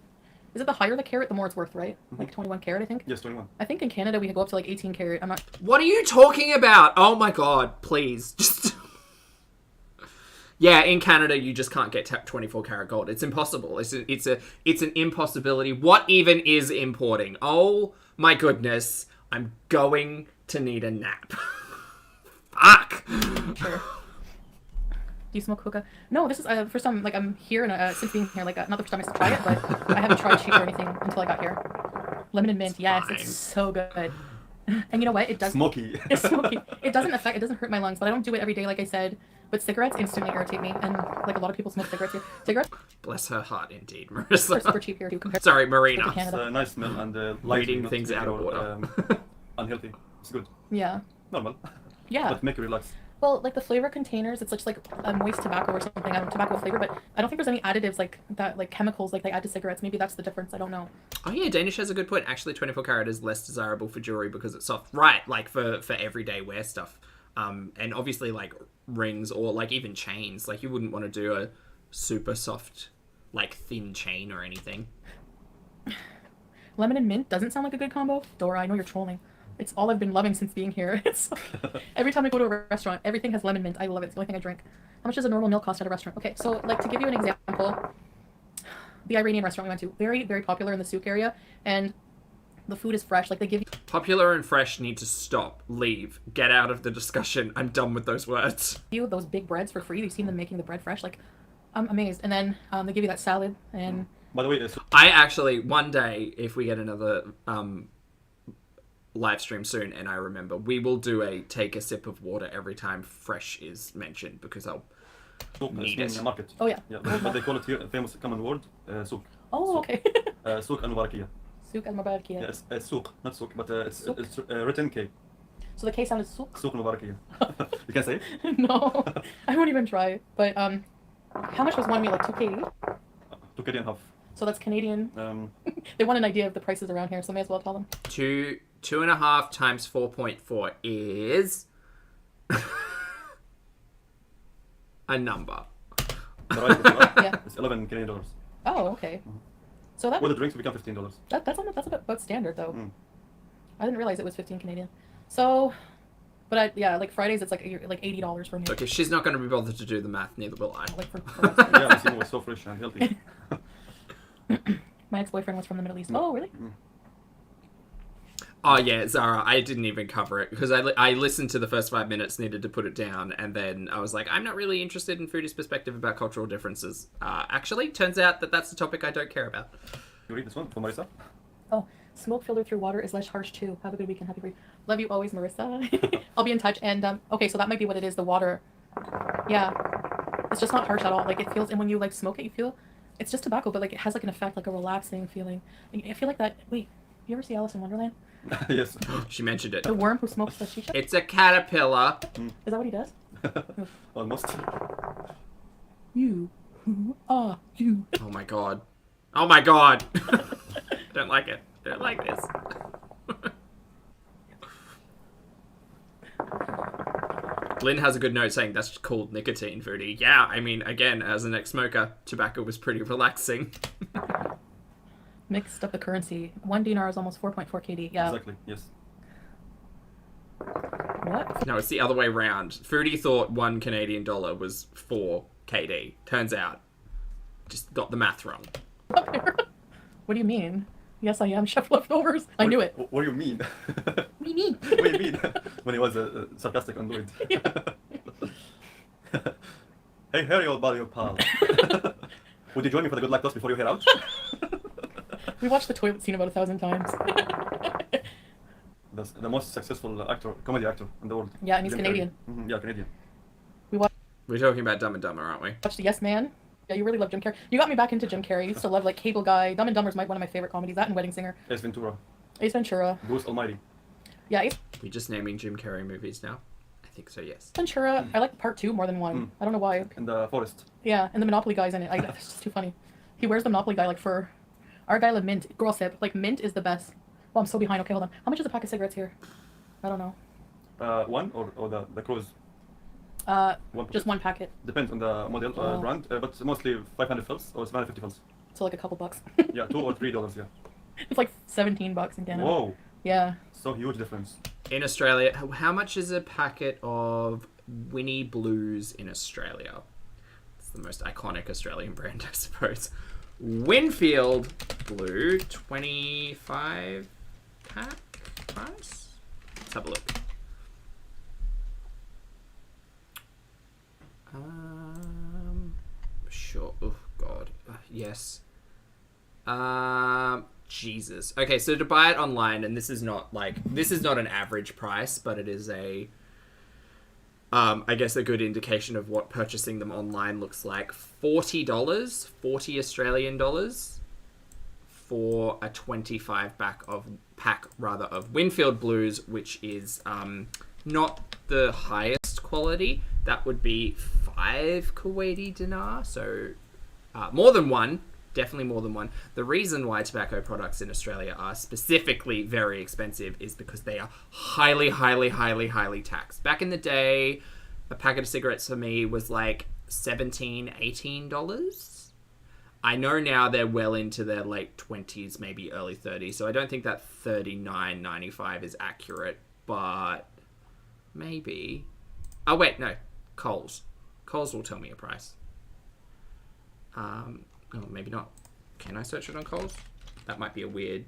is it the higher the carat, the more it's worth, right? Like 21 carat, I think. Yes, 21. I think in Canada we go up to like 18 carat. I'm not. What are you talking about? Oh my god, please. Just yeah, in Canada you just can't get 24 karat gold. It's impossible. It's an impossibility. What even is importing? Oh my goodness. I'm going to need a nap. Fuck. Sure. Do you smoke hookah? No, this is first time. Like I'm here and since being here, like not the first time I try it, but I haven't tried SHISHA or anything until I got here. Lemon and mint, yes, fine. it's so good. And you know what? It does. Smoky. It's smoky. It doesn't hurt my lungs, but I don't do it every day, like I said. But cigarettes instantly irritate me, and like a lot of people smoke cigarettes here. Cigarettes Bless her heart, indeed, are Marissa. super cheap here too, compared Sorry, to Marina. It's Canada. a nice smell and Reading not things make out of your, order. Unhealthy. It's good. Yeah. Normal. Yeah. But make you relax. Well, like the flavor containers, it's just like a moist tobacco or something. I don't know, tobacco flavor, but I don't think there's any additives like that, like chemicals like they add to cigarettes. Maybe that's the difference. I don't know. Oh yeah, Danish has a good point. Actually, 24 karat is less desirable for jewelry because it's soft. Right, like for everyday wear stuff. And obviously like rings or like even chains. Like you wouldn't want to do a super soft, like thin chain or anything. Lemon and mint doesn't sound like a good combo. Dora, I know you're trolling. It's all I've been loving since being here. It's every time I go to a restaurant, everything has lemon mint. I love it. It's the only thing I drink. How much does a normal meal cost at a restaurant? Okay, so like to give you an example, the Iranian restaurant we went to, very, very popular in the souk area, and the food is fresh. Like they give you Popular and fresh need to stop, leave, get out of the discussion. I'm done with those words. those big breads for free. You've seen them making the bread fresh. Like I'm amazed. And then they give you that salad and By the way, I actually, one day, if we get another live stream soon, and I remember, we will do take a sip of water every time fresh is mentioned because I'll souk Need in it. the market. oh yeah. Yeah, but they call it here a famous common word, souk. Oh, okay. سوق المباركية. Souk al-Mubarakia. Yeah, it's سوق, not سوق, but it's Souk. written K. So the K sound is souk? سوق المباركية. You can say it? No, I won't even try. But how much was one meal? Like 2K? 2 Canadian half. So that's Canadian. They want an idea of the prices around here, so may as well tell them. 2.5 times 4.4 is a number. The rice is Yeah. It's 11 Canadian dollars. Oh, okay. So that With the drinks become $15. that's about standard though. Mm. I didn't realize it was 15 Canadian. So, but like Fridays, it's like $80 for me. Look, if she's not going to be bothered to do the math, neither will I. Like for Yeah, the was so fresh and healthy. my ex-boyfriend was from the Middle East. Oh, really? Oh yeah, Zara, I didn't even cover it because I listened to the first 5 minutes, needed to put it down, and then I was like, I'm not really interested in Foodie's perspective about cultural differences. Actually, turns out that that's the topic I don't care about. You read this one for Marissa? Oh, smoke filtered through water is less harsh too. Have a good weekend. Happy free. Love you always, Marissa. I'll be in touch. And okay, so that might be what it is. The water. Yeah, it's just not harsh at all. Like it feels, and when you like smoke it, you feel it's just tobacco, but like it has like an effect, like a relaxing feeling. I feel like that. Wait, you ever see Alice in Wonderland? Yes. She mentioned it. The worm who smokes the shisha? It's a caterpillar. Is that what he does? Almost. You. Who are you? Oh my god. Oh my god. Don't like it. Don't like this. Lynn has a good note saying that's called nicotine, Foodie. Yeah, I mean, again, as an ex-smoker, tobacco was pretty relaxing. Mixed up the currency. 1 dinar is almost 4.4 KD. Yeah. Exactly, yes. What? No, it's the other way round. Foodie thought 1 Canadian dollar was 4 KD. Turns out, just got the math wrong. What do you mean? Yes, I am Chef Leftovers. I knew it. What do you mean? What do you mean? What do you mean? When he was sarcastic on Lloyd. Hey, Harry, old buddy, pal. Would you join me for the good luck toss before you head out? We watched the toilet scene about 1,000 times. That's the most successful comedy actor in the world. Yeah, and he's Jim Canadian. Carrey. Yeah, Canadian. We're talking about Dumb and Dumber, aren't we? Watched Yes Man. Yeah, you really love Jim Carrey. You got me back into Jim Carrey. I used to love like Cable Guy. Dumb and Dumber's one of my favorite comedies. That and Wedding Singer. Ace Ventura. Ace Ventura. Bruce Almighty. Yeah, Ace We're just naming Jim Carrey movies now. I think so, yes. Ventura. I like part 2 more than 1. I don't know why. In the forest. Yeah, and the Monopoly guy's in it. It's just too funny. He wears the Monopoly guy like fur. Our guy loved mint. Girl sip. Like mint is the best. Well, I'm so behind. Okay, hold on. How much is a pack of cigarettes here? I don't know. One or the cruise? Just one packet. Depends on the model brand, but mostly 500 fills or 750 fills. So like a couple bucks. Yeah, $2 or $3, yeah. It's like $17 in Canada. Whoa, Yeah. so huge difference. In Australia, how much is a packet of Winnie Blues in Australia? It's the most iconic Australian brand, I suppose. Winfield Blue, 25 pack price? Let's have a look. Sure. Oh, God. Yes. Jesus. Okay, so to buy it online, and this is not an average price, but it is a, I guess a good indication of what purchasing them online looks like. $40, 40 Australian dollars for a 25 pack of Winfield Blues, which is not the highest quality. That would be 5 Kuwaiti dinar, so more than one. Definitely more than one. The reason why tobacco products in Australia are specifically very expensive is because they are highly, highly, highly, highly taxed. Back in the day, a packet of cigarettes for me was like $17, $18. I know now they're well into their late 20s, maybe early 30s, so I don't think that $39.95 is accurate, but maybe. Oh, wait, no. Coles. Coles will tell me a price. Oh, maybe not. Can I search it on Coles? That might be a weird,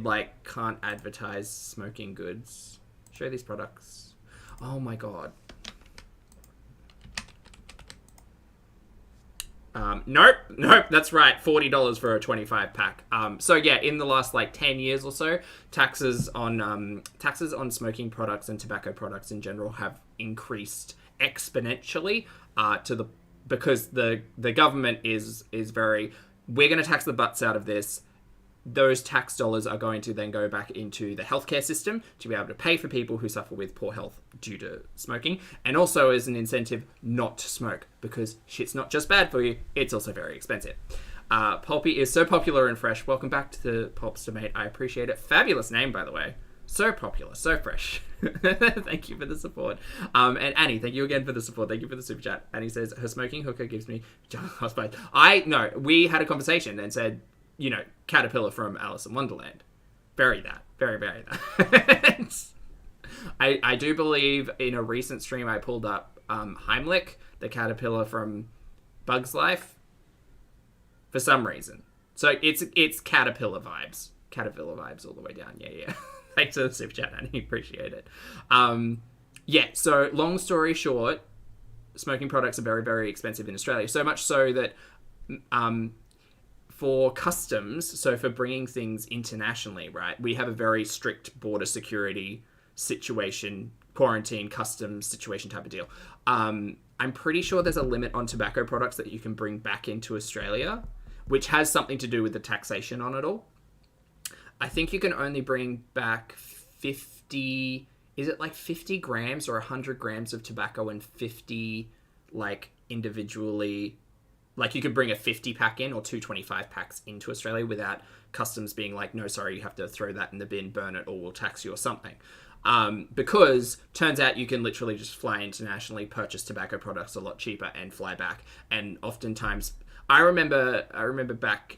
like, can't advertise smoking goods. Show these products. Oh my god. Nope, that's right. $40 for a 25 pack. So yeah, in the last like 10 years or so, taxes on smoking products and tobacco products in general have increased exponentially because the government is very we're going to tax the butts out of this. Those tax dollars are going to then go back into the healthcare system to be able to pay for people who suffer with poor health due to smoking, and also as an incentive not to smoke, because shit's not just bad for you, it's also very expensive. Pulpy is so popular and fresh. Welcome back to the Pulpster, mate. I appreciate it. Fabulous name, by the way. So popular, so fresh. Thank you for the support. And Annie, thank you again for the support. Thank you for the super chat. Annie says, her smoking hookah gives me... we had a conversation and said, you know, Caterpillar from Alice in Wonderland. Very that. Very, very that. I do believe in a recent stream I pulled up Heimlich, the caterpillar from Bug's Life, for some reason. So it's caterpillar vibes. Caterpillar vibes all the way down. Yeah. Thanks for the super chat, Annie. Appreciate it. So long story short, smoking products are very, very expensive in Australia. So much so that... for customs, so for bringing things internationally, right, we have a very strict border security situation, quarantine, customs situation type of deal. I'm pretty sure there's a limit on tobacco products that you can bring back into Australia, which has something to do with the taxation on it all. I think you can only bring back 50... Is it like 50 grams or 100 grams of tobacco and 50, like, individually... Like, you could bring a 50 pack in or 225 packs into Australia without customs being like, no, sorry, you have to throw that in the bin, burn it, or we'll tax you or something. Because turns out you can literally just fly internationally, purchase tobacco products a lot cheaper and fly back. And oftentimes, I remember back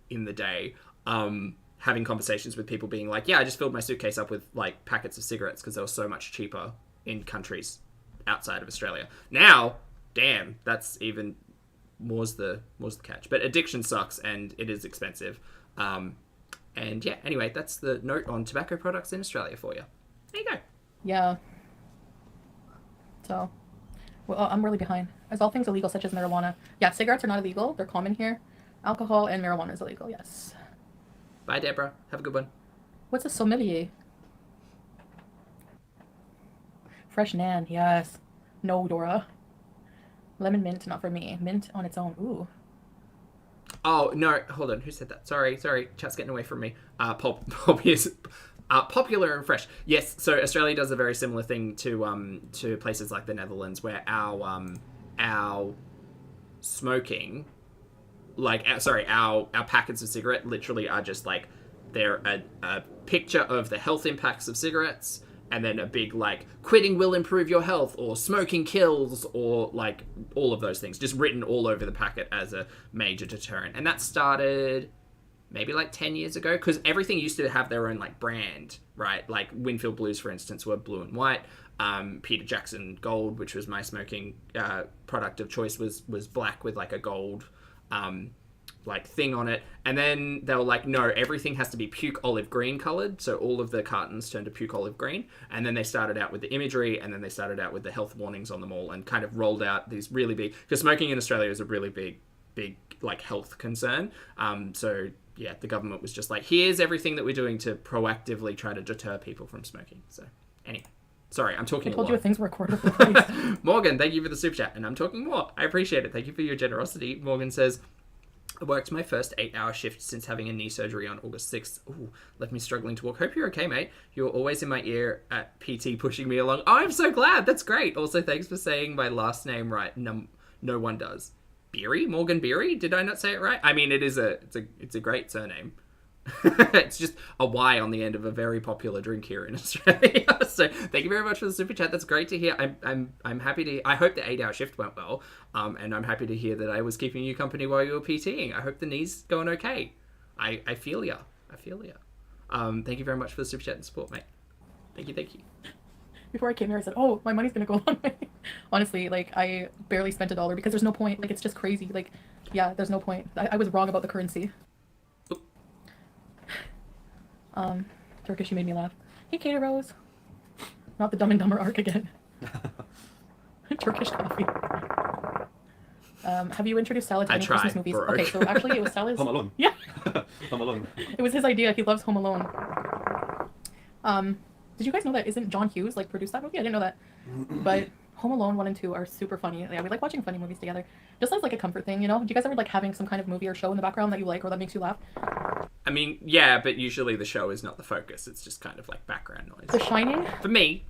in the day, having conversations with people being like, yeah, I just filled my suitcase up with like packets of cigarettes because they were so much cheaper in countries outside of Australia. Now, damn, that's even... More's the catch. But addiction sucks and it is expensive. And yeah, anyway, that's the note on tobacco products in Australia for you. There you go. Yeah. So, well, I'm really behind. As all things illegal, such as marijuana. Yeah, cigarettes are not illegal. They're common here. Alcohol and marijuana is illegal, yes. Bye, Deborah. Have a good one. What's a sommelier? Fresh nan, yes. No, Dora. Lemon mint, not for me. Mint on its own. Ooh. Oh, no. Hold on. Who said that? Sorry. Chat's getting away from me. Pulpy is popular and fresh. Yes, so Australia does a very similar thing to places like the Netherlands, where our smoking, like, our packets of cigarette literally are just like, they're a picture of the health impacts of cigarettes, and then a big, like, quitting will improve your health, or smoking kills, or, like, all of those things. Just written all over the packet as a major deterrent. And that started maybe, like, 10 years ago, because everything used to have their own, like, brand, right? Like, Winfield Blues, for instance, were blue and white. Peter Jackson Gold, which was my smoking product of choice, was black with, like, a gold... like thing on it, and then they were like, no, everything has to be puke olive green colored, so all of the cartons turned to puke olive green, and then they started out with the imagery, and then they started out with the health warnings on them all, and kind of rolled out these really big, because smoking in Australia is a really big like health concern, so yeah, the government was just like, here's everything that we're doing to proactively try to deter people from smoking. So anyway, sorry, I'm talking I told a lot. you things were recorded. Morgan, thank you for the super chat, and I'm talking more. I appreciate it. Thank you for your generosity. Morgan says, I worked my first 8-hour shift since having a knee surgery on August 6th. Ooh, left me struggling to walk. Hope you're okay, mate. You're always in my ear at PT pushing me along. Oh, I'm so glad. That's great. Also, thanks for saying my last name right. No one does. Beery? Morgan Beery? Did I not say it right? I mean, it's a great surname. It's just a Y on the end of a very popular drink here in Australia. So thank you very much for the super chat. That's great to hear. I'm happy to. I hope the 8-hour shift went well, and I'm happy to hear that I was keeping you company while you were PTing. I hope the knee's going okay. I feel ya. Thank you very much for the super chat and support, mate. Thank you. Before I came here, I said, oh, my money's gonna go a long way. Honestly, like, I barely spent $1 because there's no point. Like, it's just crazy. Like, yeah, there's no point. I was wrong about the currency. Turkish, you made me laugh. Hey, Kato Rose. Not the Dumb and Dumber arc again. Turkish coffee. Have you introduced Salah to any Christmas movies? Bro. Okay, so actually it was Salah's... Home Alone. Yeah. Home Alone. It was his idea. He loves Home Alone. Did you guys know that isn't John Hughes, like, produced that movie? I didn't know that. But Home Alone 1 and 2 are super funny. Yeah, we like watching funny movies together. Just as like a comfort thing, you know? Do you guys ever like having some kind of movie or show in the background that you like or that makes you laugh? I mean, yeah, but usually the show is not the focus. It's just kind of like background noise. The Shining? For me.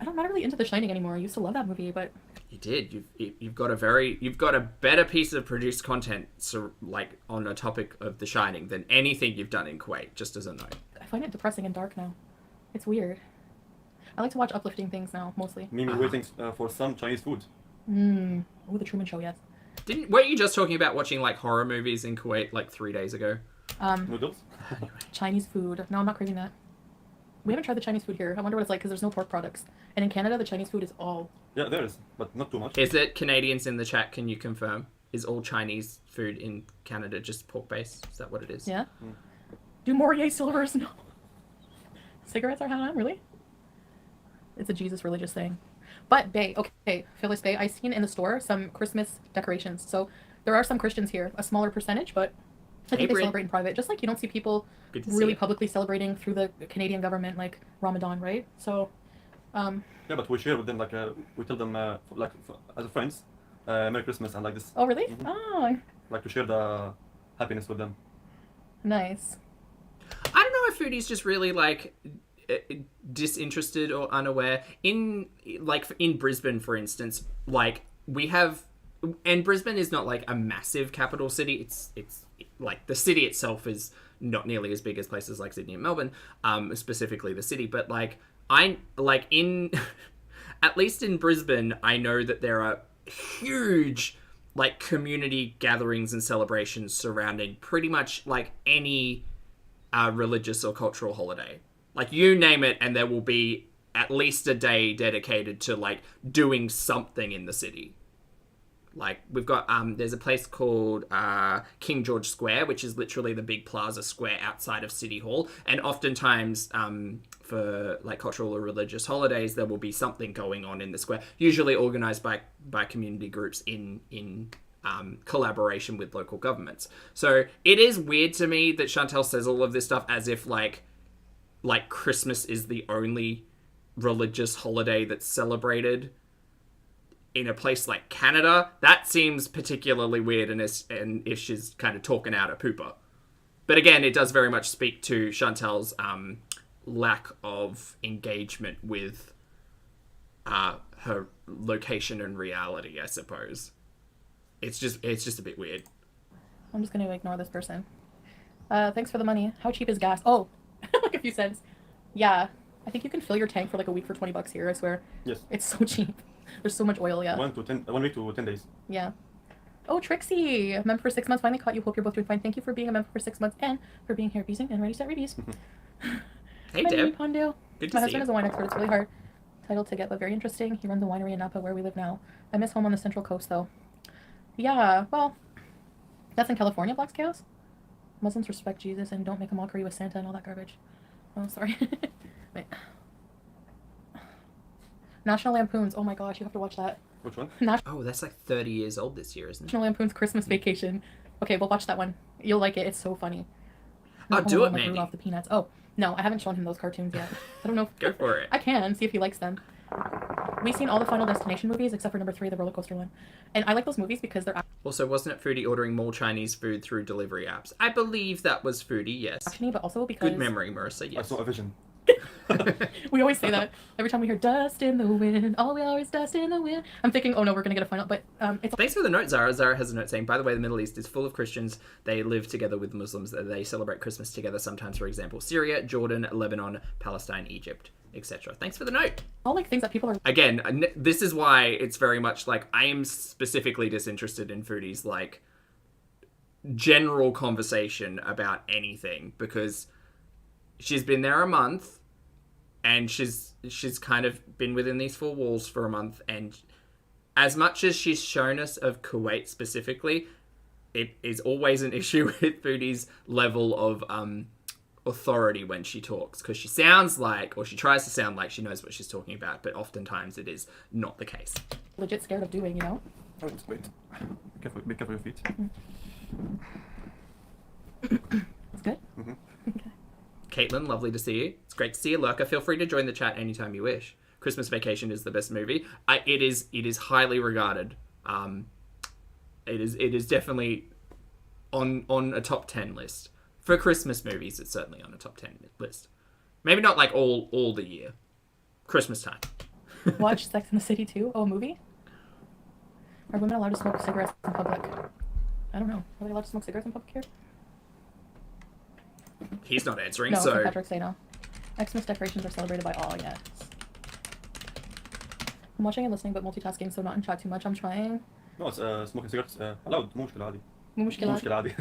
I'm not really into The Shining anymore. I used to love that movie, but You did. You've got a better piece of produced content, so like on a topic of The Shining than anything you've done in Kuwait. Just as a note. I find it depressing and dark now. It's weird. I like to watch uplifting things now, mostly. Mimi waiting for some Chinese food. Oh, The Truman Show, yes. Weren't you just talking about watching like horror movies in Kuwait like 3 days ago? Noodles? Chinese food. No, I'm not craving that. We haven't tried the Chinese food here. I wonder what it's like because there's no pork products. And in Canada, the Chinese food is all... Yeah, there is, but not too much. Is it Canadians in the chat? Can you confirm? Is all Chinese food in Canada just pork based? Is that what it is? Yeah? Do Morier silvers? No. Cigarettes are haram? Really? It's a Jesus religious thing. But Bay, okay, Phyllis Bay, I seen in the store some Christmas decorations. So there are some Christians here, a smaller percentage, but I think they celebrate in private. Just like you don't see people really publicly celebrating through the Canadian government, like Ramadan, right? So, yeah, but we share with them, like, we tell them, as friends, Merry Christmas and like this. Oh, really? Oh, Like to share the happiness with them. nice. I don't know if foodie's just really like disinterested or unaware in Brisbane, for instance. Like we have, and Brisbane is not like a massive capital city. It's like the city itself is not nearly as big as places like Sydney and Melbourne, specifically the city. But like at least in Brisbane, I know that there are huge like community gatherings and celebrations surrounding pretty much like any religious or cultural holiday. Like you name it, and there will be at least a day dedicated to like doing something in the city. Like we've got there's a place called King George Square, which is literally the big plaza square outside of City Hall, and oftentimes for like cultural or religious holidays there will be something going on in the square, usually organized by community groups in collaboration with local governments. So it is weird to me that Chantal says all of this stuff as if like Christmas is the only religious holiday that's celebrated in a place like Canada. That seems particularly weird, and if she's kind of talking out of pooper. But again, it does very much speak to Chantal's lack of engagement with her location and reality, I suppose. It's just a bit weird. I'm just going to ignore this person. Thanks for the money. How cheap is gas? Oh, like a few cents. Yeah, I think you can fill your tank for like a week for $20 here, I swear. Yes. It's so cheap. There's so much oil, yeah. 1 week to 10 days. Yeah. Oh, Trixie, a member for 6 months. Finally caught you. Hope you're both doing fine. Thank you for being a member for 6 months and for being here abusing and ready to set reviews. Hey, Hi, Deb. Pondale. Good to My see husband you. is a wine expert. It's really hard title to get, but very interesting. He runs a winery in Napa where we live now. I miss home on the Central Coast, though. Yeah, well, that's in California, Black's Chaos. Muslims respect Jesus and don't make a mockery with Santa and all that garbage. Oh, sorry. Wait. National Lampoon's. Oh my gosh, you have to watch that. Which one? Oh, that's like 30 years old this year, isn't it? National Lampoon's Christmas Vacation. Okay, we'll watch that one. You'll like it. It's so funny. Oh, do it, like, maybe. Rudolph the Peanuts. Oh, no, I haven't shown him those cartoons yet. I don't know if... Go for it. I can, see if he likes them. We've seen all the Final Destination movies except for number 3, the roller coaster one. And I like those movies because they're Also, wasn't it Foodie ordering more Chinese food through delivery apps? I believe that was Foodie, yes. actiony, but also because... Good memory, Marissa, I yes. saw a vision. We always say that. Every time we hear dust in the wind, all we are is dust in the wind. I'm thinking, oh no, we're going to get a final... But it's... Thanks for the note, Zara. Zara has a note saying, by the way, the Middle East is full of Christians. They live together with Muslims. They celebrate Christmas together sometimes, for example, Syria, Jordan, Lebanon, Palestine, Egypt, etc. Thanks for the note. all like things that people are... Again, this is why it's very much like I am specifically disinterested in Foodie's like general conversation about anything, because she's been there a month and she's kind of been within these four walls for a month, and as much as she's shown us of Kuwait specifically, it is always an issue with Foodie's level of authority when she talks, because she sounds like, or she tries to sound like she knows what she's talking about, but oftentimes it is not the case. legit scared of doing, you know? Wait. Be careful your feet. It's good? Caitlin, lovely to see you. It's great to see you, Lurker. Feel free to join the chat anytime you wish. Christmas Vacation is the best movie. It is highly regarded. It is definitely on a top 10 list. For Christmas movies, it's certainly on a top 10 list. Maybe not like all the year. Christmas time. Watch Sex and the City 2? Oh, a movie? Are women allowed to smoke cigarettes in public? I don't know. Are they allowed to smoke cigarettes in public here? He's not answering, No, so... St. Patrick's Day, no. Xmas decorations are celebrated by all, yes. I'm watching and listening, but multitasking, so not in chat too much. I'm trying. No, it's smoking cigarettes allowed. مو مشكلة عادي. مو مو مشكلة. مشكلة عادي.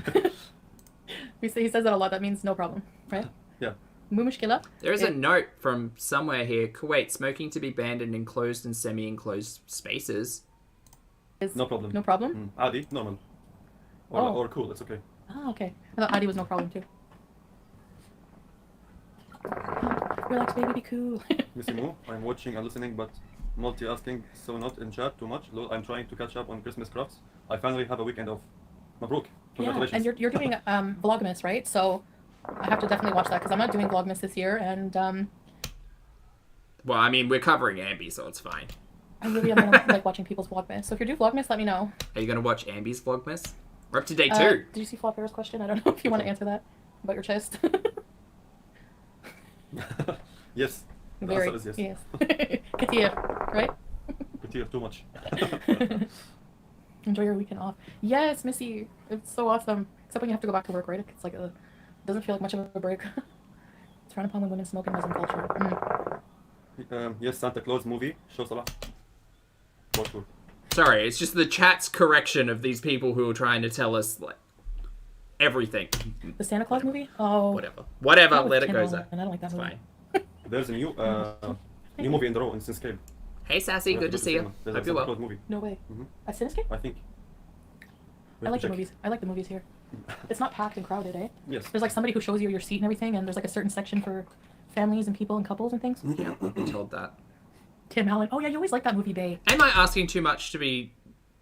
He says that a lot. That means no problem, right? Yeah. مو مشكلة. There is a note from somewhere here. Kuwait, smoking to be banned in enclosed and semi-enclosed spaces. No problem. No problem? عادي, normal. Or cool, it's okay. Oh, okay. I thought Adi was no problem too. Relax, baby, be cool. Missy Moo, I'm watching and listening, but multi-asking, so not in chat too much. Lol, I'm trying to catch up on Christmas crafts. I finally have a weekend off. Mabruk. Yeah, Congratulations. and you're doing vlogmas, right? So I have to definitely watch that because I'm not doing vlogmas this year, and Well, I mean, we're covering Ambi, so it's fine. I really am gonna like watching people's vlogmas. So if you do vlogmas, let me know. Are you going to watch Ambi's Vlogmas? We're up to day 2. Did you see Flopper's question? I don't know if you want to answer that about your chest. Yes. The Very. answer is yes. Yes. Katia, right? Katia, too much. Enjoy your weekend off. Yes, Missy. It's so awesome. Except when you have to go back to work, right? It's like doesn't feel like much of a break. It's frowned upon when women smoke in Muslim culture. Yes, Santa Claus movie. Show Salah. For sure. Sorry, it's just the chat's correction of these people who are trying to tell us, like, everything. The Santa Claus movie? Oh. Whatever, That was let it go, Ken Zach. and I don't like that It's movie. fine. There's a new movie in the row in Sinscape. Hey, Sassy, good to see you. There's Hope a you're Santa Claus well. movie. No way. Mhm. At Cinescape? I think. I like the movies. I like the movies here. It's not packed and crowded, eh? Yes. There's like somebody who shows you your seat and everything, and there's like a certain section for families and people and couples and things. Yeah, I've been told that. Tim Allen. Oh yeah, you always like that movie, Bay. Am I asking too much to be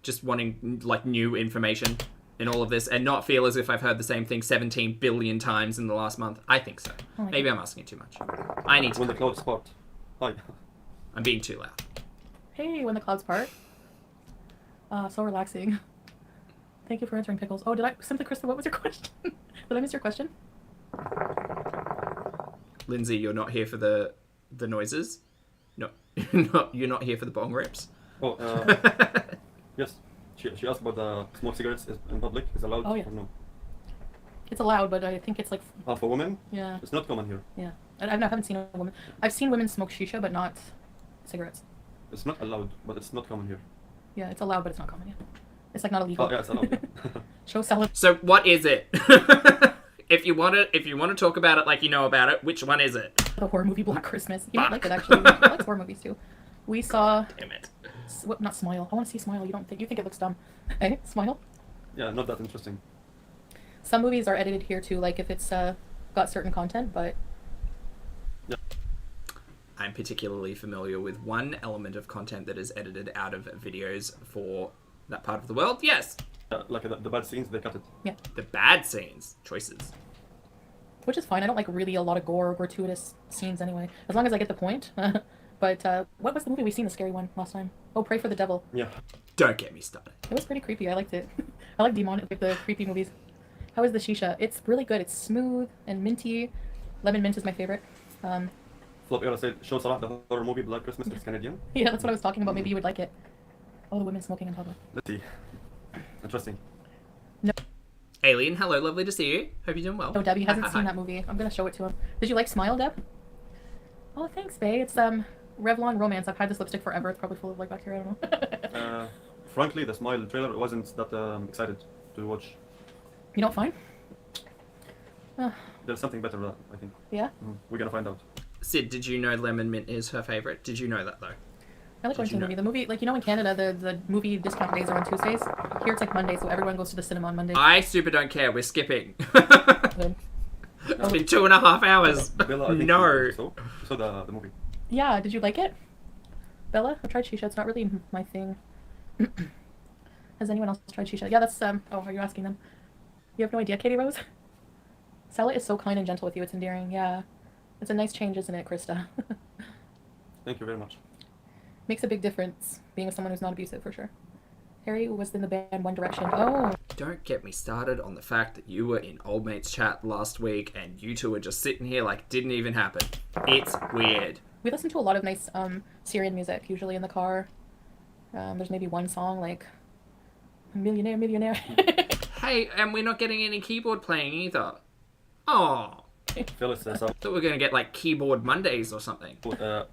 just wanting, like, new information in all of this and not feel as if I've heard the same thing 17 billion times in the last month? I think so. Oh my Maybe I'm asking too much. I need to. When the clouds part. Hi. I'm being too loud. Hey, when the clouds part. So relaxing. Thank you for answering, Pickles. Oh, did I? Simply Krista, what was your question? Did I miss your question? Lindsay, you're not here for the noises? No, you're not here for the bong rips? Oh, yes. She asked about the smoke cigarettes in public. Is allowed Oh, yeah. or no? It's allowed, but I think it's like, For women, yeah, it's not common here. yeah. I haven't seen a woman. I've seen women smoke shisha, but not cigarettes. It's not allowed, but it's not common here. Yeah, it's allowed, but it's not common yet. It's like not illegal. Oh, yeah, it's allowed. Show salad. So what is it? If you want to talk about it like you know about it, which one is it? The horror movie Black Christmas. You might like Fuck. it actually. I like horror movies too. We saw Damn it. not Smile. I want to see Smile. You think it looks dumb? Eh? Smile. Yeah, not that interesting. Some movies are edited here too, like if it's got certain content, but I'm particularly familiar with one element of content that is edited out of videos for that part of the world. Yes, Like the bad scenes, they cut it. yeah, the bad scenes, choices. which is fine. I don't like really a lot of gore or gratuitous scenes anyway, as long as I get the point. But what was the movie we seen, the scary one last time? Oh, Pray for the Devil. Yeah. Don't get me started. It was pretty creepy. I liked it. I like like the creepy movies. How is the shisha? It's really good. It's smooth and minty. Lemon mint is my favorite. Flop Era said, show Salah the horror movie Black Christmas. It's Canadian. Yeah, that's what I was talking about. Maybe you would like it. Oh, the women smoking in public. Let's see. Interesting. Alien, hello, lovely to see you. Hope you're doing well. Oh, Debbie hasn't seen that movie. I'm gonna show it to him. Did you like Smile, Deb? Oh, thanks, Bae. It's Revlon Romance. I've had this lipstick forever. It's probably full of like back here. I don't know. Frankly, the Smile trailer wasn't that excited to watch. You don't find? There's something better, I think. Yeah. We're gonna find out. Sid, did you know Lemon Mint is her favorite? Did you know that though? I like going to the movie. The movie, like, you know, in Canada, the movie discount days are on Tuesdays. Here it's like Monday, so everyone goes to the cinema on Monday. I super don't care. We're skipping. Good. It's been 2.5 hours. Bella, I think No. you saw the movie. Yeah, did you like it? Bella? I tried shisha. It's not really my thing. Has anyone else tried shisha? Yeah, that's, oh, are you asking them? You have no idea, Katie Rose? Salah is so kind and gentle with you. It's endearing. Yeah. It's a nice change, isn't it, Krista? Thank you very much. makes a big difference being with someone who's not abusive, for sure. Harry was in the band One Direction. Oh. Don't get me started on the fact that you were in Old Mates Chat last week and you two were just sitting here like it didn't even happen. It's weird. We listen to a lot of nice Syrian music, usually in the car. There's maybe one song like Millionaire, Millionaire. Hey, and we're not getting any keyboard playing either. Oh. Phyllis says, Thought we were going to get like Keyboard Mondays or something.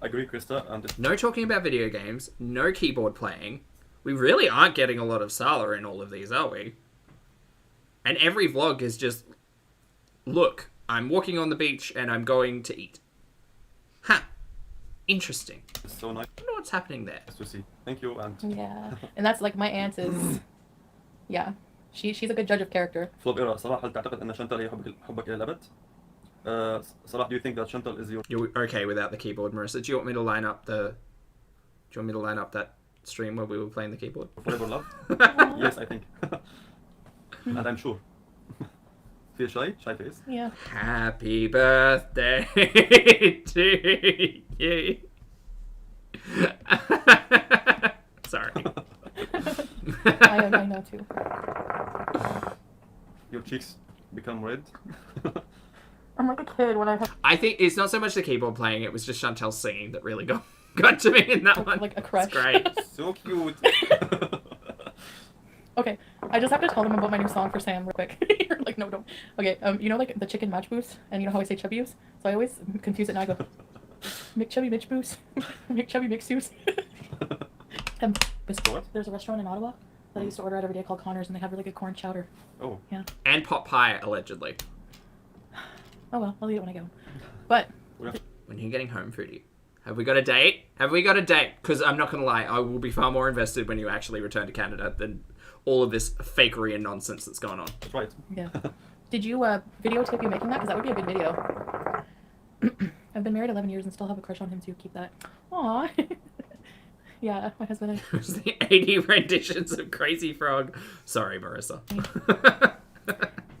agree, Krista, and No talking about video games, no keyboard playing. We really aren't getting a lot of Salah in all of these, are we? And every vlog is just, look, I'm walking on the beach and I'm going to eat. Ha! Interesting. it's so nice I wonder what's happening there. to see. Thank you, and Yeah. And that's like my aunt is, yeah. She's a good judge of character. فلوب إيرا صلاح هل تعتقد أن شانتال هي حبك إلى الأبد؟ Salah, do you think that Chantal is your You're okay without the keyboard, Marissa. Do you want me to line up that stream where we were playing the keyboard? forever love? Yes, I think. And I'm sure. Feel shy? Shy face? Yeah. Happy birthday to you. Sorry. I know too. Your cheeks become red? I'm like a kid when I have I think it's not so much the keyboard playing, it was just Chantal singing that really got to me in that one. like a crush. It's great. So cute! Okay, I just have to tell them about my new song for Sam real quick. You're like, no, don't. Okay, you know like the chicken match boost, and you know how I say chubby boost? So I always confuse it and I go, McChubby Mitch boost, McChubby Mix boost. What? There's a restaurant in Ottawa that I used to order at every day called Connor's, and they have really good corn chowder. Oh. Yeah. And pot pie, allegedly. Oh well, I'll eat it when I go. But When you're getting home, Foodie, have we got a date? Have we got a date? Because I'm not going to lie, I will be far more invested when you actually return to Canada than all of this fakery and nonsense that's going on. That's right. yeah. Did you videotape you making that? Because that would be a good video. I've been married 11 years and still have a crush on him too. Keep that. Aww. Yeah, my husband. It was the 80 renditions of Crazy Frog. Sorry, Marissa.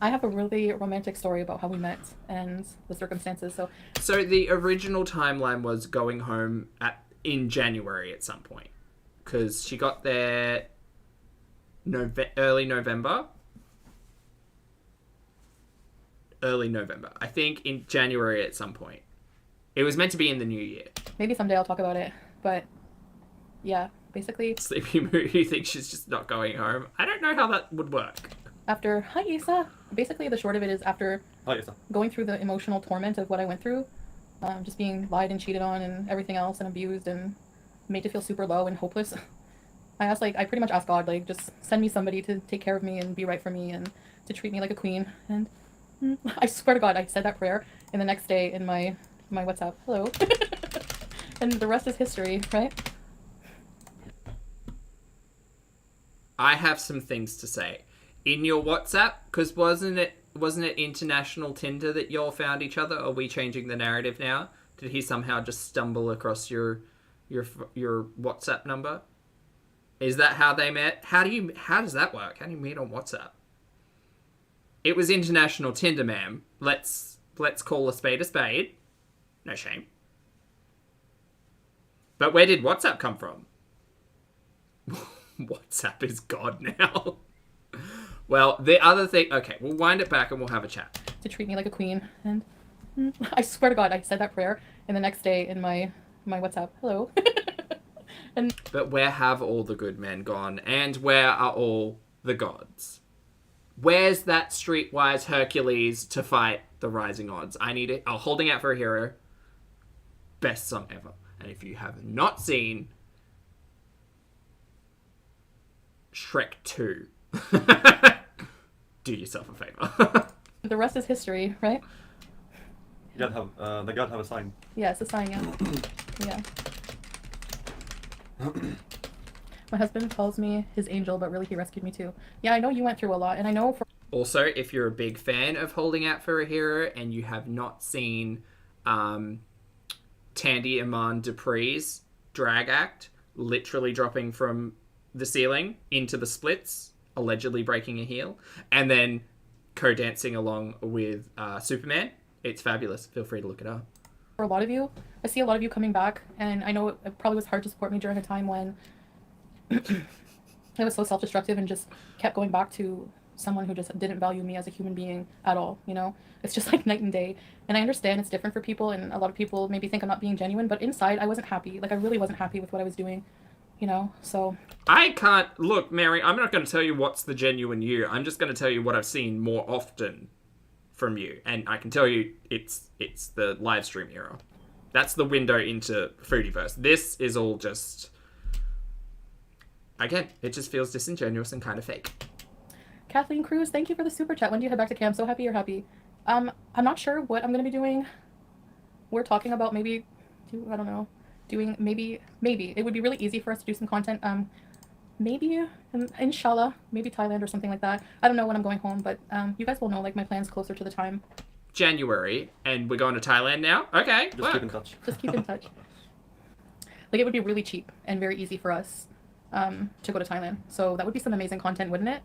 I have a really romantic story about how we met and the circumstances. So the original timeline was going home in January at some point. Because she got there early November. I think in January at some point. It was meant to be in the new year. Maybe someday I'll talk about it. But yeah, basically Sleepy Moo, who thinks she's just not going home. I don't know how that would work. after, hi Isa. Basically the short of it is after Hi, Isa. going through the emotional torment of what I went through, just being lied and cheated on and everything else and abused and made to feel super low and hopeless. I pretty much asked God, like, just send me somebody to take care of me and be right for me and to treat me like a queen. And I swear to God, I said that prayer, and the next day in my WhatsApp, hello. And the rest is history, right? I have some things to say. In your WhatsApp, because wasn't it international Tinder that y'all found each other? Are we changing the narrative now? Did he somehow just stumble across your WhatsApp number? Is that how they met? How does that work? How do you meet on WhatsApp? It was international Tinder, ma'am. Let's call a spade a spade. No shame. But where did WhatsApp come from? WhatsApp is God now. Well, the other thing... Okay, we'll wind it back and we'll have a chat. To treat me like a queen. And I swear to God, I said that prayer, and the next day in my WhatsApp, hello. But where have all the good men gone? And where are all the gods? Where's that streetwise Hercules to fight the rising odds? I need it. Oh, Holding Out for a Hero. Best song ever. And if you have not seen Shrek 2, do yourself a favor. The rest is history, right? The God have a sign. Yeah, it's a sign, yeah. Yeah. My husband calls me his angel, but really he rescued me too. Yeah, I know you went through a lot, and I know for... Also, if you're a big fan of Holding Out for a Hero and you have not seen Tandy Iman Dupree's drag act, literally dropping from the ceiling into the splits, allegedly breaking a heel, and then co-dancing along with Superman, it's fabulous. Feel free to look it up. for a lot of you. I see a lot of you coming back, and I know it probably was hard to support me during a time when I was so self-destructive and just kept going back to someone who just didn't value me as a human being at all, you know? It's just like night and day. And I understand it's different for people, and a lot of people maybe think I'm not being genuine, but inside I wasn't happy. Like, I really wasn't happy with what I was doing, you know? So I can't look, Mary, I'm not going to tell you what's the genuine you. I'm just going to tell you what I've seen more often from you. And I can tell you it's the live stream era. That's the window into Foodieverse. This is all just, again, it just feels disingenuous and kind of fake. Kathleen Cruz, thank you for the super chat. When do you head back to camp? So happy you're happy. I'm not sure what I'm going to be doing. We're talking about maybe, I don't know, doing maybe. It would be really easy for us to do some content. Maybe, inshallah, maybe Thailand or something like that. I don't know when I'm going home, but you guys will know, like, my plans closer to the time. January, and we're going to Thailand now? Okay, Just keep in touch. Just keep in touch. Like, it would be really cheap and very easy for us to go to Thailand. So that would be some amazing content, wouldn't it?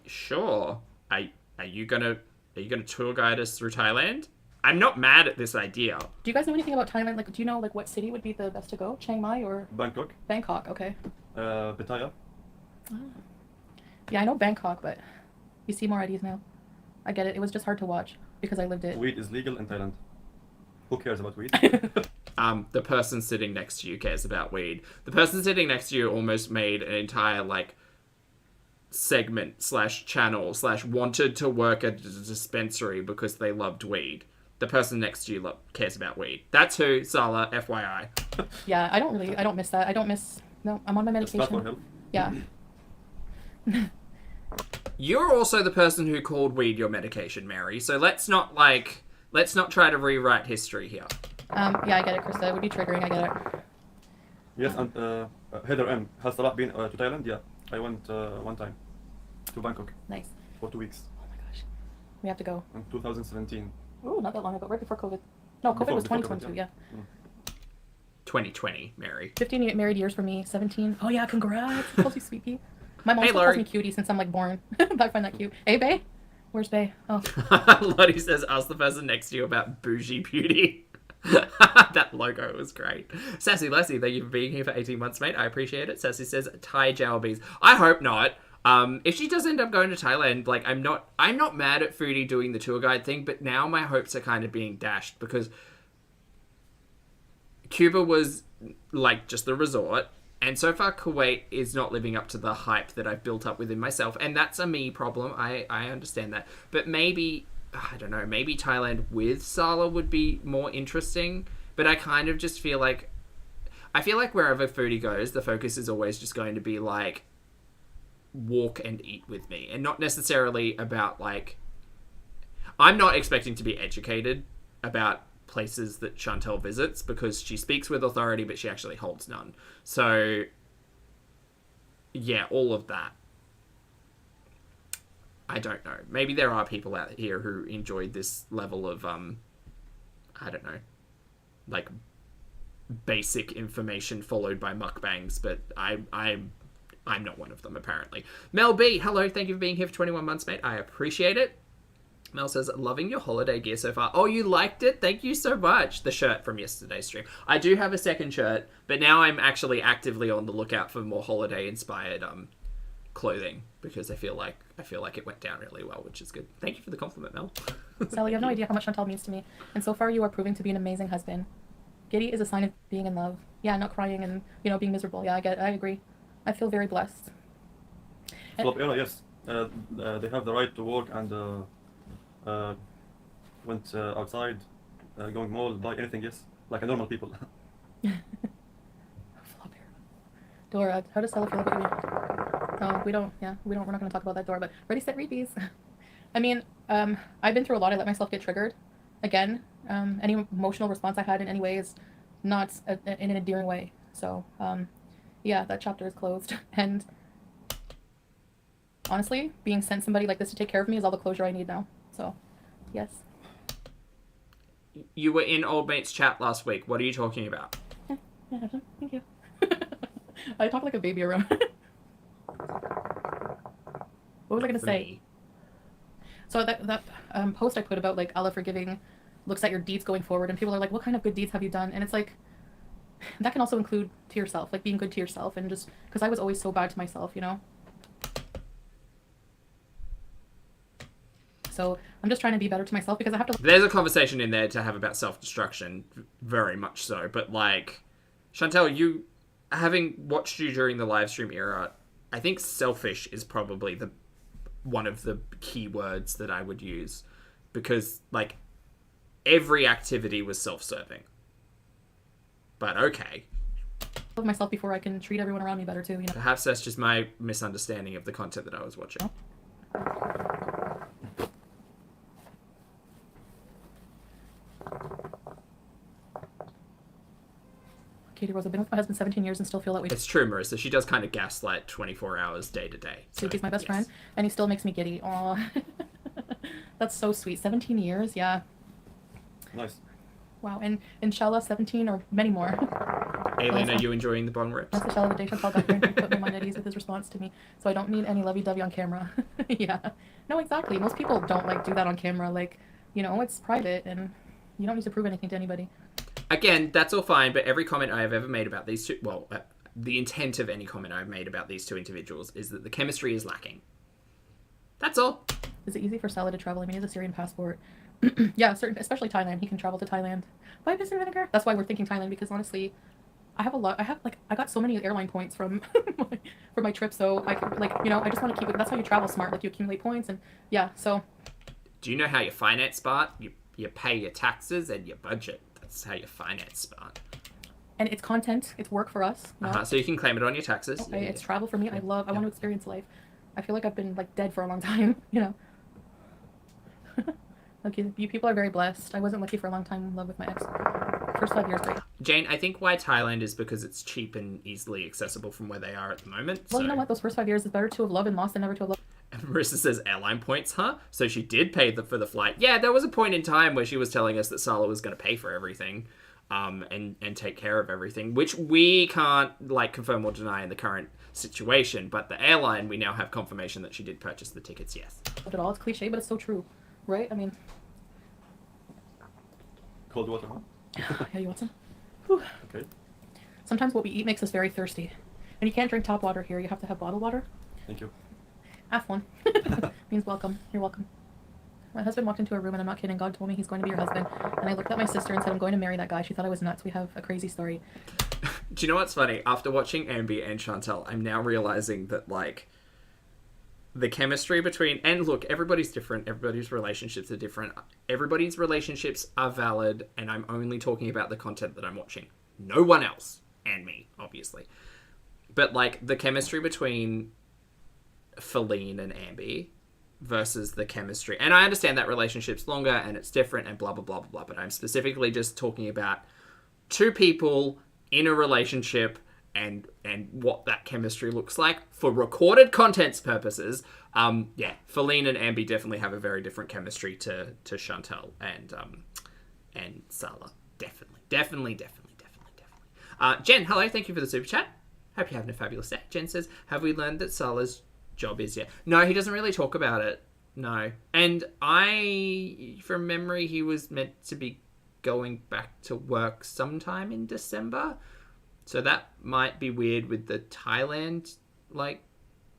Sure. Are you gonna tour guide us through Thailand? I'm not mad at this idea. Do you guys know anything about Thailand? Like, do you know, like, what city would be the best to go? Chiang Mai or Bangkok, Bangkok? Okay. Pattaya. Yeah, I know Bangkok, but you see more IDs now. I get it. It was just hard to watch because I lived it. Weed is legal in Thailand. Who cares about weed? The person sitting next to you cares about weed. The person sitting next to you almost made an entire, like, segment / channel / wanted to work at a dispensary because they loved weed. The person next to you cares about weed. That's who, Salah, FYI. Yeah, I don't miss that. No, I'm on my It's bad for medication. health. Yeah. You're also the person who called weed your medication, Mary. So let's not try to rewrite history here. Yeah, I get it, Krista. It would be triggering. I get it. Yes, and Heather M. Has Salah been to Thailand? Yeah, I went one time to Bangkok Nice. for 2 weeks Oh my gosh. We have to go. in 2017. Ooh, not that long ago. Right before COVID. No, COVID was Before 2022, COVID, yeah. 2020, Mary. 15 married years for me. 17. Oh, yeah, congrats. Calls you sweet pea. My mom Hey, still calls Laurie. me cutie since I'm, like, born. I find that cute. Hey, bae? Where's bae? Oh. Lottie says, ask the person next to you about bougie beauty. That logo was great. Sassy Lassie, thank you for being here for 18 months, mate. I appreciate it. Sassy says, Thai jalbies. I hope not. If she does end up going to Thailand, like, I'm not mad at Foodie doing the tour guide thing, but now my hopes are kind of being dashed because Cuba was, like, just the resort. And so far, Kuwait is not living up to the hype that I've built up within myself. And that's a me problem. I understand that. But maybe, I don't know, maybe Thailand with Salah would be more interesting. But I kind of just feel like, wherever Foodie goes, the focus is always just going to be, like, walk and eat with me. And not necessarily about, like, I'm not expecting to be educated about places that Chantal visits because she speaks with authority, but she actually holds none. So, yeah, all of that. I don't know. Maybe there are people out here who enjoyed this level of, I don't know, like, basic information followed by mukbangs, but I'm not one of them, apparently. Mel B, hello, thank you for being here for 21 months, mate. I appreciate it. Mel says, loving your holiday gear so far. Oh, you liked it? Thank you so much. The shirt from yesterday's stream. I do have a second shirt, but now I'm actually actively on the lookout for more holiday-inspired clothing because I feel like it went down really well, which is good. Thank you for the compliment, Mel. Sally, you have no idea how much Chantal means to me. And so far, you are proving to be an amazing husband. Giddy is a sign of being in love. Yeah, not crying and, being miserable. Yeah, I agree. I feel very blessed. Club era, yes. They have the right to work and went outside, going mall, buy anything, yes. Like a normal people. Dora, how does Stella feel about you? Oh, we're not going to talk about that, Dora, but ready, set, repeats. I mean, I've been through a lot. I let myself get triggered. Again, any emotional response I had in any way is not in an endearing way. So, yeah, that chapter is closed. And honestly, being sent somebody like this to take care of me is all the closure I need now. So, yes. You were in Old Mate's chat last week. What are you talking about? Yeah, thank you. I talk like a baby around. What was I going to say? So that post I put about, like, Allah forgiving looks at your deeds going forward, and people are like, what kind of good deeds have you done? And it's like, that can also include to yourself, like being good to yourself, and just because I was always so bad to myself, you know. So I'm just trying to be better to myself because I have to. There's a conversation in there to have about self-destruction, very much so. But like, Chantal, you, having watched you during the live stream era, I think selfish is probably one of the key words that I would use, because like every activity was self-serving. But okay. Love myself before I can treat everyone around me better too, you know. Perhaps that's just my misunderstanding of the content that I was watching. Katie Rose, I've been with my husband 17 years and still feel that way. It's true, Marissa. She does kind of gaslight 24 hours day to day. So he's my best friend, and he still makes me giddy. Aw. That's so sweet. 17 years, yeah. Nice. Wow, and inshallah 17 or many more. Aileen, are you enjoying the bong rips? That's the shell of the day. Chantal got here and put my mind at ease with his response to me. So I don't need any lovey-dovey on camera. Yeah. No, exactly. Most people don't like do that on camera. Like, you know, it's private and you don't need to prove anything to anybody. Again, that's all fine, but every comment I have ever made about these two, well, the intent of any comment I've made about these two individuals is that the chemistry is lacking. That's all. Is it easy for Salah to travel? I mean, he has a Syrian passport. Yeah, especially Thailand. He can travel to Thailand. Why Mr. Vinegar? That's why we're thinking Thailand, because honestly, I got so many airline points from my trip, so I could, like, you know, I just want to keep it. That's how you travel smart. Like, you accumulate points, and yeah, so. Do you know how you finance smart? You pay your taxes and your budget. That's how you finance smart. And it's content. It's work for us. You know? So you can claim it on your taxes. Okay, yeah, it's travel for me. I want to experience life. I feel like I've been like dead for a long time, you know. Like, you people are very blessed. I wasn't lucky for a long time in love with my ex. First 5 years, great. Jane, I think why Thailand is because it's cheap and easily accessible from where they are at the moment. Well, so. You know what? Those first 5 years is better to have loved and lost than never to have loved. And Marissa says airline points, huh? So she did pay for the flight. Yeah, there was a point in time where she was telling us that Salah was going to pay for everything, and take care of everything, which we can't like confirm or deny in the current situation. But the airline, we now have confirmation that she did purchase the tickets. Yes. At all, it's cliche, but it's so true, right? I mean. Cold water, huh? Yeah, you want some? Whew. Okay. Sometimes what we eat makes us very thirsty, and you can't drink tap water here. You have to have bottled water. Thank you. Have one. Means welcome. You're welcome. My husband walked into a room, and I'm not kidding. God told me he's going to be your husband. And I looked at my sister and said, I'm going to marry that guy. She thought I was nuts. We have a crazy story. Do you know what's funny? After watching Ambi and Chantal, I'm now realizing that, like, the chemistry between... And look, everybody's different. Everybody's relationships are different. Everybody's relationships are valid, and I'm only talking about the content that I'm watching. No one else. And me, obviously. But, like, the chemistry between Feline and Ambi versus the chemistry... And I understand that relationship's longer, and it's different, and blah, blah, blah, blah, blah. But I'm specifically just talking about two people in a relationship and what that chemistry looks like for recorded content's purposes. Yeah, Feline and Ambi definitely have a very different chemistry to Chantal and Salah. Definitely. Jen, hello, thank you for the super chat. Hope you're having a fabulous day. Jen says, have we learned that Salah's job is yet? No, he doesn't really talk about it. No. And from memory, he was meant to be going back to work sometime in December. So that might be weird with the Thailand, like,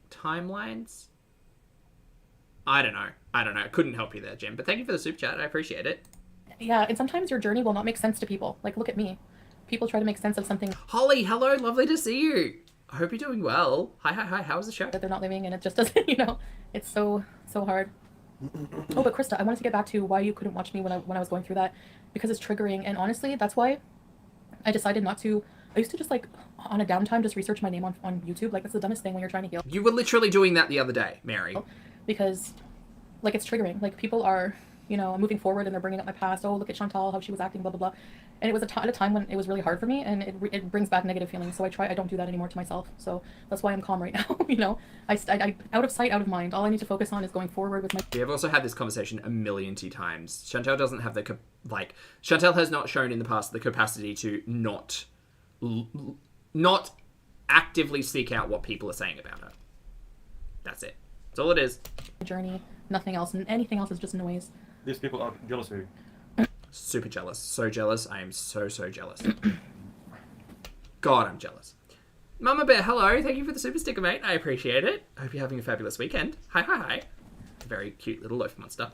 timelines. I don't know. I couldn't help you there, Jen. But thank you for the super chat. I appreciate it. Yeah, and sometimes your journey will not make sense to people. Like, look at me. People try to make sense of something. Holly, hello. Lovely to see you. I hope you're doing well. Hi. How was the show? That they're not living, and it just doesn't, you know, it's so hard. Oh, but Krista, I wanted to get back to why you couldn't watch me when I was going through that, because it's triggering. And honestly, that's why I decided not to. I used to just, like, on a downtime, just research my name on YouTube. Like, that's the dumbest thing when you're trying to heal. You were literally doing that the other day, Mary. Because, like, it's triggering. Like, people are, you know, moving forward and they're bringing up my past. Oh, look at Chantal, how she was acting, blah, blah, blah. And it was at a time when it was really hard for me, and it brings back negative feelings. So I don't do that anymore to myself. So that's why I'm calm right now, you know. I out of sight, out of mind. All I need to focus on is going forward with my... We have also had this conversation a million times. Chantal doesn't have Chantal has not shown in the past the capacity to not actively seek out what people are saying about her. That's it. That's all it is. journey, nothing else, and anything else is just noise. These people are jealous of you. Super jealous. So jealous. I am so jealous. God, I'm jealous. Mama Bear, hello. Thank you for the super sticker, mate. I appreciate it. I hope you're having a fabulous weekend. Hi. Very cute little loaf monster.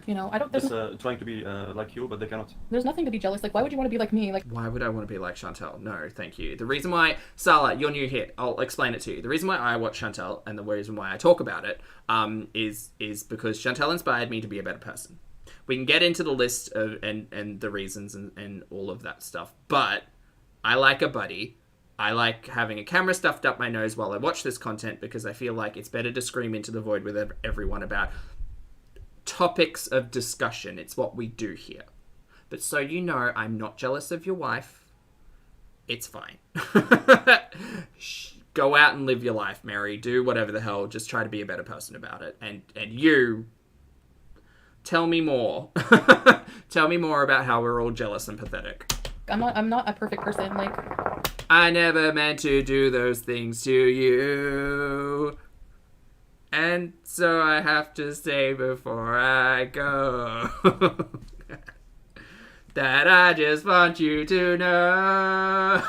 You know, I don't. There's, Trying to be like you, but they cannot. there's nothing to be jealous. Like, why would you want to be like me? Like, Why would I want to be like Chantal? No, thank you. The reason why, Salah, you're new here. I'll explain it to you. The reason why I watch Chantal and the reason why I talk about it is because Chantal inspired me to be a better person. We can get into the list of and the reasons and all of that stuff, but I like a buddy. I like having a camera stuffed up my nose while I watch this content because I feel like it's better to scream into the void with everyone about topics of discussion. It's what we do here. But so you know, I'm not jealous of your wife. It's fine. Go out and live your life, Mary. Do whatever the hell. Just try to be a better person about it. And you, tell me more. Tell me more about how we're all jealous and pathetic. I'm not a perfect person. Like, I never meant to do those things to you. And so I have to say before I go that I just want you to know.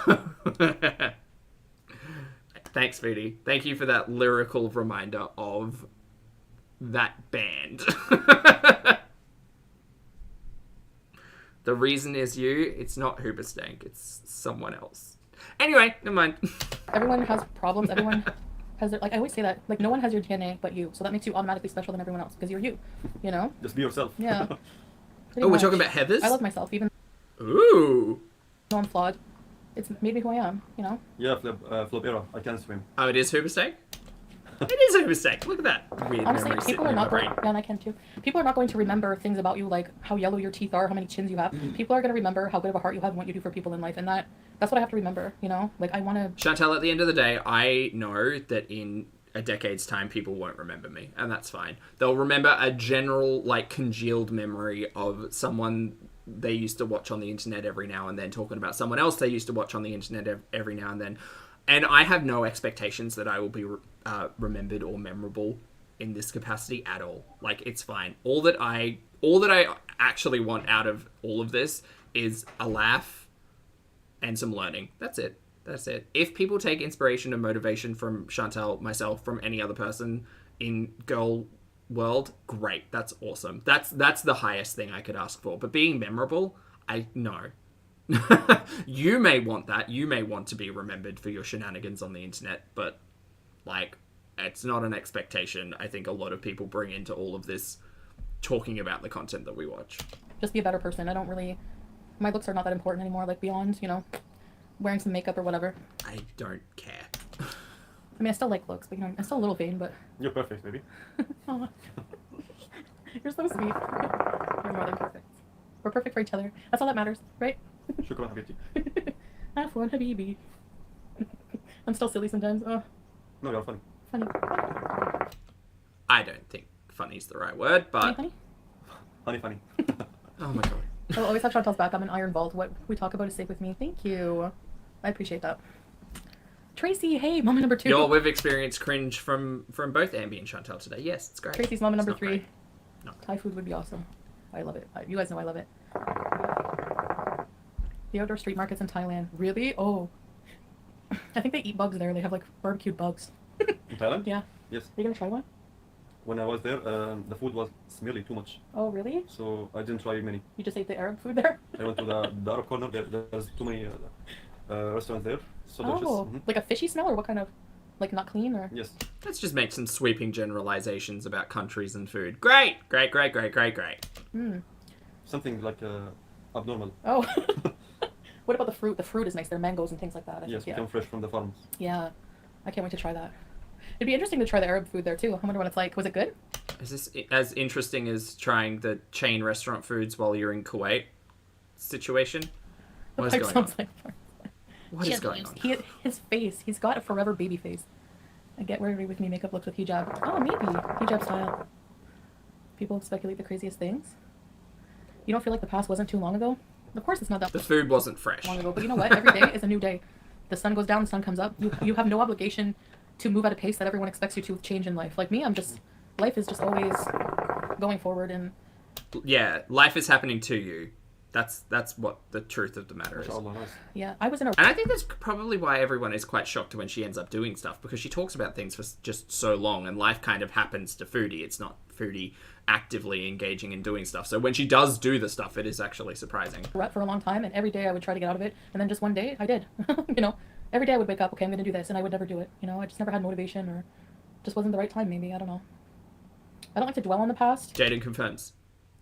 Thanks, Foodie. Thank you for that lyrical reminder of that band. The reason is you. It's not Hoobastank. It's someone else. Anyway, never mind. everyone has problems. Everyone has their, like, I always say that, like, no one has your DNA but you. So that makes you automatically special than everyone else because you're you. You know? Just be yourself. Yeah. Pretty Oh, we're much. talking about Heathers? I love myself, even Ooh. though I'm flawed. It's made me who I am. You know? Yeah, flop era. I can swim. Oh, it is Hoobastank? It is Hoobastank. Look at that. Weird Honestly, memory people sitting are in my not going. brain. Yeah, and I can too. People are not going to remember things about you, like how yellow your teeth are, how many chins you have. People are going to remember how good of a heart you have and what you do for people in life, and that's what I have to remember. You know, like I want to. Chantal, at the end of the day, I know that in a decade's time, people won't remember me, and that's fine. They'll remember a general, like, congealed memory of someone they used to watch on the internet every now and then, talking about someone else they used to watch on the internet every now and then. And I have no expectations that I will be remembered or memorable in this capacity at all. Like, it's fine. All that I actually want out of all of this is a laugh and some learning. That's it. If people take inspiration and motivation from Chantal, myself, from any other person in girl world, great. That's awesome. That's the highest thing I could ask for. But being memorable, no. You may want that. You may want to be remembered for your shenanigans on the internet, but, like, it's not an expectation I think a lot of people bring into all of this talking about the content that we watch. Just be a better person. I don't really. My looks are not that important anymore. Like, beyond, you know, wearing some makeup or whatever. I don't care. I mean, I still like looks, but, you know, I'm still a little vain, but. You're perfect, baby. Aw. You're so sweet. You're more than perfect. We're perfect for each other. That's all that matters, right? Shukran, Habibti. Afwan Habibi. I'm still silly sometimes. Oh, No, you're funny. funny. I don't think funny's the right word, but... Funny? Funny. Oh my god. I'll always have Chantal's back. I'm an iron vault. What we talk about is safe with me. Thank you. I appreciate that. Tracy, hey, mama number 2. Yo, we've experienced cringe from both Ambi and Chantal today. Yes, it's great. Tracy's mama It's number not 3. great. No. Thai food would be awesome. I love it. You guys know I love it. The outdoor street markets in Thailand. Really? Oh. I think they eat bugs there. They have, like, barbecued bugs. In Thailand? Yeah. Yes. Are you gonna try one? When I was there, the food was smelly too much, Oh, really? so I didn't try many. You just ate the Arab food there? I went to the Arab corner. There's too many restaurants there. So delicious. Oh, Mhm. like a fishy smell, or what kind of, like, not clean, or? Yes. Let's just make some sweeping generalizations about countries and food. Great! Mm. Something like abnormal. Oh. What about the fruit? The fruit is nice. There are mangoes and things like that. I Yes, think, become fresh from the farms. yeah. I can't wait to try that. It'd be interesting to try the Arab food there too. I wonder what it's like. Was it good? Is this as interesting as trying the chain restaurant foods while you're in Kuwait situation? What is Pipe going sounds on? like. What is going on? His face. He's got a forever baby face. I get worried with me makeup looks with hijab. Oh, maybe hijab style. People speculate the craziest things. You don't feel like the past wasn't too long ago? Of course, it's not that The food wasn't fresh. long ago. But you know what? Every day is a new day. The sun goes down, the sun comes up. You have no obligation to move at a pace that everyone expects you to change in life. Like me, life is just always going forward, and Yeah, life is happening to you. That's what the truth of the matter is. MashaAllah, nice. Yeah, I was in a And I think that's probably why everyone is quite shocked when she ends up doing stuff, because she talks about things for just so long, and life kind of happens to Foodie. It's not Foodie actively engaging in doing stuff. So when she does do the stuff, it is actually surprising. rut for a long time, and every day I would try to get out of it, and then just one day I did. You know, every day I would wake up, okay, I'm gonna do this, and I would never do it. You know, I just never had motivation, or just wasn't the right time. Maybe, I don't know. I don't like to dwell on the past. Jaden confirms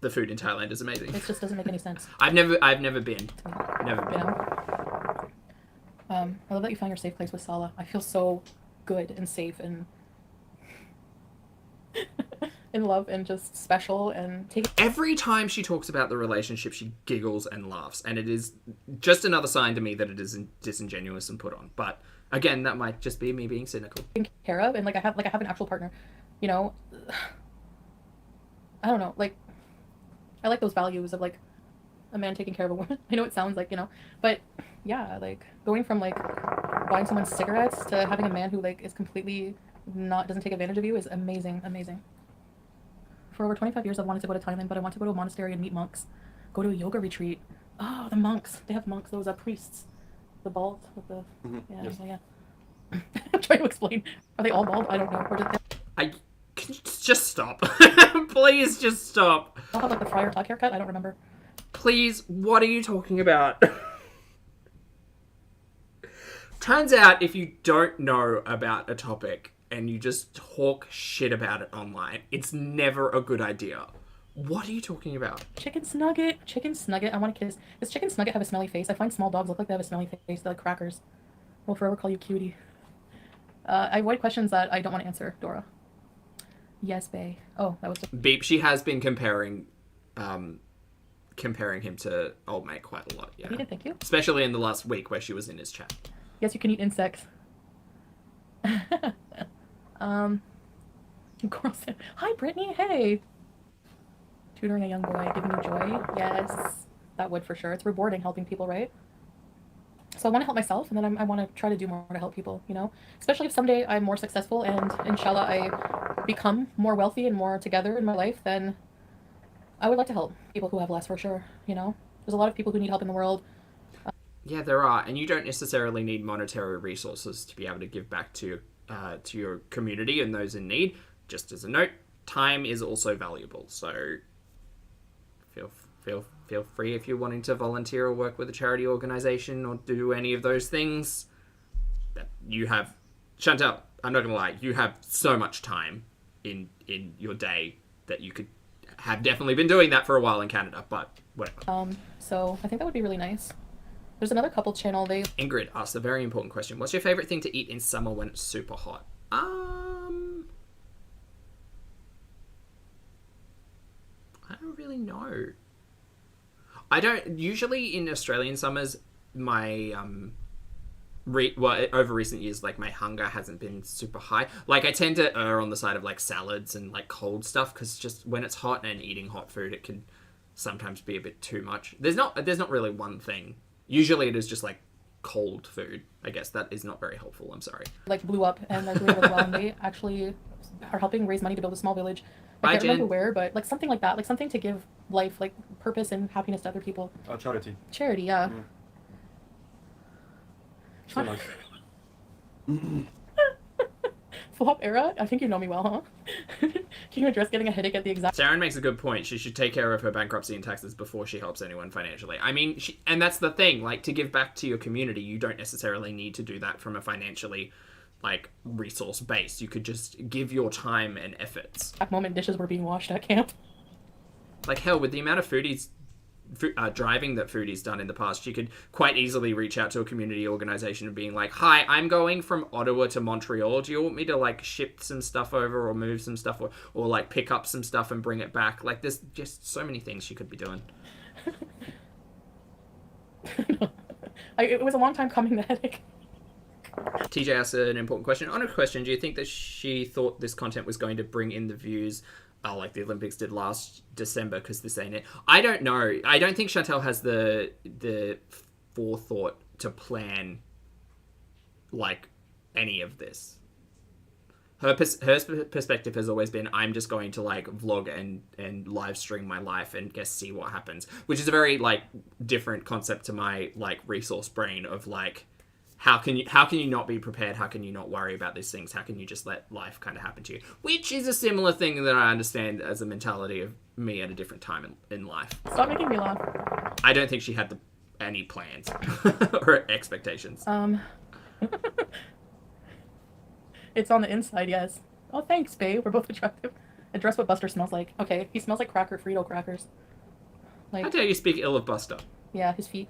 the food in Thailand is amazing. It just doesn't make any sense. I've never been. Never You been. know. I love that you found your safe place with Salah. I feel so good and safe and in love and just special and taking. Every time she talks about the relationship, she giggles and laughs, and it is just another sign to me that it is disingenuous and put on. But again, that might just be me being cynical. Care of, and I have an actual partner, you know. I don't know, like I like those values of like a man taking care of a woman. I know it sounds like, you know, but yeah, like going from like buying someone cigarettes to having a man who like is completely doesn't take advantage of you is amazing. For over 25 years I've wanted to go to Thailand, but I want to go to a monastery and meet monks, go to a yoga retreat. Oh, the monks, they have monks, those priests, the bald with the Yes. yeah. I'm trying to explain, are they all bald? I don't know. Or Can you just stop? Please just stop. I'll have like the friar tuck haircut. I don't remember. Please, what are you talking about? Turns out if you don't know about a topic and you just talk shit about it online, it's never a good idea. What are you talking about? Chicken Snugget. I want to kiss. Does Chicken Snugget have a smelly face? I find small dogs look like they have a smelly face. They're like crackers. We'll forever call you cutie. I avoid questions that I don't want to answer, Dora. Yes, bae. Oh, that was just... Beep, she has been comparing him to Old Mate quite a lot, yeah. He did, thank you. Especially in the last week where she was in his chat. Yes, you can eat insects. Girl said, hi, Brittany, hey. Tutoring a young boy, giving you joy. Yes, that would for sure. It's rewarding helping people, right? So I want to help myself, and then I want to try to do more to help people, you know? Especially if someday I'm more successful and inshallah I become more wealthy and more together in my life, then I would like to help people who have less for sure, you know? There's a lot of people who need help in the world. Yeah, there are, and you don't necessarily need monetary resources to be able to give back to your community and those in need. Just as a note, time is also valuable, so feel free if you're wanting to volunteer or work with a charity organization or do any of those things. That you have, Chantal, I'm not gonna lie, you have so much time in your day that you could have definitely been doing that for a while in Canada, but whatever. So I think that would be really nice. There's another couple channel, Ingrid asked a very important question. What's your favorite thing to eat in summer when it's super hot? I don't really know. I don't usually in Australian summers. My over recent years, like my hunger hasn't been super high. Like I tend to err on the side of like salads and like cold stuff because just when it's hot and eating hot food, it can sometimes be a bit too much. There's not really one thing. Usually it is just like cold food. I guess that is not very helpful. I'm sorry. like blew up and they're doing really well, and they actually are helping raise money to build a small village. I can't remember where, but like something like that, like something to give life, like purpose and happiness to other people. Charity. Charity, yeah. So nice. Flop era? I think you know me well, huh? Can you address getting a headache at the exact... Sharon makes a good point. She should take care of her bankruptcy and taxes before she helps anyone financially. I mean, and that's the thing. Like, to give back to your community, you don't necessarily need to do that from a financially, like, resource base. You could just give your time and efforts. At moment dishes were being washed at camp. Like, hell, with the amount of driving that Foodie's done in the past, she could quite easily reach out to a community organization and being like, hi, I'm going from Ottawa to Montreal. Do you want me to like ship some stuff over or move some stuff or like pick up some stuff and bring it back? Like there's just so many things she could be doing. It was a long time coming, the headache. TJ asked an important question. On a question, do you think that she thought this content was going to bring in the views like the Olympics did last December, because this ain't it? I don't know. I don't think Chantal has the forethought to plan like any of this. Her perspective has always been, I'm just going to like vlog and live stream my life and guess see what happens, which is a very like different concept to my like resource brain of like, how can you not be prepared? How can you not worry about these things? How can you just let life kind of happen to you? Which is a similar thing that I understand as a mentality of me at a different time in life. Stop making me laugh. I don't think she had any plans or expectations. It's on the inside, yes. Oh, thanks, babe. We're both attractive. Address what Buster smells like. Okay, he smells like Frito crackers. How Like, dare you speak ill of Buster? yeah, his feet.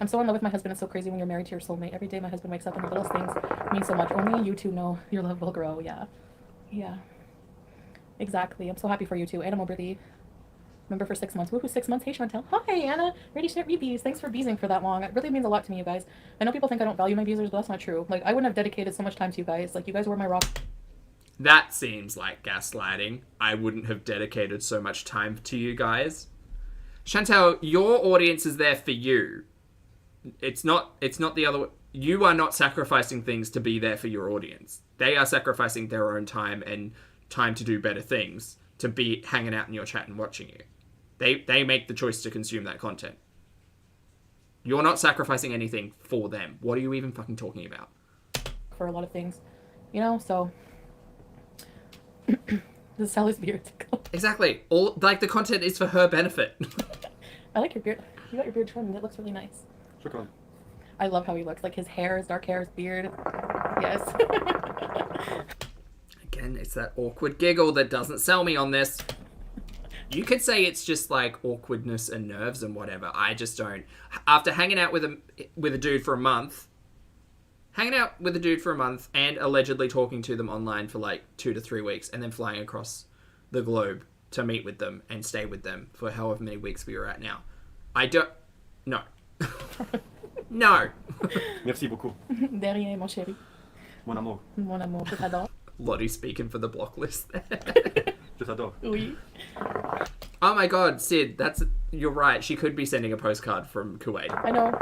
I'm so in love with my husband. It's so crazy when you're married to your soulmate. Every day my husband wakes up and the littlest things mean so much. Only you two know your love will grow. Yeah. Yeah. Exactly. I'm so happy for you two. Anna Moberly. Remember for 6 months. Woohoo, 6 months. Hey, Chantal. Hi, Anna. Ready to start rebees. Thanks for beezing for that long. It really means a lot to me, you guys. I know people think I don't value my beezers, but that's not true. Like, I wouldn't have dedicated so much time to you guys. Like, you guys were my rock. That seems like gaslighting. I wouldn't have dedicated so much time to you guys. Chantal, your audience is there for you. It's not the other way. You are not sacrificing things to be there for your audience. They are sacrificing their own time and time to do better things to be hanging out in your chat and watching you. They make the choice to consume that content. You're not sacrificing anything for them. What are you even fucking talking about? For a lot of things. You know, so... the Sally's beard. Exactly. All like the content is for her benefit. I like your beard. You got your beard trimmed. It looks really nice. شكرا. I love how he looks. Like his hair, his dark hair, his beard. Yes. Again, it's that awkward giggle that doesn't sell me on this. You could say it's just like awkwardness and nerves and whatever. I just don't. After hanging out with a dude for a month, and allegedly talking to them online for like 2 to 3 weeks, and then flying across the globe to meet with them and stay with them for however many weeks we were at now. I don't. No. No. Merci beaucoup. Derrière, mon chéri. Mon amour. Mon amour, je t'adore. Lottie speaking for the block list there. Je t'adore. Oui. Oh my god, Sid, you're right. She could be sending a postcard from Kuwait. I know.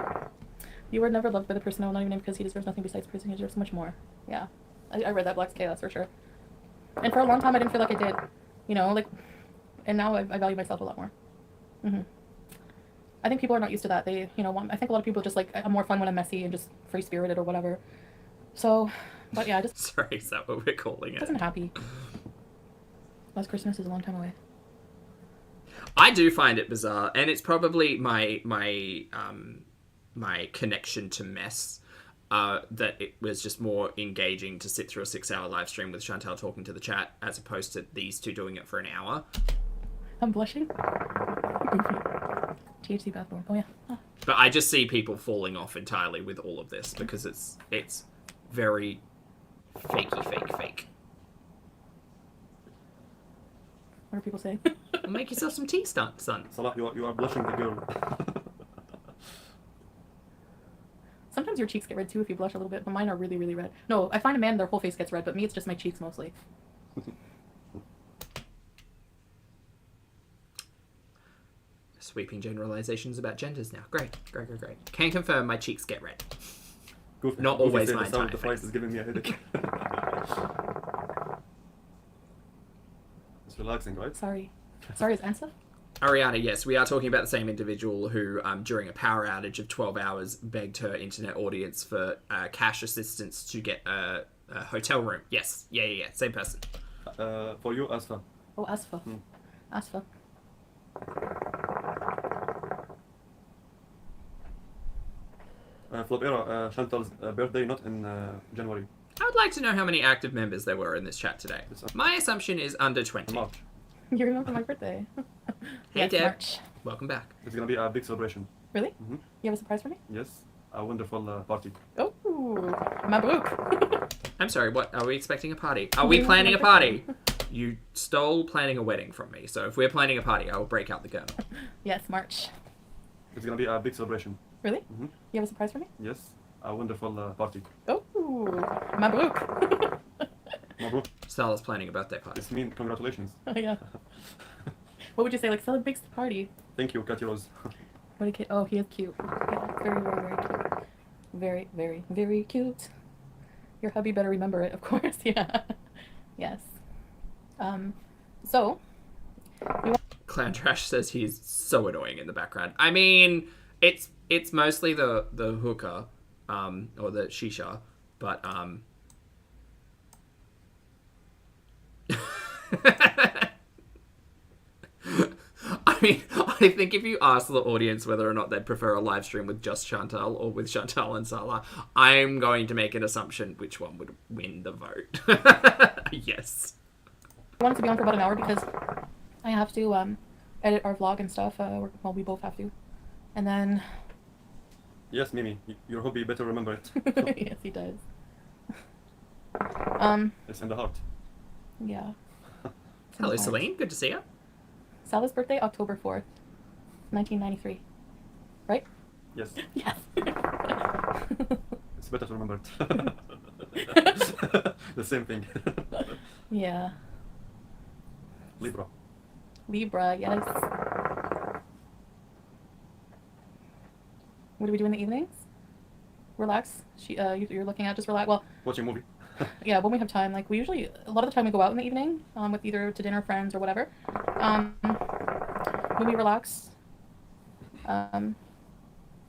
You were never loved by the person I will not even name because he deserves nothing besides praising. He deserves so much more. Yeah. I read that Black's K, that's for sure. And for a long time I didn't feel like I did. You know, like, and now I value myself a lot more. Mm-hmm. I think people are not used to that. They, you know, I think a lot of people just like, I'm more fun when I'm messy and just free-spirited or whatever. So, but yeah, I just Sorry, is that what we're calling it? wasn't happy. Last Christmas is a long time away. I do find it bizarre, and it's probably my connection to mess, that it was just more engaging to sit through a 6-hour live stream with Chantal talking to the chat as opposed to these two doing it for an hour. I'm blushing. THC bathroom. Oh yeah. Ah. But I just see people falling off entirely with all of this because it's very fake. What are people saying? Well, make yourself some tea, son. Salah, you are blushing the girl. Sometimes your cheeks get red too if you blush a little bit, but mine are really, really red. No, I find a man, their whole face gets red, but me, it's just my cheeks mostly. Sweeping generalizations about genders now. Great. Can confirm my cheeks get red. Goofy. Not Goofy always said my the sound entire of the fries face. is giving me a headache. It's relaxing, right? Sorry, is Ansa? Ariana, yes, we are talking about the same individual who, during a power outage of 12 hours, begged her internet audience for cash assistance to get a hotel room. Yes, yeah, same person. For you, Asfa. Oh, Asfa. Asfa. Flopera, Chantal's birthday, not in January. I would like to know how many active members there were in this chat today. My assumption is under 20. March. You remember my birthday? Hey, Yes, Deb. March. Welcome back. It's gonna be a big celebration. Really? Mhm. You have a surprise for me? Yes, a wonderful party. Oh, Mabruk. I'm sorry, what? Are we expecting a party? Are we planning a party? You stole planning a wedding from me, so if we're planning a party, I will break out the gun. Yes, March. It's gonna be a big celebration. Really? Mhm. You have a surprise for me? Yes, a wonderful party. Oh, Mabruk. Mabruk. Salah's planning a birthday party. This means congratulations. Oh, yeah. What would you say? Like, celebrate the party. Thank you, Katy Rose. What a kid. Oh, he is cute. Yeah, very, very, very cute. Very, very, very cute. Your hubby better remember it, of course. Yeah. Yes. So Clown Trash says he's so annoying in the background. I mean, it's mostly the hookah, or the shisha, but I mean, I think if you ask the audience whether or not they'd prefer a live stream with just Chantal or with Chantal and Salah, I'm going to make an assumption which one would win the vote. Yes. I wanted to be on for about an hour because I have to edit our vlog and stuff. Well, we both have to. And then... Yes, Mimi, your hobby, better remember it. Yes, he does. It's in the heart. Yeah. Hello, Celine. Good to see you. Salah's birthday, October 4th, 1993. Right? Yes, Yes. it's better to remember it. The same thing. Yeah. Libra. Libra, yes. What do we do in the evenings? Relax. You're looking at just relax. Well, Watching movie. yeah, when we have time, like we usually, a lot of the time we go out in the evening, with either to dinner, friends, or whatever. When we relax, I don't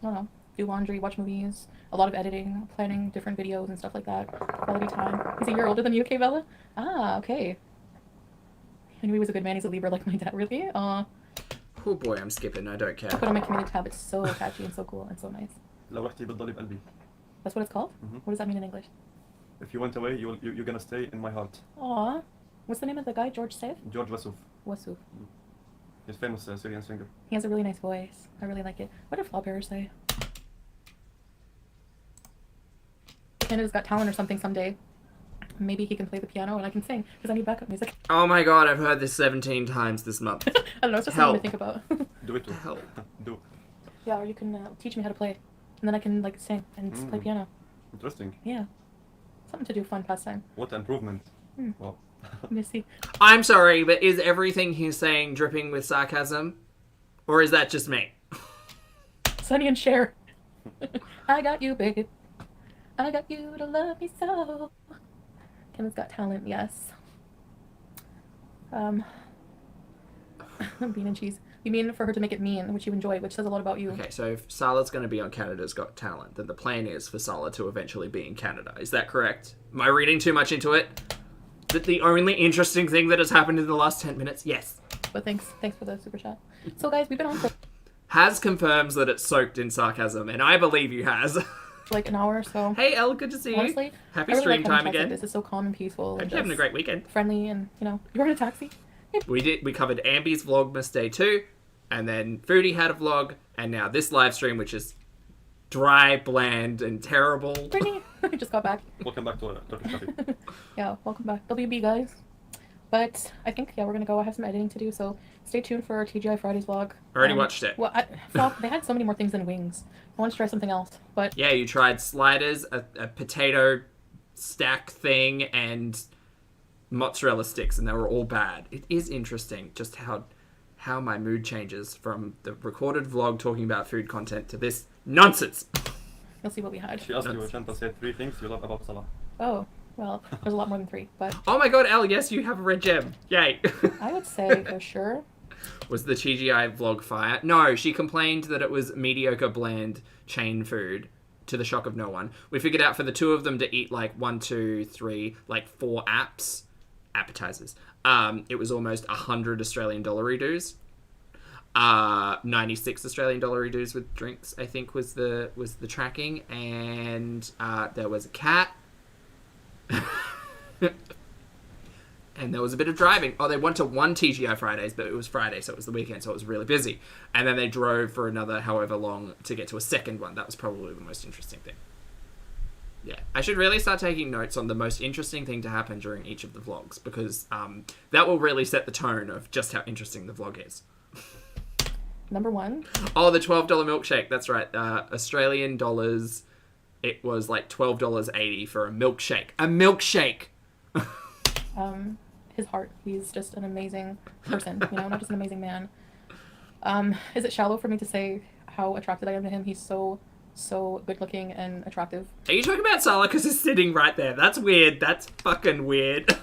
know, do laundry, watch movies, a lot of editing, planning different videos and stuff like that. Quality time. He's a year older than you, okay, Bella? Ah, okay. I knew he was a good man. He's a Libra like my dad, really. Oh boy, I'm skipping. I don't care. I put on my community tab. It's so catchy and so cool and so nice. لو رحتي بتضلي بقلبي. That's what it's called? Mhm. What does that mean in English? If you went away, you're gonna stay in my heart. Aw. What's the name of the guy? George Save? George Wassouf. Wasuf. He's famous Syrian singer. He has a really nice voice. I really like it. What did Flopper say? Canada's Got Talent or something someday. Maybe he can play the piano and I can sing because I need backup music. Oh my god, I've heard this 17 times this month. I don't know, it's just Help. something to think about. Do it too. Help. Do. Yeah, or you can teach me how to play and then I can like sing and play piano. Interesting. Yeah. Something to do, fun pastime. What improvement. Wow. Let me see. I'm sorry, but is everything he's saying dripping with sarcasm? Or is that just me? Sonny and Cher. I got you, babe. I got you to love me so. Canada's Got Talent, yes. Bean and cheese. You mean for her to make it mean, which you enjoy, which says a lot about you. Okay, so if Salah's going to be on Canada's Got Talent, then the plan is for Salah to eventually be in Canada. Is that correct? Am I reading too much into it? That the only interesting thing that has happened in the last 10 minutes? Yes. But thanks for the super chat. So guys, we've been on for Has confirms that it's soaked in sarcasm, and I believe you has. like an hour or so. Hey, Elle, good to see you. Honestly, Happy I really stream like having time chats again. Like this is so calm and peaceful. Hope And you're having a just great weekend. friendly, and you know, you're in a taxi. We covered Ambi's Vlogmas Day 2, and then Foodie had a vlog, and now this live stream, which is dry, bland, and terrible. Brittany, I just got back. Welcome back to Turkish Coffee. Yeah, welcome back, WB guys. But I think we're gonna go. I have some editing to do, so stay tuned for our TGI Fridays vlog. Already watched it. Well, they had so many more things than wings. I want to try something else, but Yeah, you tried sliders, a potato stack thing, and mozzarella sticks, and they were all bad. It is interesting just how my mood changes from the recorded vlog talking about food content to this nonsense. you'll see what we had. She asked you, Chantal, say 3 things you love about Salah. Oh, well, there's a lot more than 3, but Oh my god, Elle, yes, you have a red gem. Yay. I would say for sure. Was the TGI vlog fire? No, she complained that it was mediocre, bland chain food, to the shock of no one. We figured out for the 2 of them to eat like 1, 2, 3, like 4 appetizers. It was almost 100 Australian dollar dues. 96 Australian dollar dues with drinks, I think was the tracking, and there was a cat. And there was a bit of driving. Oh, they went to one TGI Fridays, but it was Friday, so it was the weekend, so it was really busy. And then they drove for another however long to get to a second one. That was probably the most interesting thing. Yeah, I should really start taking notes on the most interesting thing to happen during each of the vlogs, because that will really set the tone of just how interesting the vlog is. Number 1. Oh, the $12 milkshake. That's right. Australian dollars. It was like $12.80 for a milkshake. A milkshake! His heart. He's just an amazing person, you know, not just an amazing man. Is it shallow for me to say how attracted I am to him? He's so good looking and attractive. Are you talking about Salah because he's sitting right there? That's weird. That's fucking weird.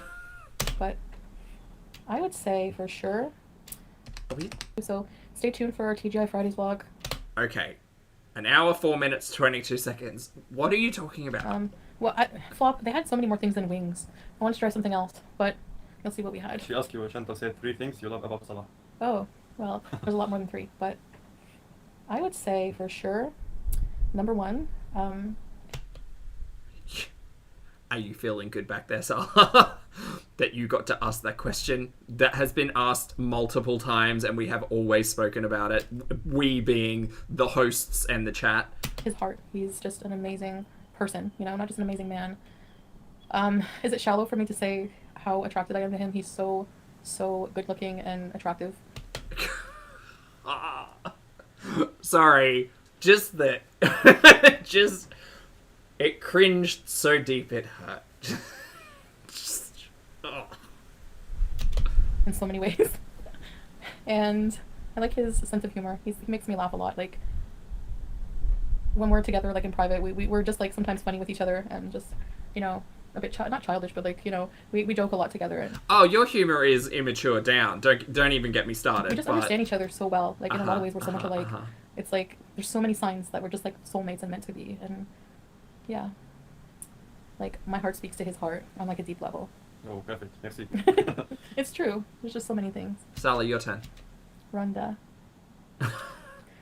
I would say for sure. Are we? So stay tuned for our TGI Fridays vlog. Okay. An hour, 4 minutes, 22 seconds. What are you talking about? Well, Flop, they had so many more things than wings. I wanted to try something else, but you'll see what we had. She asked you, Chantal said 3 things you love about Salah. Oh, well, there's a lot more than 3, but I would say for sure, number 1, Are you feeling good back there, Salah? That you got to ask that question that has been asked multiple times and we have always spoken about it. We being the hosts and the chat. his heart. He's just an amazing person, you know, not just an amazing man. Is it shallow for me to say how attracted I am to him? He's so good looking and attractive. Sorry, just that. Just it cringed so deep it hurt. Just, oh. In so many ways. And I like his sense of humor. He makes me laugh a lot. Like when we're together, like in private, we're just like sometimes funny with each other and just, you know, a bit not childish, but like, you know, we joke a lot together. And Oh, your humor is immature down. Don't even get me started. we just but... understand each other so well. Like in a lot of ways, we're so much alike. uh-huh. It's like there's so many signs that we're just like soulmates and meant to be. And yeah, like my heart speaks to his heart on like a deep level. Oh, perfect. Merci. It's true. There's just so many things. Sally, your turn. Rhonda.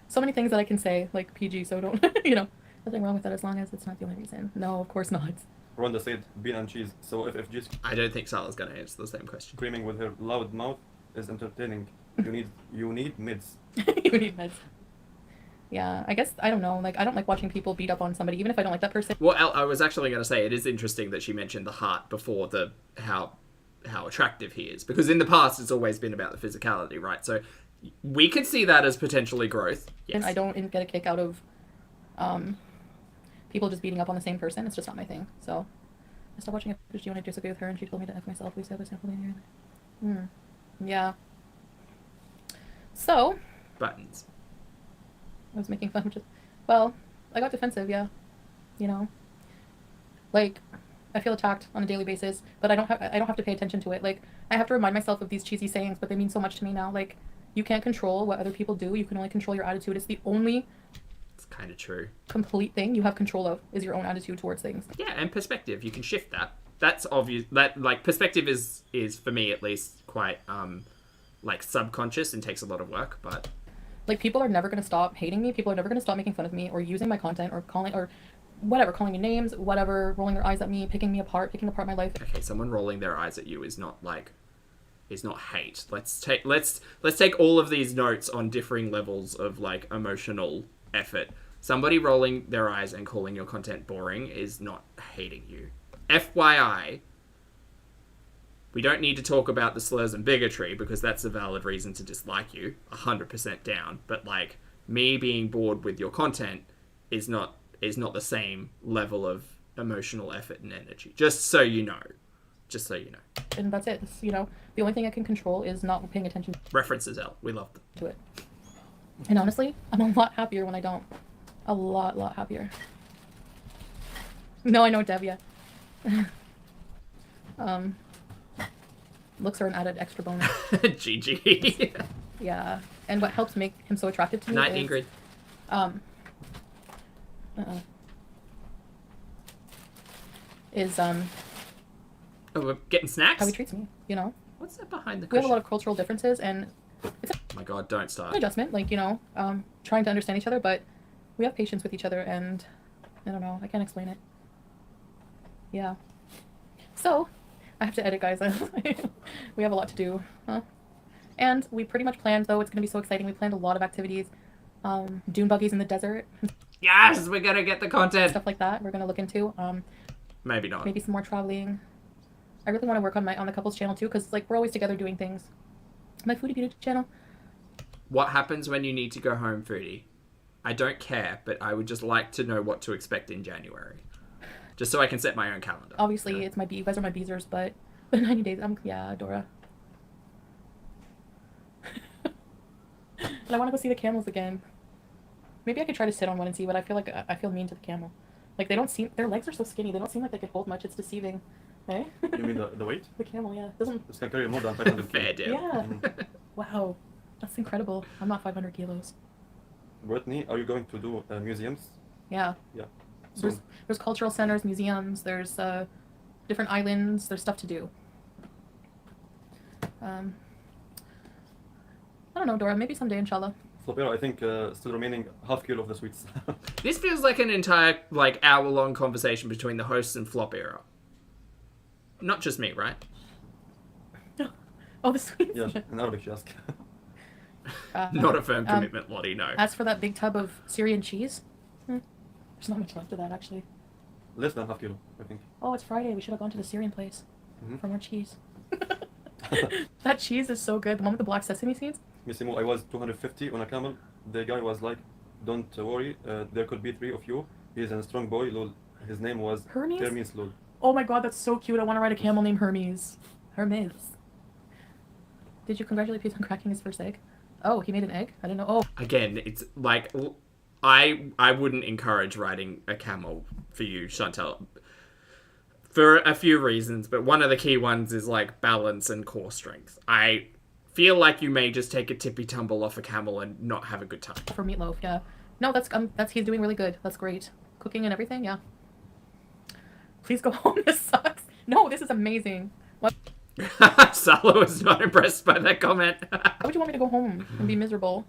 So many things that I can say, like PG, so don't, you know, nothing wrong with that as long as it's not the only reason. No, of course not. Rhonda said bean and cheese. So if FG I don't think Salah's going to answer the same question. screaming with her loud mouth is entertaining, you need mids. You need meds. Yeah, I guess, I don't know, like, I don't like watching people beat up on somebody, even if I don't like that person. Well, I was actually going to say it is interesting that she mentioned the heart before the how attractive he is, because in the past it's always been about the physicality, right? So we could see that as potentially growth. Yes. And I don't get a kick out of people just beating up on the same person. It's just not my thing. So I stopped watching it because when I disagree with her and she told me to F myself. We said the sample in here. Yeah. So Buttons. I was making fun of just, well, I got defensive, yeah. You know, like I feel attacked on a daily basis, but I don't have to pay attention to it. Like I have to remind myself of these cheesy sayings, but they mean so much to me now. Like you can't control what other people do. You can only control your attitude. It's the only It's kind of true. complete thing you have control of is your own attitude towards things. Yeah, and perspective. You can shift that. That's obvious. That like perspective is for me at least quite like subconscious and takes a lot of work, but Like people are never going to stop hating me. People are never going to stop making fun of me or using my content or calling me names, whatever, rolling their eyes at me, picking apart my life. okay, someone rolling their eyes at you is not hate. Let's take all of these notes on differing levels of like emotional effort. Somebody rolling their eyes and calling your content boring is not hating you. FYI, we don't need to talk about the slurs and bigotry because that's a valid reason to dislike you, 100% down. But like me being bored with your content is not the same level of emotional effort and energy. Just so you know. And that's it. It's, you know, the only thing I can control is not paying attention References L. We love them. to it. And honestly, I'm a lot happier when I don't. A lot happier. No, I know Dev, yeah. Looks are an added extra bonus. GG. Yeah. And what helps make him so attractive to me Night, is... Ingrid. Oh, we're getting snacks? How he treats me, you know? What's that behind the We have a cushion? lot of cultural differences, and it's Oh my god, don't start. an adjustment, like, you know, trying to understand each other, but we have patience with each other, and I don't know, I can't explain it. Yeah. So, I have to edit, guys. We have a lot to do, huh? And we pretty much planned, though, it's going to be so exciting, we planned a lot of activities, dune buggies in the desert, Yes, we're gonna get the content. stuff like that we're going to look into, Maybe not. maybe some more traveling. I really want to work on the couples channel, too, because, like, we're always together doing things. My Foodie Beauty channel. What happens when you need to go home, Foodie? I don't care, but I would just like to know what to expect in January. Just so I can set my own calendar. Obviously, Yeah. it's you guys are my beezers, but 90 days, yeah, Dora. And I want to go see the camels again. Maybe I could try to sit on one and see, but I feel like I feel mean to the camel. Like, they don't seem, their legs are so skinny, they don't seem like they could hold much, it's deceiving. Hey? You mean the weight? The camel, yeah. Doesn't... This can carry more than 500 Fair kilos. deal. Yeah. Wow. That's incredible. I'm not 500 kilos. Brittany, are you going to do museums? Yeah. Yeah. There's cultural centers, museums, there's different islands, there's stuff to do. I don't know, Dora, maybe someday, inshallah. Flopera, I think still remaining half kilo of the sweets. This feels like an entire hour-long conversation between the hosts and Flop Era. Not just me, right? Oh, the sweets. Yeah, in Arabic she asked. Not a firm commitment, Lottie, no. As for that big tub of Syrian cheese, there's not much left of that, actually. Less than half kilo, I think. Oh, it's Friday. We should have gone to the Syrian place for more cheese. Mm-hmm. That cheese is so good. The one with the black sesame seeds. Missimo, I was 250 on a camel. The guy was like, don't worry, there could be 3 of you. He's a strong boy, lol. His name was Hermes? lol. Oh my god, that's so cute. I want to ride a camel named Hermes. Hermes. Did you congratulate Pete on cracking his first egg? Oh, he made an egg? I didn't know. Oh. Again, it's like, I wouldn't encourage riding a camel for you, Chantal. For a few reasons, but one of the key ones is like balance and core strength. I feel like you may just take a tippy tumble off a camel and not have a good time. For meatloaf, yeah. No, that's he's doing really good. That's great. Cooking and everything, yeah. Please go home. This sucks. No, this is amazing. What? Salah was not impressed by that comment. Why would you want me to go home and be miserable?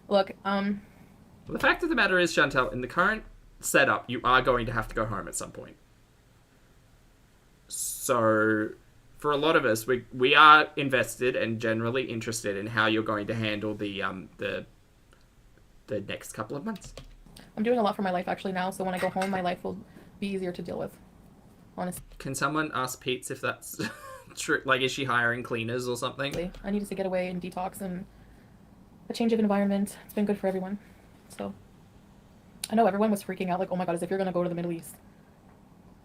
Look, The fact of the matter is, Chantal, in the current setup, you are going to have to go home at some point. So, for a lot of us, we are invested and generally interested in how you're going to handle the next couple of months. I'm doing a lot for my life actually now, so when I go home, my life will be easier to deal with. Honestly, Can someone ask Pete if that's true? Like, is she hiring cleaners or something? I needed to get away and detox and a change of environment. It's been good for everyone. So, I know everyone was freaking out, like, oh my god, as if you're gonna go to the Middle East.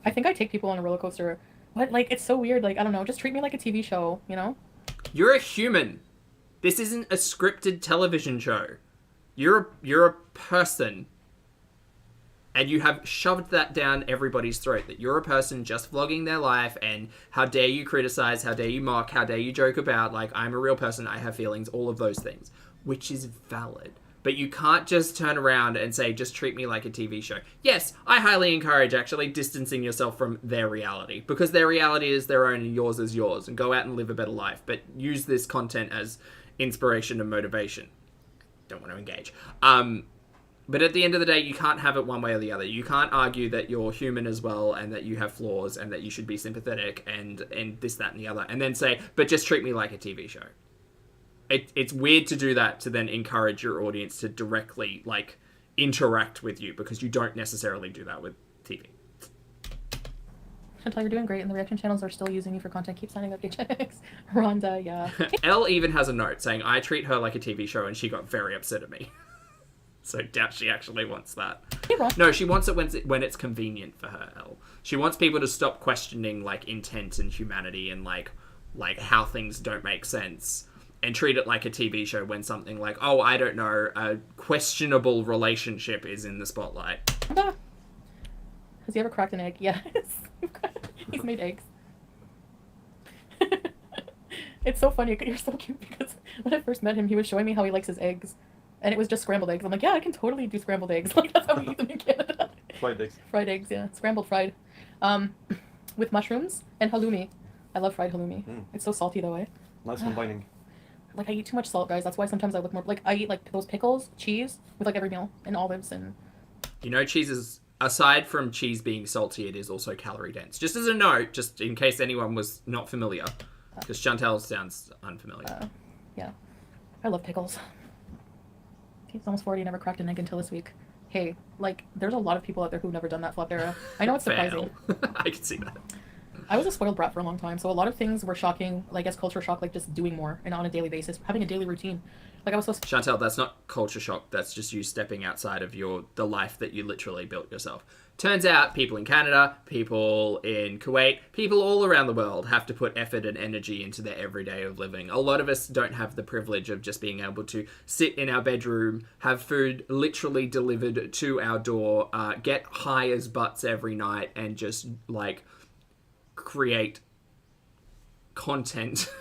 I think I take people on a roller coaster, but like, it's so weird. Like, I don't know, just treat me like a TV show, you know? You're a human. This isn't a scripted television show. You're a person. And you have shoved that down everybody's throat, that you're a person just vlogging their life, and how dare you criticize, how dare you mock, how dare you joke about, like, I'm a real person, I have feelings, all of those things, which is valid. But you can't just turn around and say, just treat me like a TV show. Yes, I highly encourage actually distancing yourself from their reality, because their reality is their own and yours is yours, and go out and live a better life, but use this content as inspiration and motivation. Don't want to engage. But at the end of the day, you can't have it one way or the other. You can't argue that you're human as well and that you have flaws and that you should be sympathetic and this, that, and the other. And then say, but just treat me like a TV show. It's weird to do that, to then encourage your audience to directly, like, interact with you, because you don't necessarily do that with TV. Chantal, you're doing great, and the reaction channels are still using you for content. Keep signing up, HX. Rhonda, yeah. Elle even has a note saying, I treat her like a TV show and she got very upset at me. So doubt she actually wants that. No, she wants it when it's convenient for her, Elle. She wants people to stop questioning, like, intent and humanity and, like how things don't make sense, and treat it like a TV show when something like, oh, I don't know, a questionable relationship is in the spotlight. Has he ever cracked an egg? Yes. He's made eggs. It's so funny. You're so cute, because when I first met him, he was showing me how he likes his eggs. And it was just scrambled eggs. I'm like, yeah, I can totally do scrambled eggs. Like, that's how we eat them in Canada. Fried eggs. Fried eggs, yeah. Scrambled fried. With mushrooms and halloumi. I love fried halloumi. It's so salty, though, eh? Nice combining. Like, I eat too much salt, guys. That's why sometimes I look more... Like, I eat, like, those pickles, cheese, with, like, every meal. And olives and... You know, cheese is... Aside from cheese being salty, it is also calorie dense. Just as a note, just in case anyone was not familiar. Because Chantal sounds unfamiliar. Yeah. I love pickles. He's almost 40 and never cracked an egg until this week. Hey, like, there's a lot of people out there who've never done that, Flop Era. I know it's surprising. I can see that. I was a spoiled brat for a long time, so a lot of things were shocking, like, as culture shock, like just doing more and on a daily basis, having a daily routine. Like, I was so... Chantal, that's not culture shock. That's just you stepping outside of the life that you literally built yourself. Turns out people in Canada, people in Kuwait, people all around the world have to put effort and energy into their everyday of living. A lot of us don't have the privilege of just being able to sit in our bedroom, have food literally delivered to our door, get high as butts every night, and just, like, create content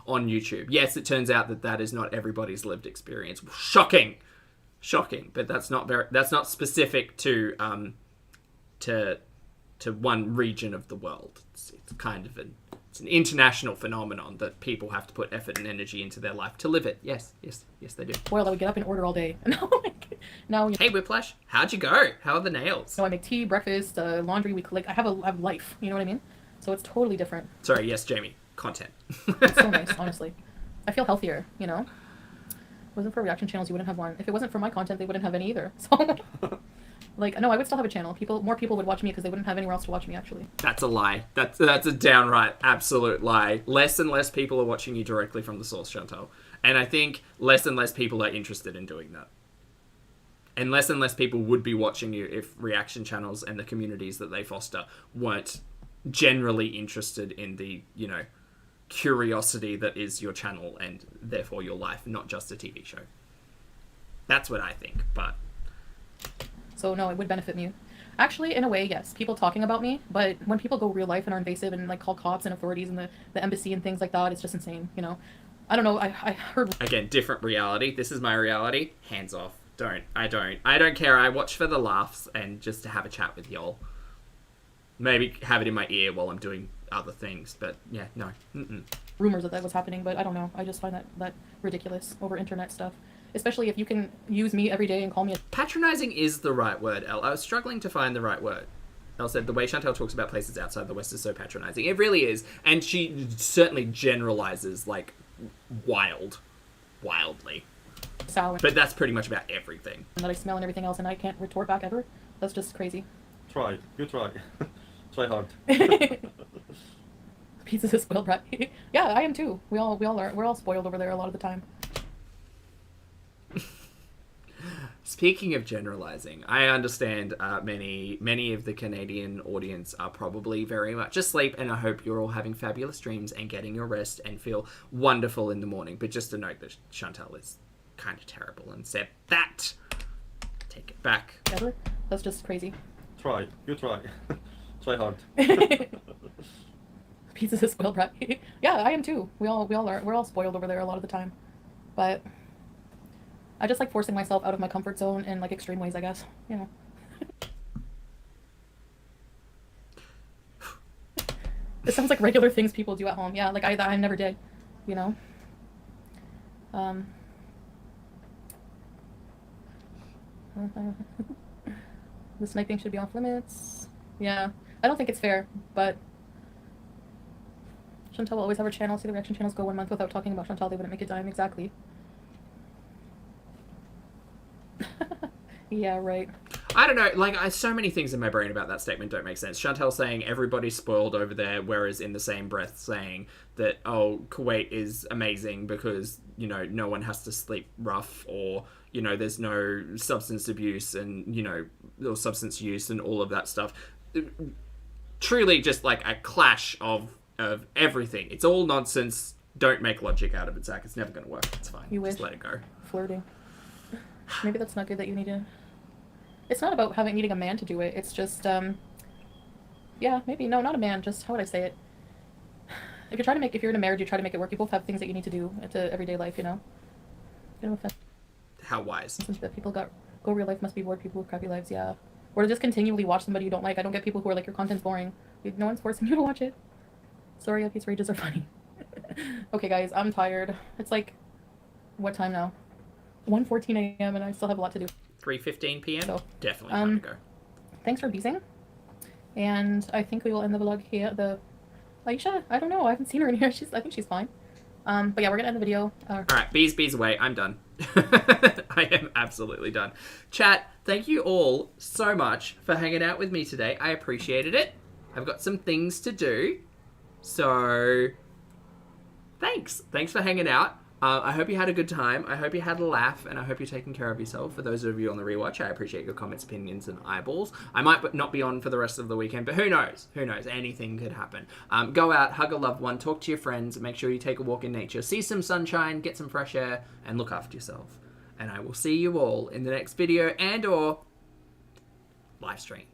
on YouTube. Yes, it turns out that that is not everybody's lived experience. Shocking, but that's not specific to one region of the world. It's kind of it's an international phenomenon that people have to put effort and energy into their life to live it. Yes, they do. Well, I would get up and order all day. No. Hey, Whiplash, how'd you go? How are the nails? No, I make tea, breakfast, laundry. I have life. You know what I mean? So it's totally different. Sorry, yes, Jamie. Content. It's so nice, honestly. I feel healthier, you know? If it wasn't for reaction channels, you wouldn't have one. If it wasn't for my content, they wouldn't have any either. So, like, no, I would still have a channel. More people would watch me because they wouldn't have anywhere else to watch me, actually. That's a lie. That's a downright absolute lie. Less and less people are watching you directly from the source, Chantal. And I think less and less people are interested in doing that. And less people would be watching you if reaction channels and the communities that they foster weren't generally interested in the, you know, curiosity that is your channel and therefore your life, not just a TV show. That's what I think, but... So no, it would benefit me. Actually, in a way, yes. People talking about me, but when people go real life and are invasive and like call cops and authorities and the embassy and things like that, it's just insane, you know? I don't know, I heard... Again, different reality. This is my reality. Hands off. I don't care. I watch for the laughs and just to have a chat with y'all. Maybe have it in my ear while I'm doing other things, but yeah, no. Rumors that was happening, but I don't know. I just find that ridiculous over internet stuff. Especially if you can use me every day and call me a... Patronizing is the right word, Elle. I was struggling to find the right word. Elle said, the way Chantal talks about places outside the West is so patronizing. It really is. And she certainly generalizes, like, wildly. sour. But that's pretty much about everything. That I smell and everything else and I can't retort back ever. That's just crazy. Try. You try. Try hard. Pizza's a spoiled brat. Yeah, I am too. We all are. We're all spoiled over there a lot of the time. Speaking of generalizing, I understand many of the Canadian audience are probably very much asleep, and I hope you're all having fabulous dreams and getting your rest and feel wonderful in the morning. But just to note that Chantal is kind of terrible and said that. Take it back. Ever? That's just crazy. Try. You try. Try hard. Pizza's a spoiled brat. Yeah, I am too. We all are. We're all spoiled over there a lot of the time. But I just like forcing myself out of my comfort zone in like extreme ways, I guess. You know. It sounds like regular things people do at home. Yeah, like I never did, you know. The sniping should be off limits. Yeah, I don't think it's fair, but Chantal will always have her channel. See the reaction channels go 1 month without talking about Chantal. They wouldn't make a dime. Exactly. Yeah, right. I don't know, like, so many things in my brain about that statement don't make sense. Chantal saying everybody's spoiled over there, whereas in the same breath saying that, oh, Kuwait is amazing because, you know, no one has to sleep rough, or, you know, there's no substance abuse and, you know, or substance use and all of that stuff. Truly just like a clash of everything. It's all nonsense. Don't make logic out of it, Zach. It's never going to work. It's fine. You Just wish. let it go. Flirting. Maybe that's not good that you need to... It's not about needing a man to do it. It's just, yeah, maybe. No, not a man. Just, how would I say it? If you're in a marriage, you try to make it work. You both have things that you need to do to everyday life, you know? You know, How wise. that people go real life must be bored. People with crappy lives, yeah. Or to just continually watch somebody you don't like. I don't get people who are like, your content's boring. No one's forcing you to watch it. Sorry, Yuppie's rages are funny. Okay, guys, I'm tired. It's like, what time now? 1:14 a.m. and I still have a lot to do. 3:15 p.m. So, Definitely time to go. Thanks for beezing. And I think we will end the vlog here. Aisha, I don't know. I haven't seen her in here. I think she's fine. But yeah, we're gonna end the video. All right, bees away. I'm done. I am absolutely done. Chat, thank you all so much for hanging out with me today. I appreciated it. I've got some things to do. So, thanks. Thanks for hanging out. I hope you had a good time. I hope you had a laugh, and I hope you're taking care of yourself. For those of you on the rewatch, I appreciate your comments, opinions, and eyeballs. I might not be on for the rest of the weekend, but who knows? Who knows? Anything could happen. Go out, hug a loved one, talk to your friends, make sure you take a walk in nature, see some sunshine, get some fresh air, and look after yourself. And I will see you all in the next video and/or live stream.